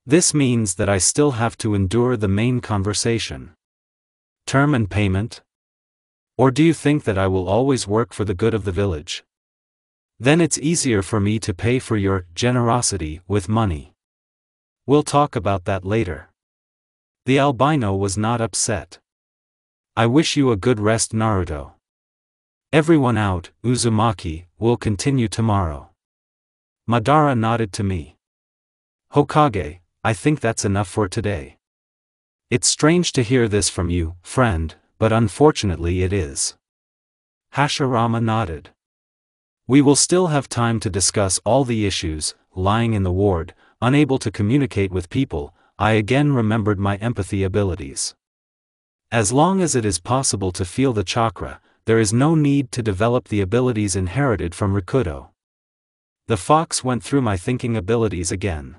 This means that I still have to endure the main conversation. Term and payment? Or do you think that I will always work for the good of the village? Then it's easier for me to pay for your generosity with money. We'll talk about that later. The albino was not upset. I wish you a good rest, Naruto. Everyone out, Uzumaki, will continue tomorrow. Madara nodded to me. Hokage, I think that's enough for today. It's strange to hear this from you, friend, but unfortunately it is. Hashirama nodded. We will still have time to discuss all the issues. Lying in the ward, unable to communicate with people, I again remembered my empathy abilities. As long as it is possible to feel the chakra, there is no need to develop the abilities inherited from Rikudo. The fox went through my thinking abilities again.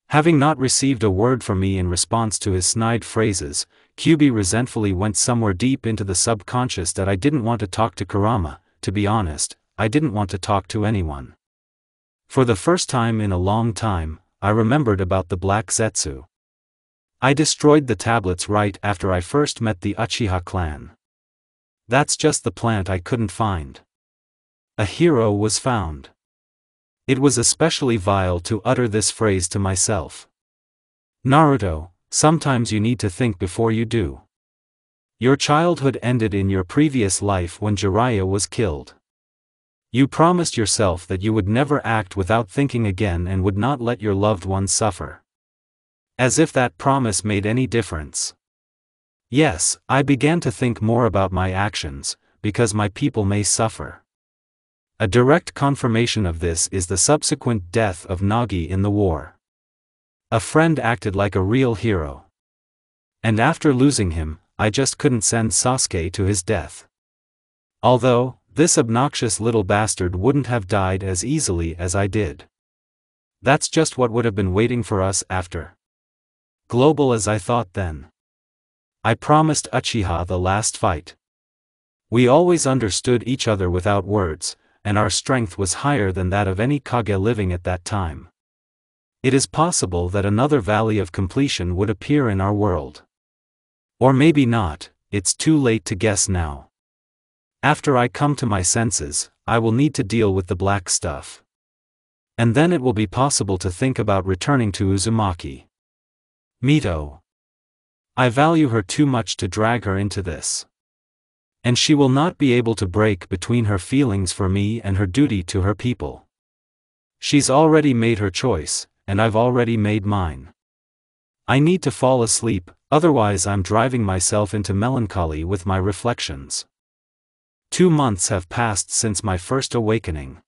Having not received a word from me in response to his snide phrases, Kyubi resentfully went somewhere deep into the subconscious that I didn't want to talk to Kurama. To be honest, I didn't want to talk to anyone. For the first time in a long time, I remembered about the Black Zetsu. I destroyed the tablets right after I first met the Uchiha clan. That's just the plant I couldn't find. A hero was found. It was especially vile to utter this phrase to myself. Naruto, sometimes you need to think before you do. Your childhood ended in your previous life when Jiraiya was killed. You promised yourself that you would never act without thinking again and would not let your loved ones suffer. As if that promise made any difference. Yes, I began to think more about my actions, because my people may suffer. A direct confirmation of this is the subsequent death of Nagi in the war. A friend acted like a real hero. And after losing him, I just couldn't send Sasuke to his death. Although, this obnoxious little bastard wouldn't have died as easily as I did. That's just what would have been waiting for us after. Global as I thought then. I promised Uchiha the last fight. We always understood each other without words, and our strength was higher than that of any Kage living at that time. It is possible that another Valley of Completion would appear in our world. Or maybe not, it's too late to guess now. After I come to my senses, I will need to deal with the black stuff. And then it will be possible to think about returning to Uzumaki. Mito. I value her too much to drag her into this. And she will not be able to break between her feelings for me and her duty to her people. She's already made her choice, and I've already made mine. I need to fall asleep, otherwise I'm driving myself into melancholy with my reflections. 2 months have passed since my first awakening.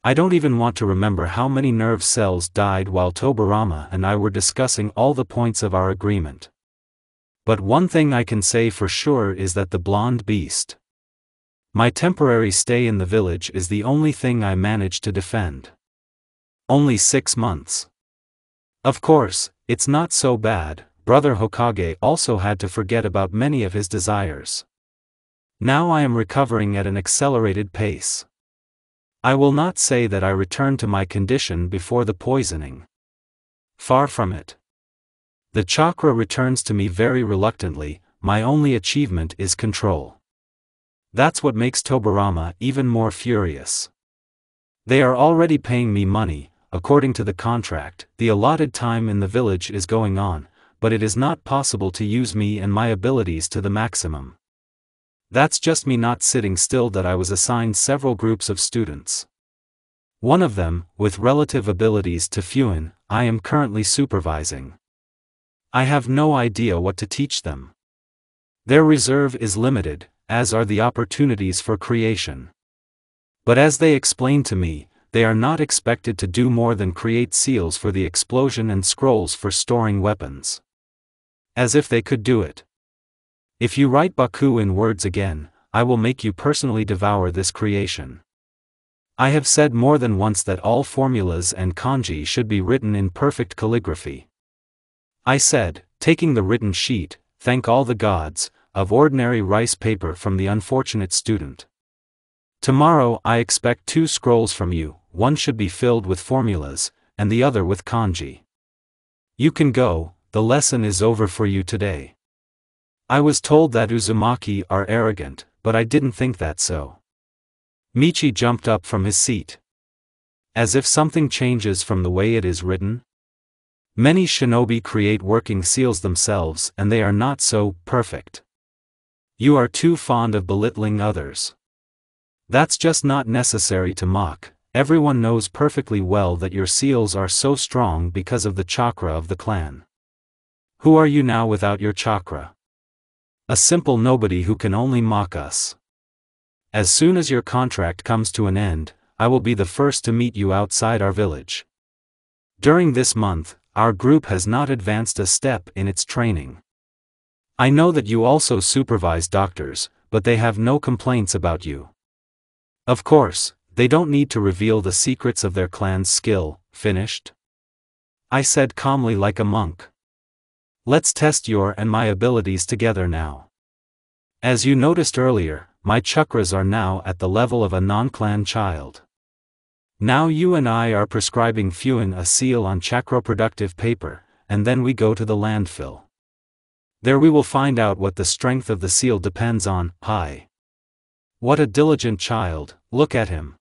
I don't even want to remember how many nerve cells died while Tobirama and I were discussing all the points of our agreement. But one thing I can say for sure is that the blonde beast. My temporary stay in the village is the only thing I managed to defend. Only 6 months. Of course, it's not so bad. Brother Hokage also had to forget about many of his desires. Now I am recovering at an accelerated pace. I will not say that I returned to my condition before the poisoning. Far from it. The chakra returns to me very reluctantly. My only achievement is control. That's what makes Tobirama even more furious. They are already paying me money. According to the contract, the allotted time in the village is going on, but it is not possible to use me and my abilities to the maximum. That's just me not sitting still. That I was assigned several groups of students. One of them, with relative abilities to Fuin, I am currently supervising. I have no idea what to teach them. Their reserve is limited, as are the opportunities for creation. But as they explained to me, they are not expected to do more than create seals for the explosion and scrolls for storing weapons. As if they could do it. If you write Baku in words again, I will make you personally devour this creation. I have said more than once that all formulas and kanji should be written in perfect calligraphy. I said, taking the written sheet, thank all the gods, of ordinary rice paper from the unfortunate student. Tomorrow I expect 2 scrolls from you, one should be filled with formulas, and the other with kanji. You can go, the lesson is over for you today. I was told that Uzumaki are arrogant, but I didn't think that so. Michi jumped up from his seat. As if something changes from the way it is written? Many shinobi create working seals themselves and they are not so perfect. You are too fond of belittling others. That's just not necessary to mock. Everyone knows perfectly well that your seals are so strong because of the chakra of the clan. Who are you now without your chakra? A simple nobody who can only mock us. As soon as your contract comes to an end, I will be the first to meet you outside our village. During this month, our group has not advanced a step in its training. I know that you also supervise doctors, but they have no complaints about you. Of course, they don't need to reveal the secrets of their clan's skill. Finished? I said calmly like a monk. Let's test your and my abilities together now. As you noticed earlier, my chakras are now at the level of a non-clan child. Now you and I are prescribing Fuin a seal on chakra-productive paper, and then we go to the landfill. There we will find out what the strength of the seal depends on. Hi. What a diligent child, look at him.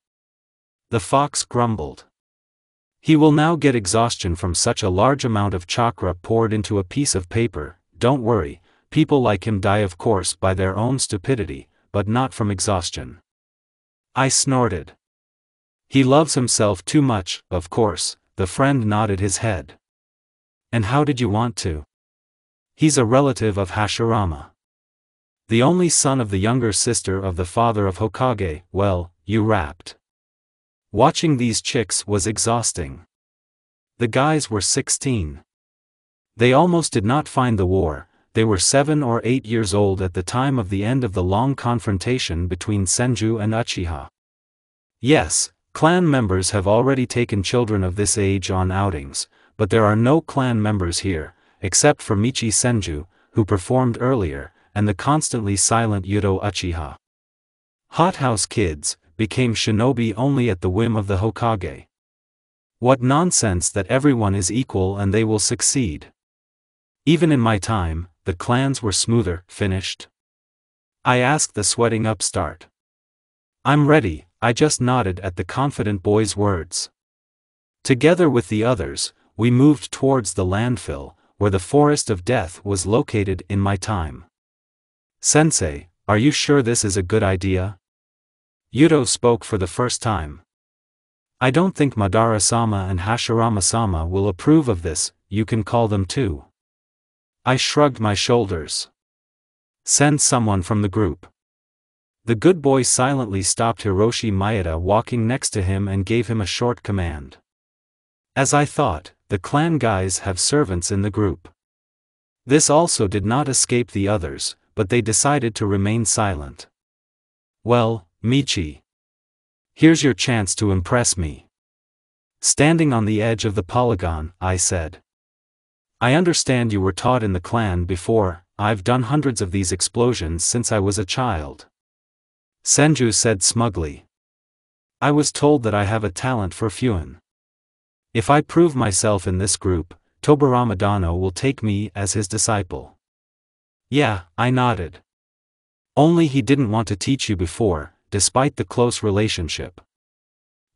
The fox grumbled. He will now get exhaustion from such a large amount of chakra poured into a piece of paper. Don't worry, people like him die of course by their own stupidity, but not from exhaustion. I snorted. He loves himself too much, of course. The friend nodded his head. And how did you want to? He's a relative of Hashirama. The only son of the younger sister of the father of Hokage. Well, you rapped. Watching these chicks was exhausting. The guys were 16. They almost did not find the war. They were 7 or 8 years old at the time of the end of the long confrontation between Senju and Uchiha. Yes, clan members have already taken children of this age on outings, but there are no clan members here, except for Michi Senju, who performed earlier, and the constantly silent Yudo Uchiha. Hothouse kids became shinobi only at the whim of the Hokage. What nonsense that everyone is equal and they will succeed. Even in my time, the clans were smoother. Finished? I asked the sweating upstart. I'm ready, I just nodded at the confident boy's words. Together with the others, we moved towards the landfill, where the forest of death was located in my time. Sensei, are you sure this is a good idea? Yudo spoke for the first time. I don't think Madara-sama and Hashirama-sama will approve of this. You can call them too. I shrugged my shoulders. Send someone from the group. The good boy silently stopped Hiroshi Maeda walking next to him and gave him a short command. As I thought, the clan guys have servants in the group. This also did not escape the others, but they decided to remain silent. Well, Michi. Here's your chance to impress me. Standing on the edge of the polygon, I said. I understand you were taught in the clan before. I've done hundreds of these explosions since I was a child. Senju said smugly. I was told that I have a talent for Fuin. If I prove myself in this group, Tobirama Dano will take me as his disciple. Yeah, I nodded. Only he didn't want to teach you before, despite the close relationship.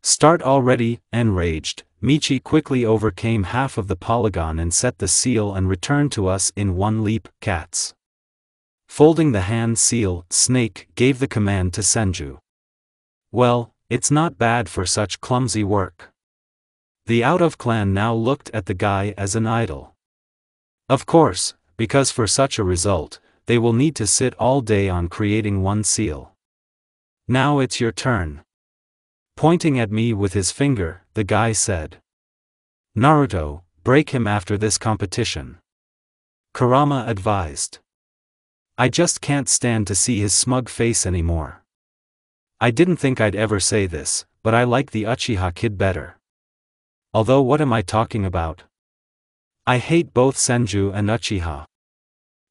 Start already. Enraged, Michi quickly overcame half of the polygon and set the seal and returned to us in one leap. Cats. Folding the hand seal, Snake gave the command to Senju. Well, it's not bad for such clumsy work. The out-of-clan now looked at the guy as an idol. Of course, because for such a result, they will need to sit all day on creating one seal. Now it's your turn. Pointing at me with his finger, the guy said. Naruto, break him after this competition. Kurama advised. I just can't stand to see his smug face anymore. I didn't think I'd ever say this, but I like the Uchiha kid better. Although what am I talking about? I hate both Senju and Uchiha.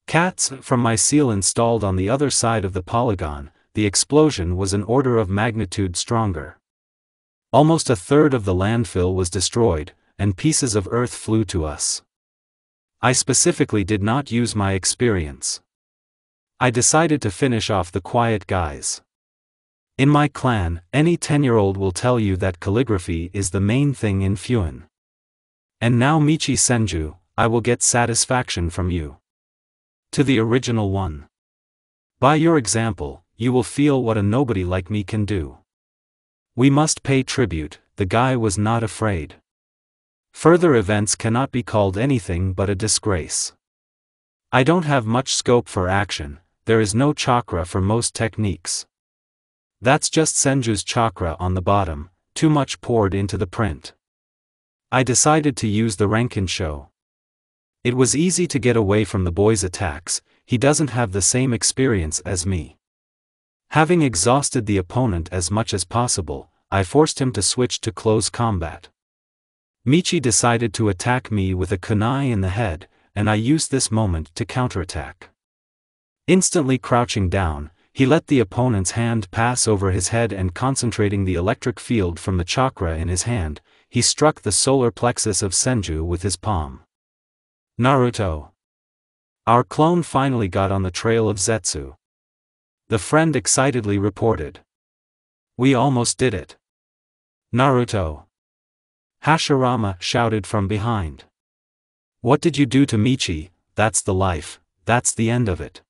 Cats, from my seal installed on the other side of the polygon, the explosion was an order of magnitude stronger. Almost a third of the landfill was destroyed, and pieces of earth flew to us. I specifically did not use my experience. I decided to finish off the quiet guys. In my clan, any 10-year-old will tell you that calligraphy is the main thing in Fuin. And now Michi Senju, I will get satisfaction from you. To the original one. By your example, you will feel what a nobody like me can do. We must pay tribute, the guy was not afraid. Further events cannot be called anything but a disgrace. I don't have much scope for action, there is no chakra for most techniques. That's just Senju's chakra on the bottom, too much poured into the print. I decided to use the Rankensho. It was easy to get away from the boy's attacks, he doesn't have the same experience as me. Having exhausted the opponent as much as possible, I forced him to switch to close combat. Michi decided to attack me with a kunai in the head, and I used this moment to counterattack. Instantly crouching down, he let the opponent's hand pass over his head and concentrating the electric field from the chakra in his hand, he struck the solar plexus of Senju with his palm. Naruto. Our clone finally got on the trail of Zetsu. The friend excitedly reported. We almost did it. Naruto. Hashirama shouted from behind. What did you do to Michi? That's the life, that's the end of it.